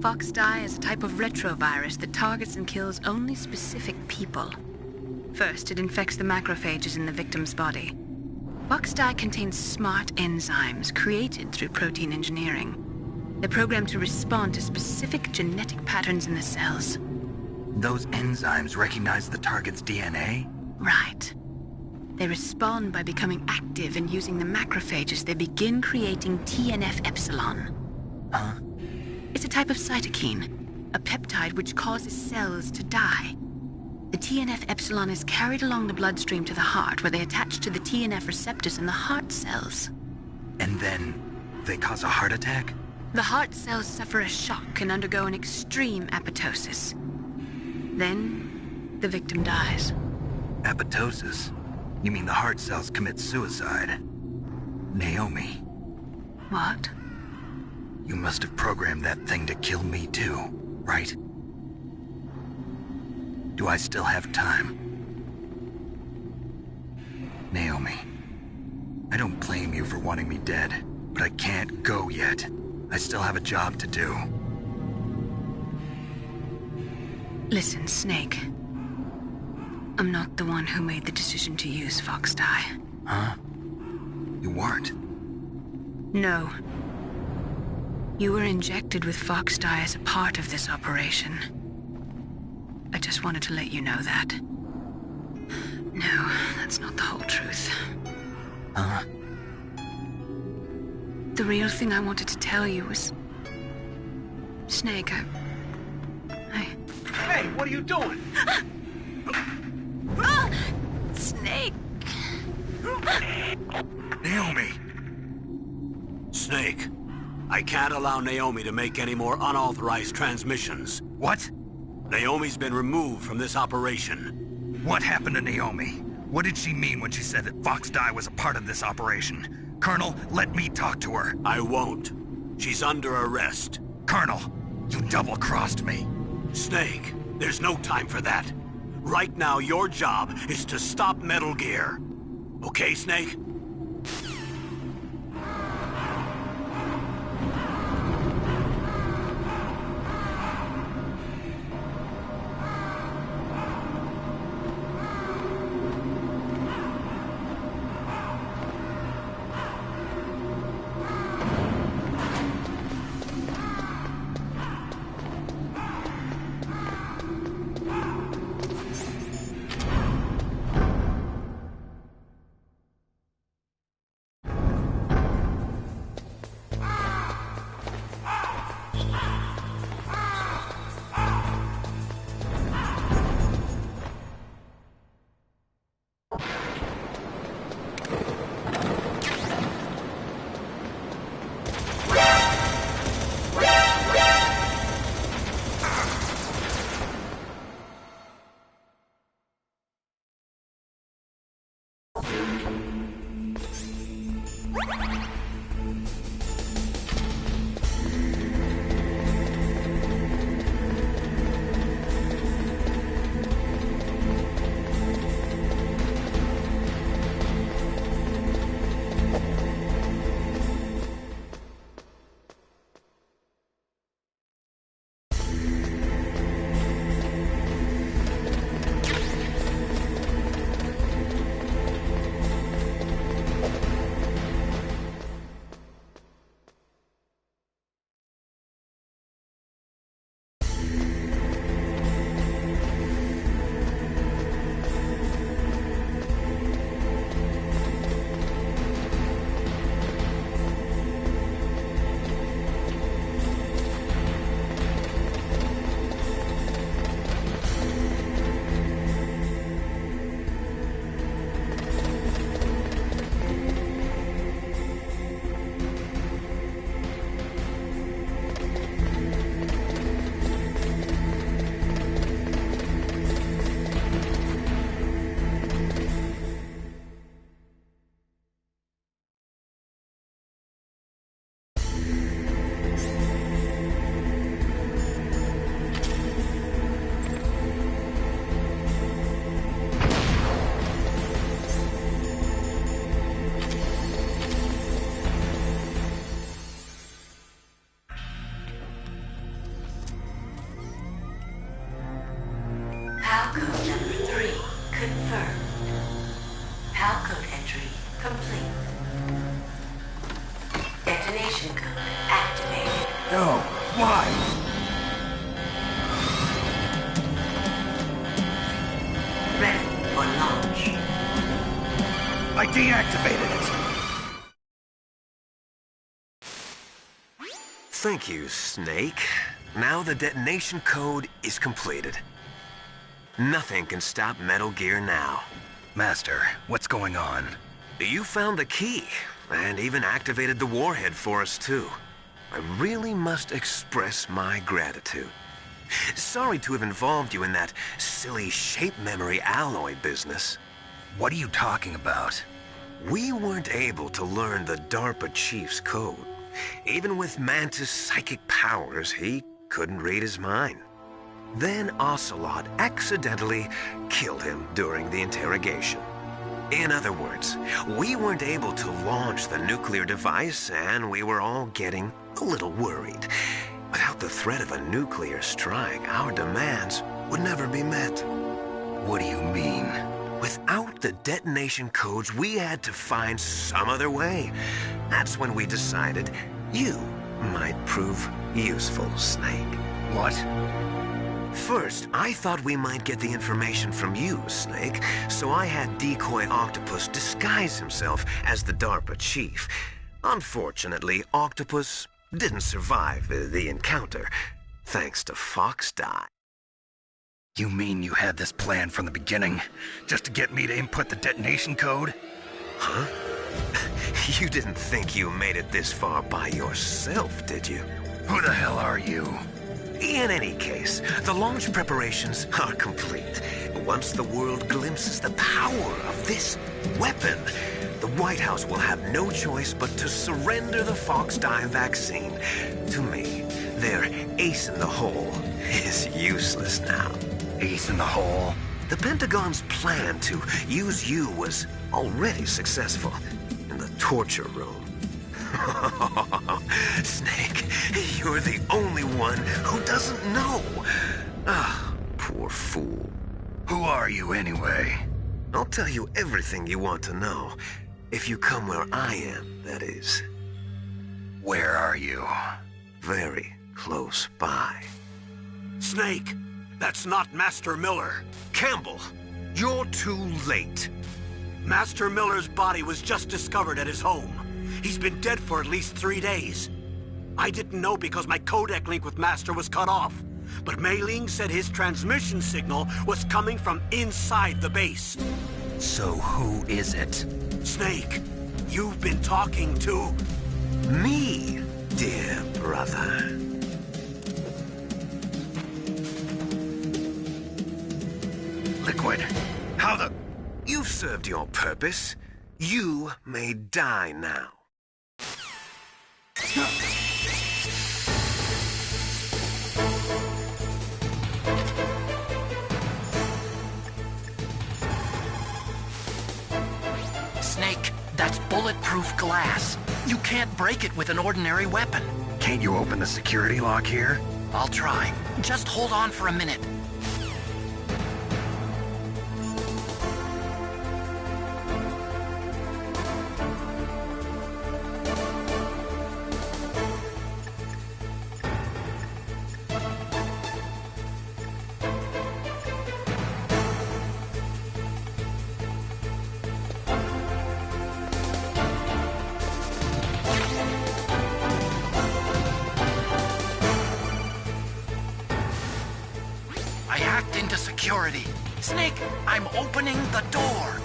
Fox-Die is a type of retrovirus that targets and kills only specific people. First, it infects the macrophages in the victim's body. Fox-Die contains smart enzymes created through protein engineering. They're programmed to respond to specific genetic patterns in the cells. Those enzymes recognize the target's DNA? Right. They respond by becoming active and using the macrophages. They begin creating TNF-epsilon. Huh? It's a type of cytokine, a peptide which causes cells to die. The TNF-epsilon is carried along the bloodstream to the heart, where they attach to the TNF receptors in the heart cells. And then they cause a heart attack? The heart cells suffer a shock and undergo an extreme apoptosis. Then, the victim dies. Apoptosis? You mean the heart cells commit suicide? Naomi. What? You must have programmed that thing to kill me too. right? Do I still have time? Naomi, I don't blame you for wanting me dead, but I can't go yet. I still have a job to do. Listen, Snake. I'm not the one who made the decision to use Fox Dye. Huh? You weren't? No. You were injected with Fox Dye as a part of this operation. I just wanted to let you know that. No, that's not the whole truth. Huh? The real thing I wanted to tell you was... Snake, Hey, what are you doing? Snake! Naomi! Snake, I can't allow Naomi to make any more unauthorized transmissions. What? Naomi's been removed from this operation. What happened to Naomi? What did she mean when she said that Fox Dye was a part of this operation? Colonel, let me talk to her. I won't. She's under arrest. Colonel, you double-crossed me. Snake, there's no time for that. Right now, your job is to stop Metal Gear. Okay, Snake? No. Why? Ready for launch. I deactivated it. Thank you, Snake. Now the detonation code is completed. Nothing can stop Metal Gear now. Master, what's going on? You found the key, and even activated the warhead for us, too. I really must express my gratitude. Sorry to have involved you in that silly shape memory alloy business. What are you talking about? We weren't able to learn the DARPA chief's code. Even with Mantis' psychic powers, he couldn't read his mind. Then Ocelot accidentally killed him during the interrogation. In other words, we weren't able to launch the nuclear device, and we were all getting a little worried. Without the threat of a nuclear strike, our demands would never be met. What do you mean? Without the detonation codes, we had to find some other way. That's when we decided you might prove useful, Snake. What? First, I thought we might get the information from you, Snake, so I had Decoy Octopus disguise himself as the DARPA chief. Unfortunately, Octopus didn't survive the encounter, thanks to Fox Die. You mean you had this plan from the beginning, just to get me to input the detonation code? Huh? You didn't think you made it this far by yourself, did you? Who the hell are you? In any case, the launch preparations are complete. Once the world glimpses the power of this weapon, the White House will have no choice but to surrender the Fox Die vaccine. To me, their ace in the hole is useless now. Ace in the hole? The Pentagon's plan to use you was already successful in the torture room. Snake, you're the only one who doesn't know. Ah, poor fool. Who are you anyway? I'll tell you everything you want to know. If you come where I am, that is. Where are you? Very close by. Snake, that's not Master Miller. Campbell, you're too late. Master Miller's body was just discovered at his home. He's been dead for at least 3 days. I didn't know because my codec link with Master was cut off. But Mei Ling said his transmission signal was coming from inside the base. So who is it? Snake, you've been talking to... me, dear brother. Liquid, how the... You've served your purpose. You may die now. Snake, that's bulletproof glass. You can't break it with an ordinary weapon. Can't you open the security lock here? I'll try. Just hold on for a minute. Security. Snake, I'm opening the door.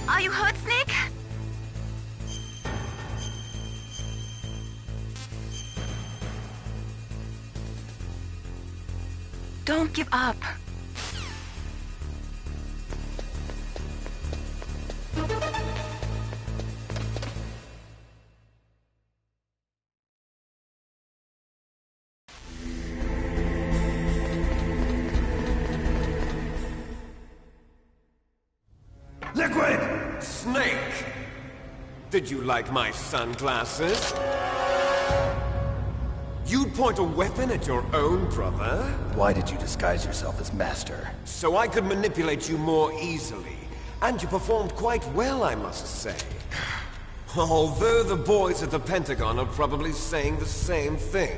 Are you hurt, Snake? Don't give up. Liquid! Snake! Did you like my sunglasses? You'd point a weapon at your own brother? Why did you disguise yourself as Master? So I could manipulate you more easily. And you performed quite well, I must say. Although the boys at the Pentagon are probably saying the same thing.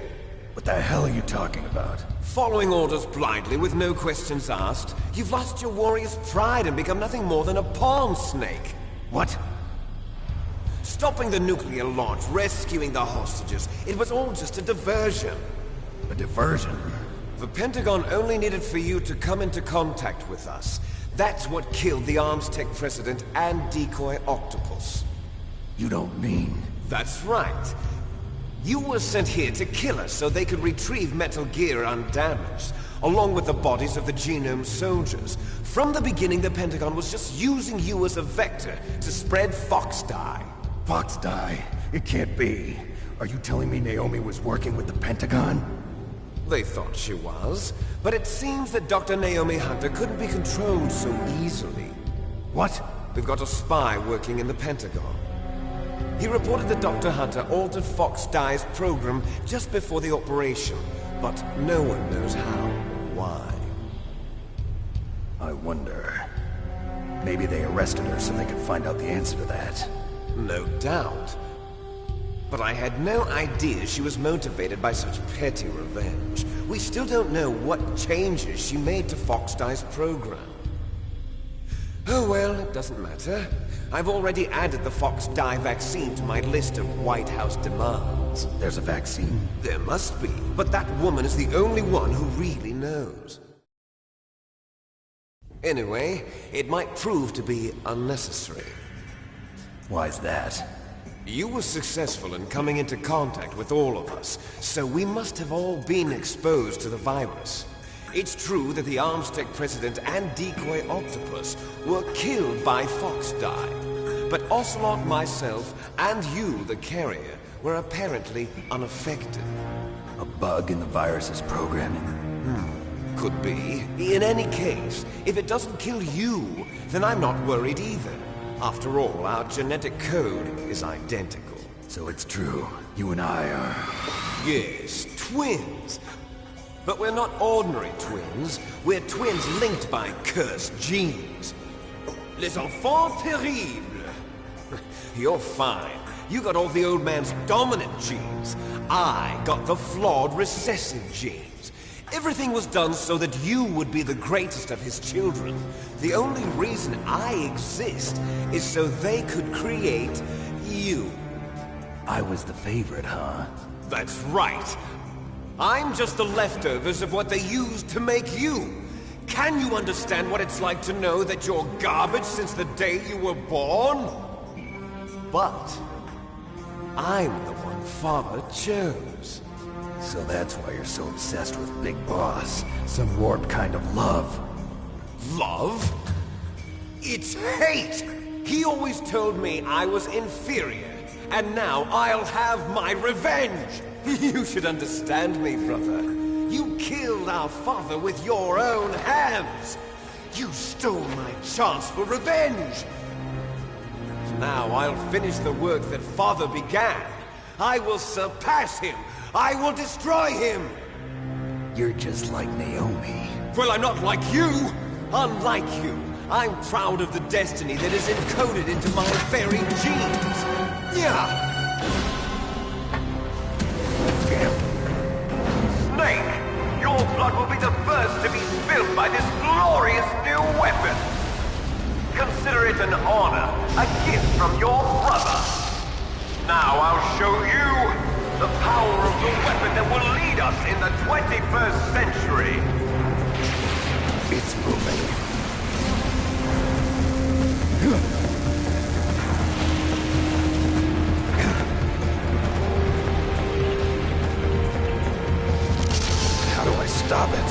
What the hell are you talking about? Following orders blindly with no questions asked, you've lost your warrior's pride and become nothing more than a pawn, Snake. What? Stopping the nuclear launch, rescuing the hostages, it was all just a diversion. A diversion? The Pentagon only needed for you to come into contact with us. That's what killed the Arms Tech president and Decoy Octopus. You don't mean... That's right. You were sent here to kill us so they could retrieve Metal Gear undamaged, along with the bodies of the Genome soldiers. From the beginning, the Pentagon was just using you as a vector to spread Fox dye. Fox dye? It can't be. Are you telling me Naomi was working with the Pentagon? They thought she was, but it seems that Dr. Naomi Hunter couldn't be controlled so easily. What? We've got a spy working in the Pentagon. He reported that Dr. Hunter altered Fox Dye's program just before the operation, but no one knows how. Why? I wonder... Maybe they arrested her so they could find out the answer to that. No doubt. But I had no idea she was motivated by such petty revenge. We still don't know what changes she made to Fox Dye's program. Oh well, it doesn't matter. I've already added the Fox Dye vaccine to my list of White House demands. There's a vaccine? There must be, but that woman is the only one who really knows. Anyway, it might prove to be unnecessary. Why's that? You were successful in coming into contact with all of us, so we must have all been exposed to the virus. It's true that the Armstech president and decoy octopus were killed by Fox Dye, but Ocelot, myself, and you, the carrier, were apparently unaffected. A bug in the virus's programming? Could be. In any case, if it doesn't kill you, then I'm not worried either. After all, our genetic code is identical. So it's true. You and I are... Yes, twins. But we're not ordinary twins. We're twins linked by cursed genes. Les enfants terribles. You're fine. You got all the old man's dominant genes. I got the flawed recessive genes. Everything was done so that you would be the greatest of his children. The only reason I exist is so they could create you. I was the favorite, huh? That's right. I'm just the leftovers of what they used to make you. Can you understand what it's like to know that you're garbage since the day you were born? But I'm the one Father chose. So that's why you're so obsessed with Big Boss. Some warped kind of love. Love? It's hate! He always told me I was inferior, and now I'll have my revenge! You should understand me, brother. You killed our father with your own hands! You stole my chance for revenge! Now I'll finish the work that Father began. I will surpass him! I will destroy him! You're just like Naomi. Well, I'm not like you! Unlike you, I'm proud of the destiny that is encoded into my very genes! Yeah! Snake, your blood will be the first to be spilled by this glorious new weapon! Consider it an honor, a gift from your brother! Now I'll show you the power of the weapon that will lead us in the 21st century! It's moving. How do I stop it?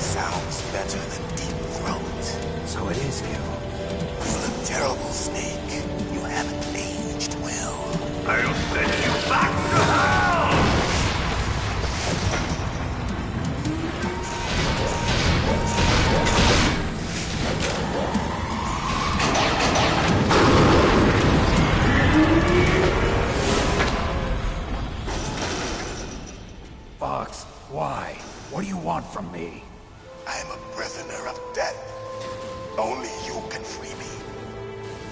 sounds better than Deep Throat. So it is you. You look terrible, Snake. You haven't aged well. I'll send you back to hell! Fox, why? What do you want from me? I'm a prisoner of death. Only you can free me.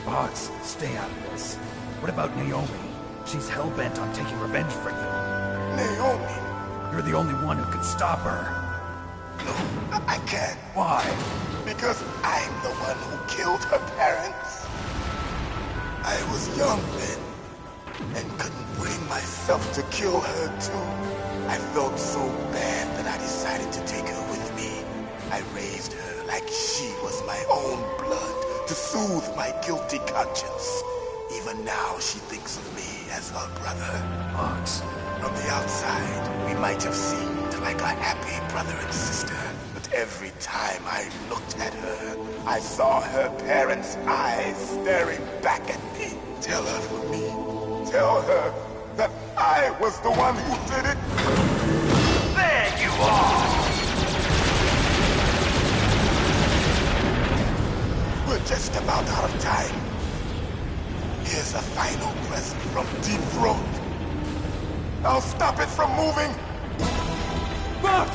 Fox, stay out of this. What about Naomi? She's hell-bent on taking revenge for you. Naomi? You're the only one who can stop her. No, I can't. Why? Because I'm the one who killed her parents. I was young then, and couldn't bring myself to kill her too. I felt so bad that I decided to take her with me. I raised her like she was my own blood to soothe my guilty conscience. Even now, she thinks of me as her brother. Fox. From the outside, we might have seemed like a happy brother and sister, but every time I looked at her, I saw her parents' eyes staring back at me. Tell her for me. Tell her that I was the one who did it. There you are! We're just about out of time. Here's a final present from Deep Throat. I'll stop it from moving. Fox!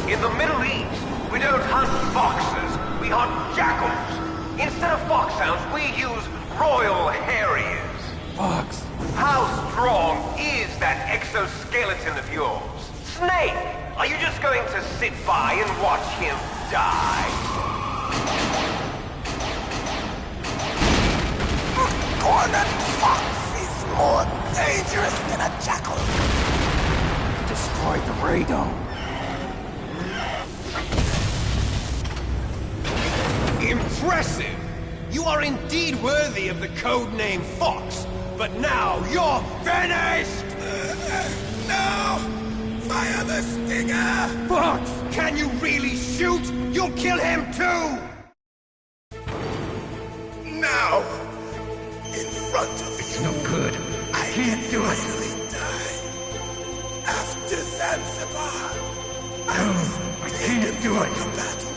In the Middle East, we don't hunt foxes, we hunt jackals. Instead of foxhounds, we use royal harriers. Fox! How strong is that exoskeleton of yours? Snake, are you just going to sit by and watch him die? Cornered fox is more dangerous than a jackal. Destroyed the radome. Impressive! You are indeed worthy of the code name Fox, but now you're finished! No! Fire the stinger! Fox! Can you really shoot? You'll kill him too! Now! In front of you! No good. I can't do it. finally die. After Zanzibar, I can't do it. the battle.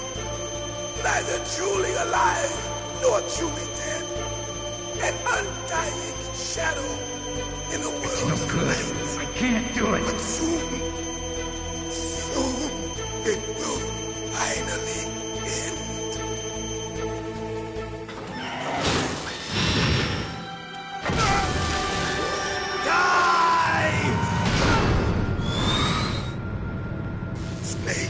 Neither truly alive, nor truly dead. An undying shadow in a world No of good. light. I can't do it. But soon, it will finally end. Die! Snake,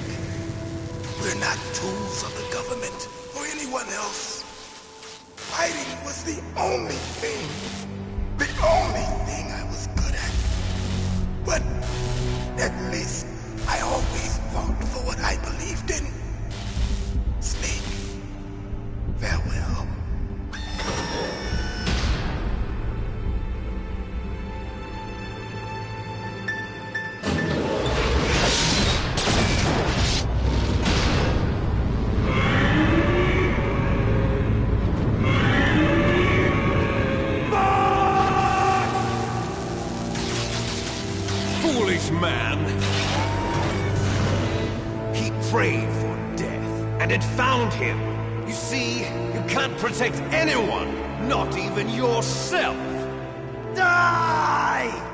we're not tools of the government or anyone else. Fighting was the only thing I was good at. But at least I always fought for what I believed in. Snake, farewell. Foolish man! He prayed for death, and it found him. You see, you can't protect anyone, not even yourself. Die!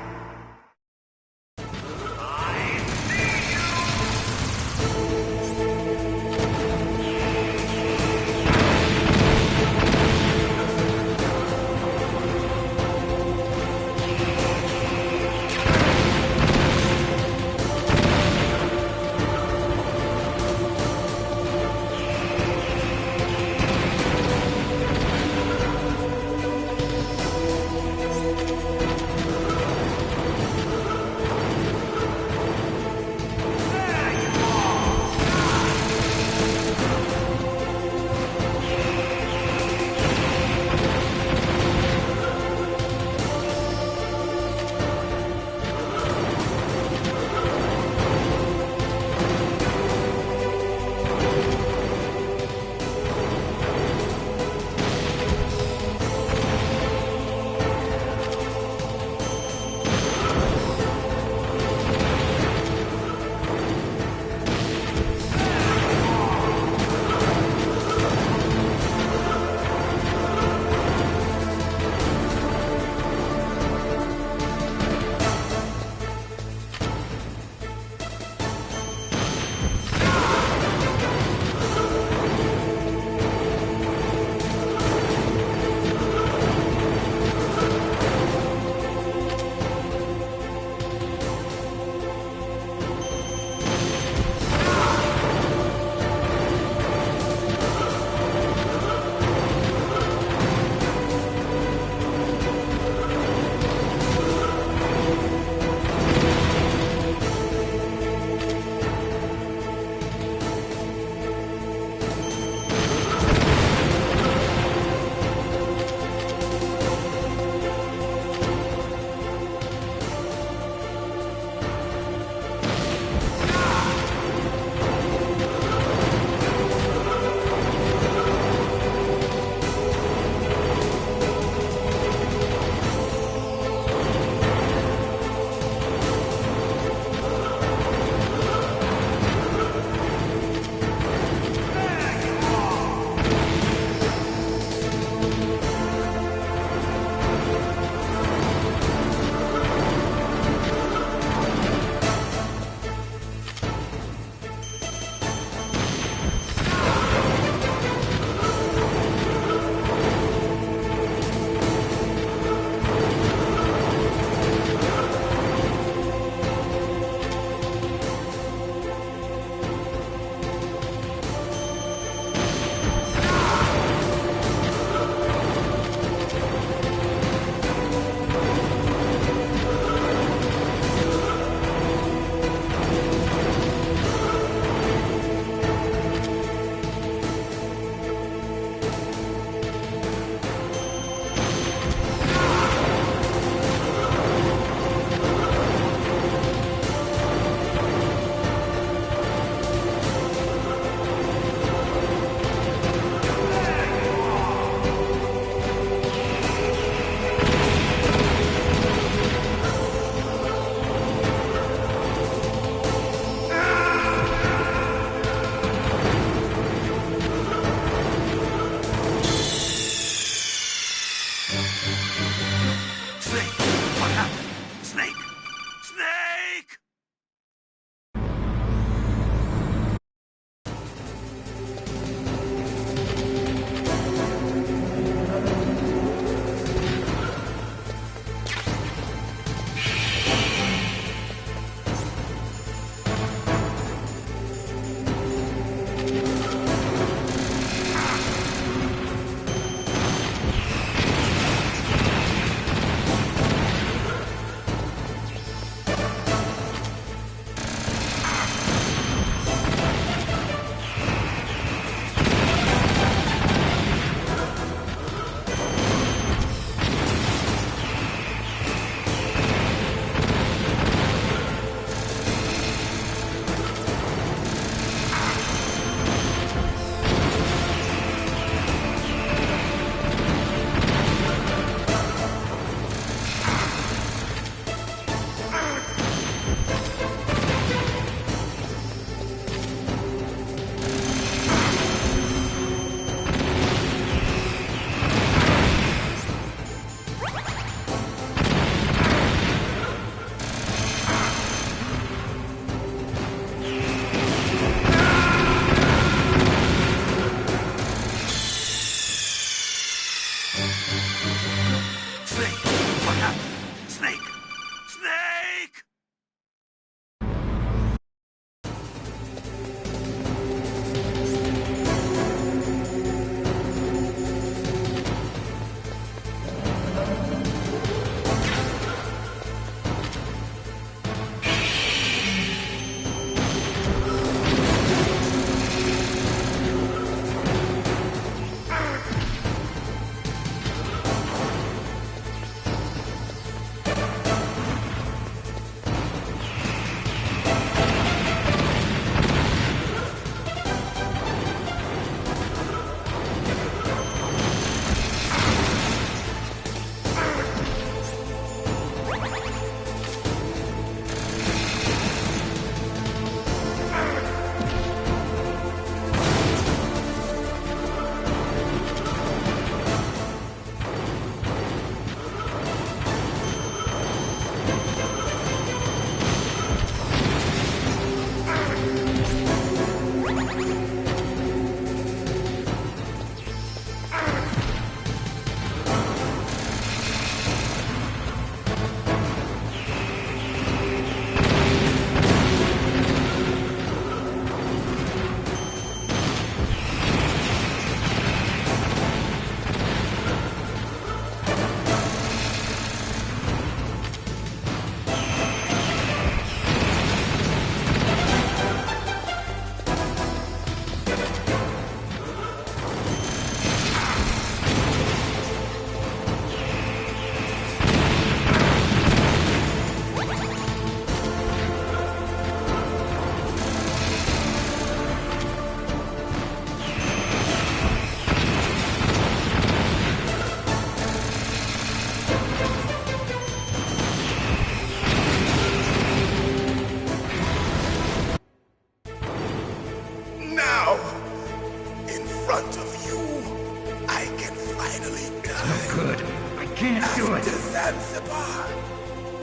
Zanzibar.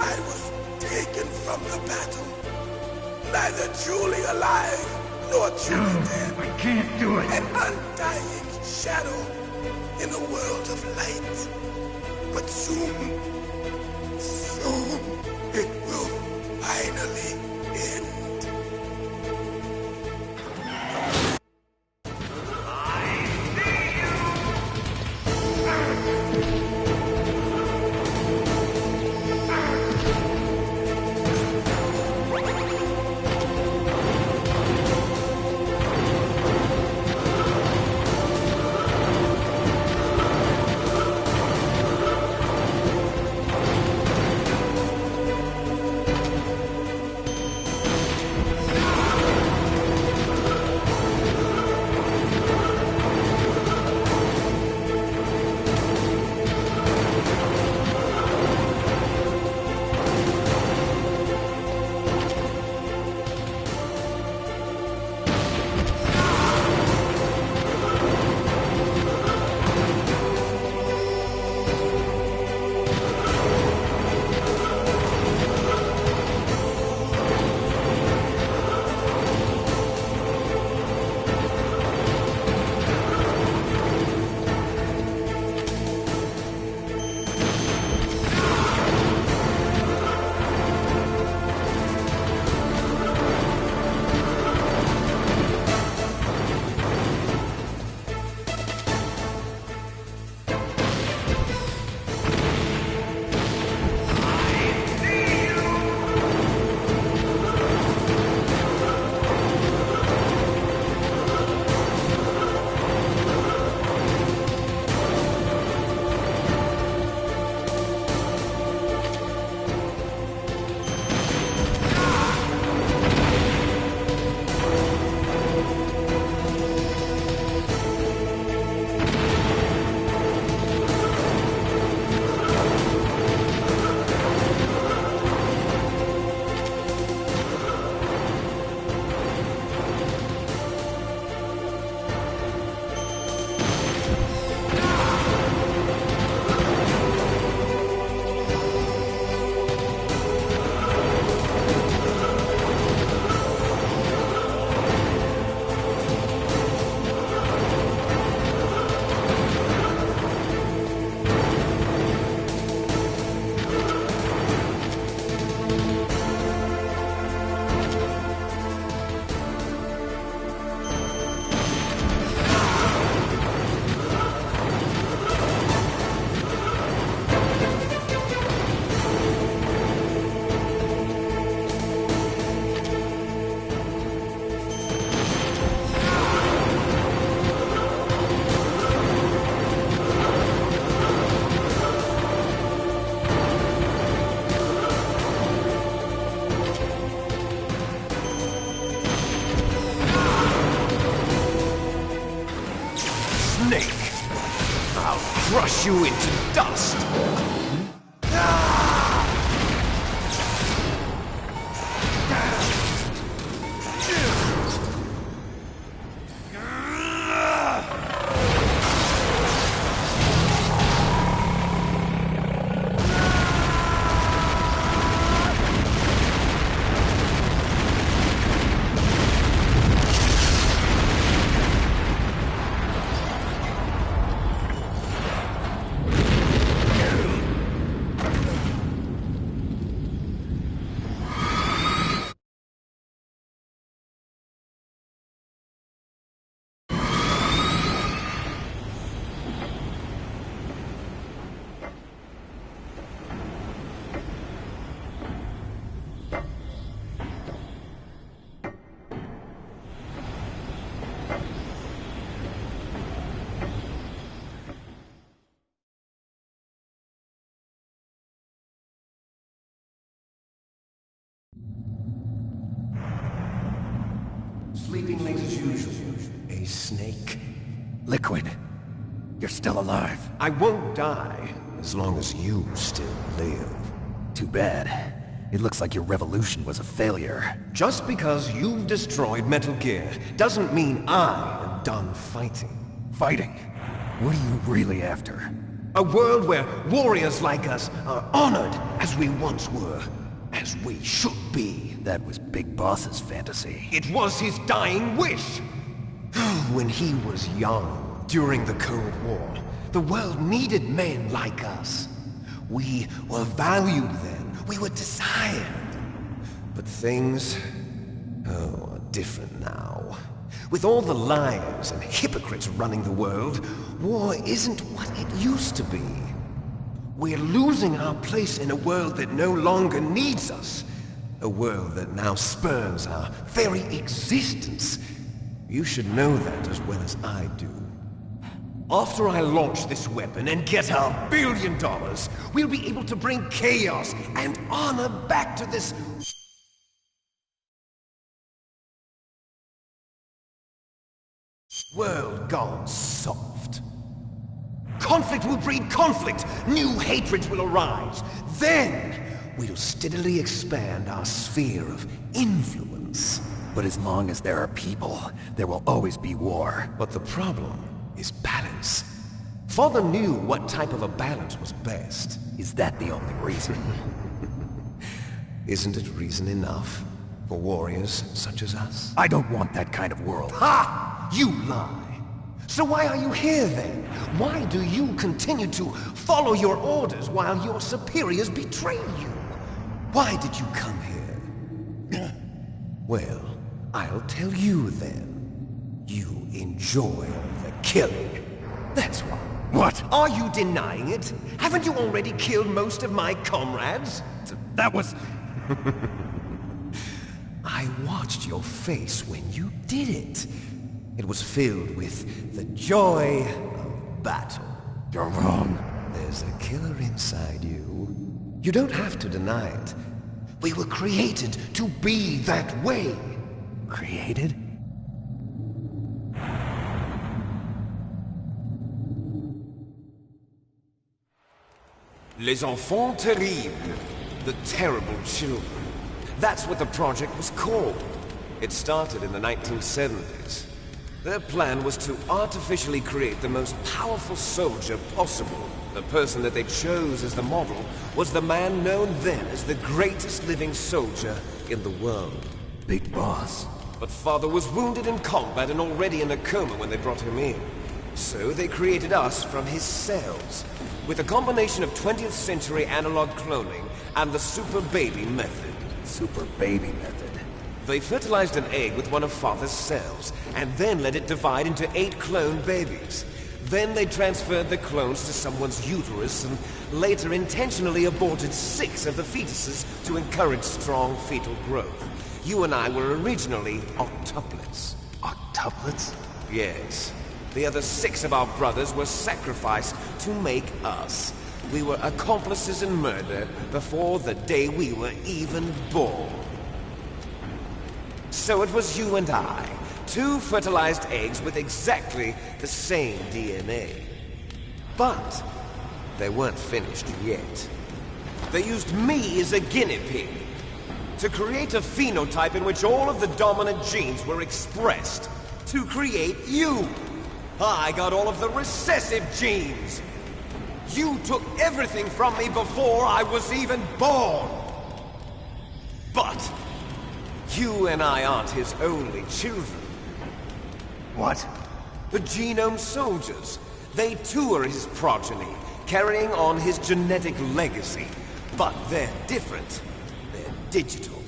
I was taken from the battle. Neither truly alive, nor truly dead. I can't do it. An undying shadow in a world of light. But soon, it will finally end. Crush you into dust! Sleeping late as usual. A snake. Liquid, you're still alive. I won't die as long as you still live. Too bad. It looks like your revolution was a failure. Just because you've destroyed Metal Gear doesn't mean I am done fighting. Fighting? What are you really after? A world where warriors like us are honored as we once were. As we should be. That was Big Boss's fantasy. It was his dying wish. When he was young, during the Cold War, the world needed men like us. We were valued then. We were desired. But things, are different now. With all the liars and hypocrites running the world, war isn't what it used to be. We're losing our place in a world that no longer needs us. A world that now spurns our very existence. You should know that as well as I do. After I launch this weapon and get our $1 billion, we'll be able to bring chaos and honor back to this world gone soft. Conflict will breed conflict. New hatreds will arise. Then, we'll steadily expand our sphere of influence. But as long as there are people, there will always be war. But the problem is balance. Father knew what type of a balance was best. Is that the only reason? Isn't it reason enough for warriors such as us? I don't want that kind of world. Ha! You lie! So why are you here then? Why do you continue to follow your orders while your superiors betray you? Why did you come here? Well, I'll tell you then. You enjoy all the killing. That's why. What? Are you denying it? Haven't you already killed most of my comrades? That was... I watched your face when you did it. It was filled with the joy of battle. You're wrong. There's a killer inside you. You don't have to deny it. We were created to be that way. Created? Les enfants terribles. The terrible children. That's what the project was called. It started in the 1970s. Their plan was to artificially create the most powerful soldier possible. The person that they chose as the model was the man known then as the greatest living soldier in the world. Big Boss. But Father was wounded in combat and already in a coma when they brought him in. So they created us from his cells, with a combination of 20th century analog cloning and the super baby method. Super baby method. They fertilized an egg with one of Father's cells, and then let it divide into 8 clone babies. Then they transferred the clones to someone's uterus, and later intentionally aborted 6 of the fetuses to encourage strong fetal growth. You and I were originally octuplets. Octuplets? Yes. The other 6 of our brothers were sacrificed to make us. We were accomplices in murder before the day we were even born. So it was you and I, 2 fertilized eggs with exactly the same DNA. But they weren't finished yet. They used me as a guinea pig to create a phenotype in which all of the dominant genes were expressed to create you. I got all of the recessive genes. You took everything from me before I was even born. But you and I aren't his only children. What? The Genome Soldiers. They too are his progeny, carrying on his genetic legacy. But they're different. They're digital.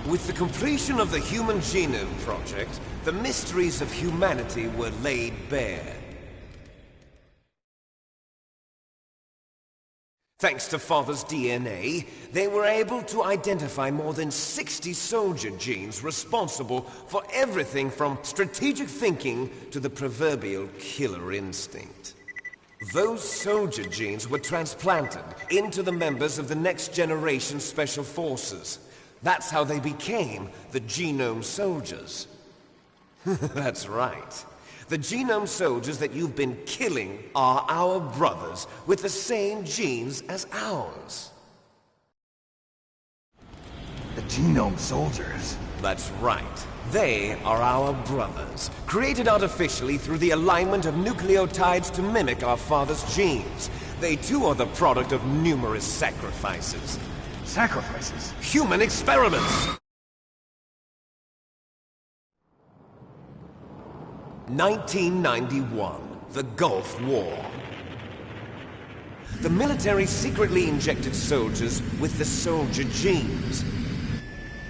With the completion of the Human Genome Project, the mysteries of humanity were laid bare. Thanks to Father's DNA, they were able to identify more than 60 soldier genes responsible for everything from strategic thinking to the proverbial killer instinct. Those soldier genes were transplanted into the members of the next generation Special Forces. That's how they became the Genome Soldiers. That's right. The Genome Soldiers that you've been killing are our brothers with the same genes as ours. The Genome Soldiers? That's right. They are our brothers, created artificially through the alignment of nucleotides to mimic our father's genes. They too are the product of numerous sacrifices. Sacrifices? Human experiments! 1991, the Gulf War. The military secretly injected soldiers with the soldier genes.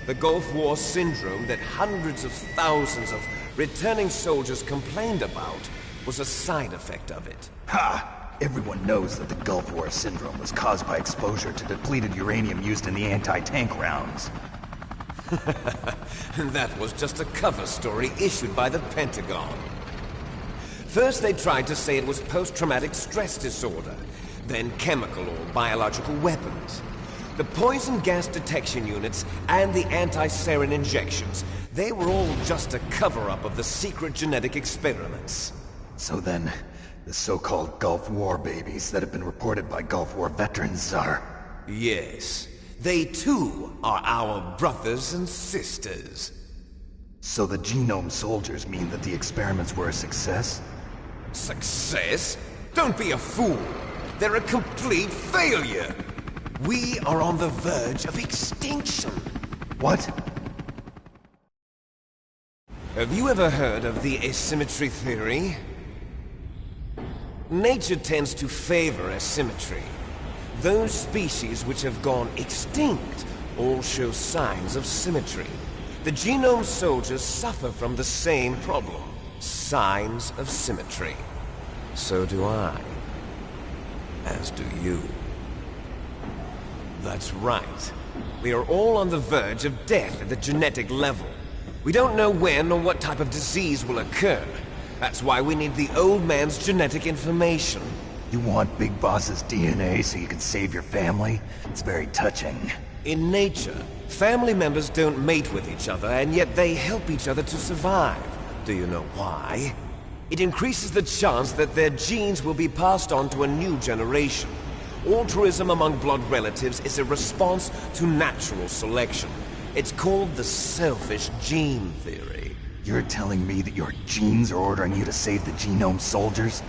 The Gulf War syndrome that hundreds of thousands of returning soldiers complained about was a side effect of it. Ha! Everyone knows that the Gulf War syndrome was caused by exposure to depleted uranium used in the anti-tank rounds. That was just a cover story issued by the Pentagon. First they tried to say it was post-traumatic stress disorder, then chemical or biological weapons. The poison gas detection units and the anti-sarin injections, they were all just a cover-up of the secret genetic experiments. So then, the so-called Gulf War babies that have been reported by Gulf War veterans are... Yes. They too are our brothers and sisters. So the genome soldiers mean that the experiments were a success? Success? Don't be a fool! They're a complete failure! We are on the verge of extinction. What? Have you ever heard of the asymmetry theory? Nature tends to favor asymmetry. Those species which have gone extinct all show signs of symmetry. The genome soldiers suffer from the same problem. Signs of symmetry. So do I. As do you. That's right. We are all on the verge of death at the genetic level. We don't know when or what type of disease will occur. That's why we need the old man's genetic information. You want Big Boss's DNA so you can save your family? It's very touching. In nature, family members don't mate with each other, and yet they help each other to survive. Do you know why? It increases the chance that their genes will be passed on to a new generation. Altruism among blood relatives is a response to natural selection. It's called the selfish gene theory. You're telling me that your genes are ordering you to save the genome soldiers?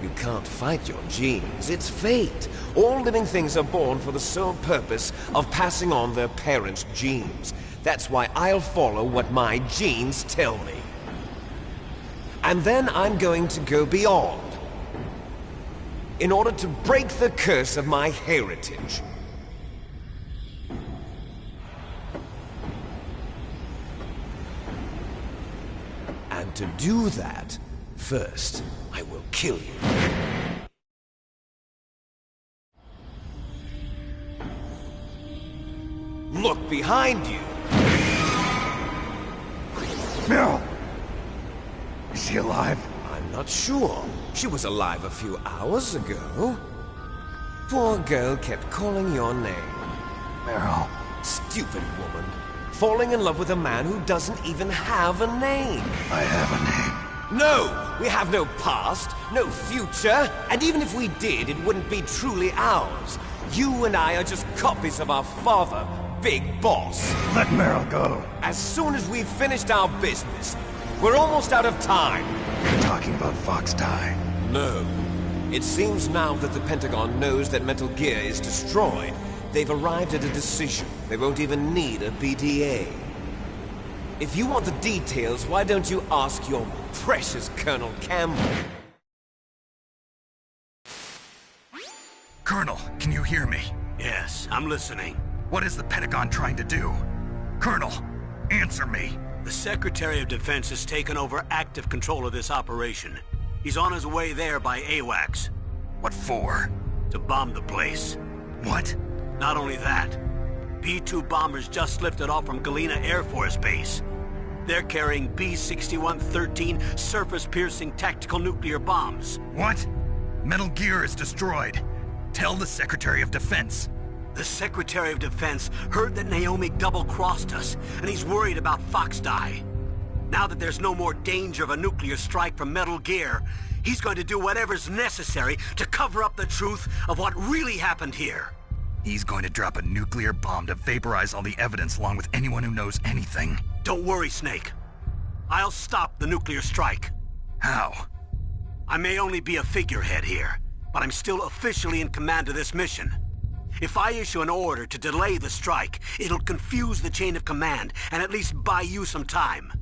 You can't fight your genes. It's fate. All living things are born for the sole purpose of passing on their parents' genes. That's why I'll follow what my genes tell me. And then I'm going to go beyond. In order to break the curse of my heritage. And to do that, first, I will kill you. Look behind you! Meryl! Is she alive? I'm not sure. She was alive a few hours ago. Poor girl kept calling your name. Meryl. Stupid woman. Falling in love with a man who doesn't even have a name. I have a name. No! We have no past, no future, and even if we did, it wouldn't be truly ours. You and I are just copies of our father, Big Boss. Let Meryl go. As soon as we've finished our business, we're almost out of time. You're talking about Fox Die. No. It seems now that the Pentagon knows that Metal Gear is destroyed. They've arrived at a decision. They won't even need a BDA. If you want the details, why don't you ask your precious Colonel Campbell? Colonel, can you hear me? Yes, I'm listening. What is the Pentagon trying to do? Colonel, answer me. The Secretary of Defense has taken over active control of this operation. He's on his way there by AWACS. What for? To bomb the place. What? Not only that, B-2 bombers just lifted off from Galena Air Force Base. They're carrying B-6113 surface-piercing tactical nuclear bombs. What? Metal Gear is destroyed. Tell the Secretary of Defense. The Secretary of Defense heard that Naomi double-crossed us, and he's worried about Fox Die. Now that there's no more danger of a nuclear strike from Metal Gear, he's going to do whatever's necessary to cover up the truth of what really happened here. He's going to drop a nuclear bomb to vaporize all the evidence along with anyone who knows anything. Don't worry, Snake. I'll stop the nuclear strike. How? I may only be a figurehead here, but I'm still officially in command of this mission. If I issue an order to delay the strike, it'll confuse the chain of command and at least buy you some time.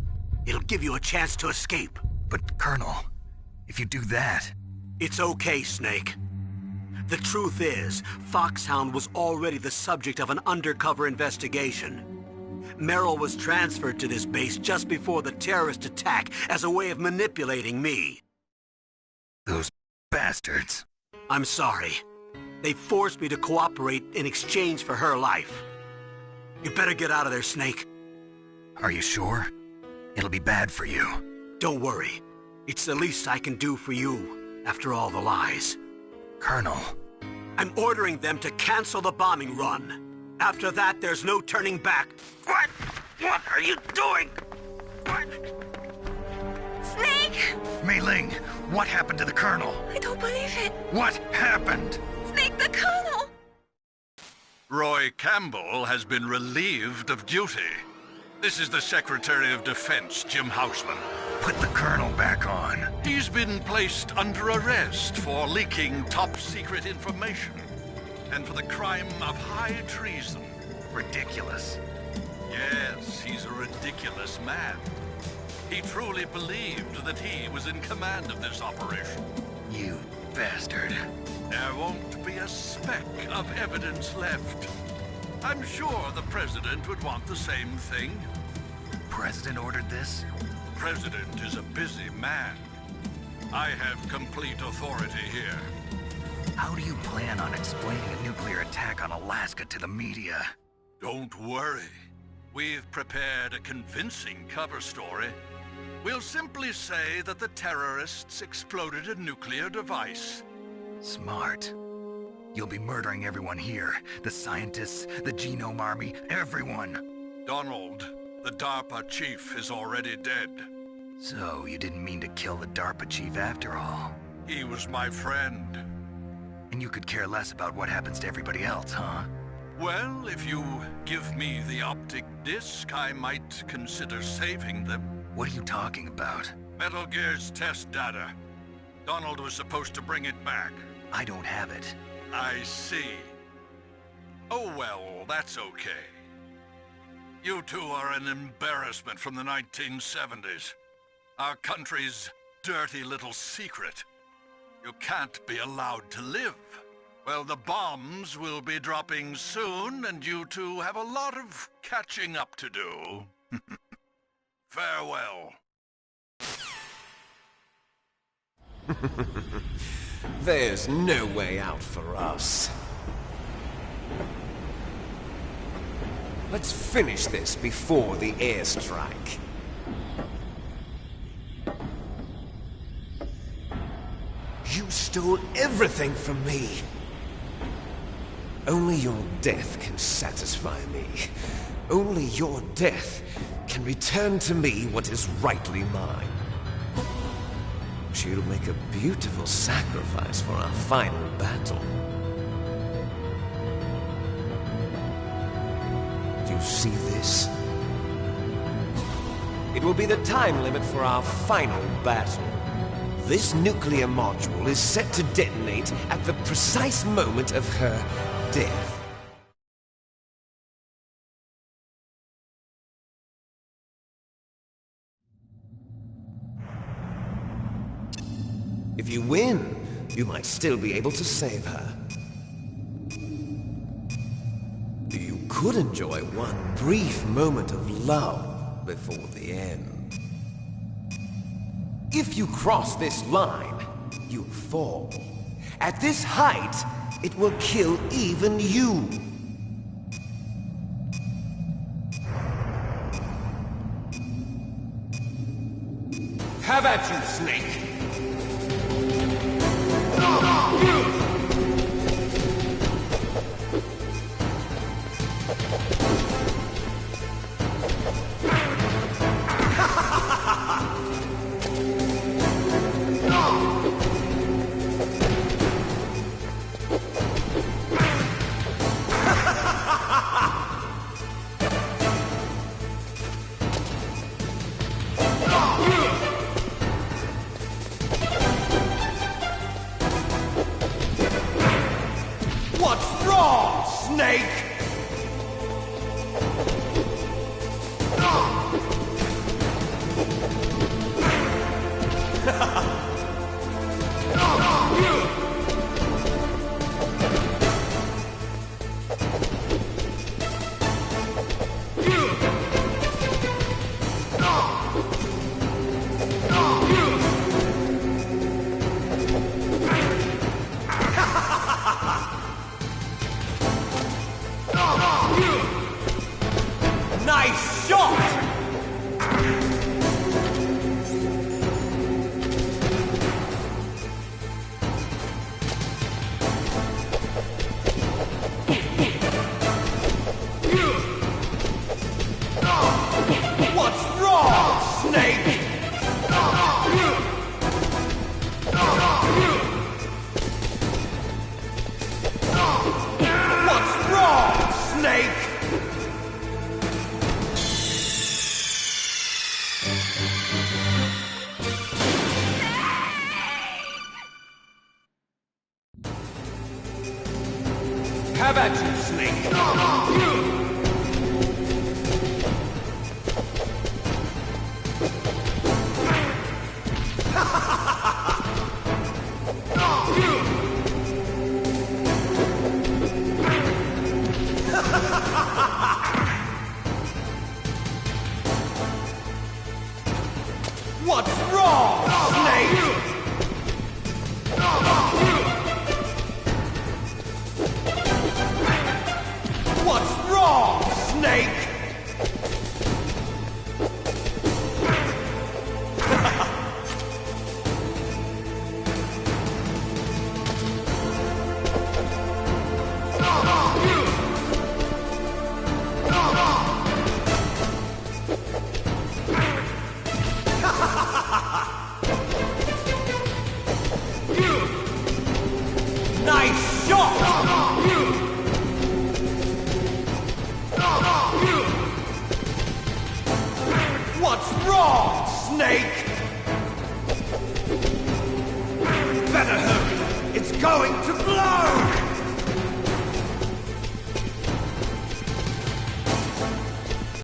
It'll give you a chance to escape. But, Colonel, if you do that... It's okay, Snake. The truth is, Foxhound was already the subject of an undercover investigation. Merrill was transferred to this base just before the terrorist attack as a way of manipulating me. Those bastards. I'm sorry. They forced me to cooperate in exchange for her life. You better get out of there, Snake. Are you sure? It'll be bad for you. Don't worry. It's the least I can do for you, after all the lies. Colonel. I'm ordering them to cancel the bombing run. After that, there's no turning back. What? What are you doing? What? Snake! Mei Ling, what happened to the Colonel? I don't believe it. What happened? Snake, the Colonel! Roy Campbell has been relieved of duty. This is the Secretary of Defense, Jim Houseman. Put the Colonel back on. He's been placed under arrest for leaking top-secret information and for the crime of high treason. Ridiculous. Yes, he's a ridiculous man. He truly believed that he was in command of this operation. You bastard. There won't be a speck of evidence left. I'm sure the President would want the same thing. President ordered this? President is a busy man. I have complete authority here. How do you plan on explaining a nuclear attack on Alaska to the media? Don't worry. We've prepared a convincing cover story. We'll simply say that the terrorists exploded a nuclear device. Smart. You'll be murdering everyone here. The scientists, the Genome Army, everyone. Donald, the DARPA chief, is already dead. So, you didn't mean to kill the DARPA chief after all? He was my friend. And you could care less about what happens to everybody else, huh? Well, if you give me the optic disc, I might consider saving them. What are you talking about? Metal Gear's test data. Donald was supposed to bring it back. I don't have it. I see. Oh well, that's okay. You two are an embarrassment from the 1970s. Our country's dirty little secret. You can't be allowed to live. Well, the bombs will be dropping soon, and you two have a lot of catching up to do. Farewell. There's no way out for us. Let's finish this before the airstrike. You stole everything from me. Only your death can satisfy me. Only your death can return to me what is rightly mine. She'll make a beautiful sacrifice for our final battle. Do you see this? It will be the time limit for our final battle. This nuclear module is set to detonate at the precise moment of her death. If you win, you might still be able to save her. You could enjoy one brief moment of love before the end. If you cross this line, you fall. At this height, it will kill even you. Have at you, Snake! Nice shot! What's wrong, Snake? What's wrong, Snake? Have at you, Snake. What's wrong, Snake? What's wrong, Snake? Nice shot! What's wrong, Snake? Better hurry! It's going to blow!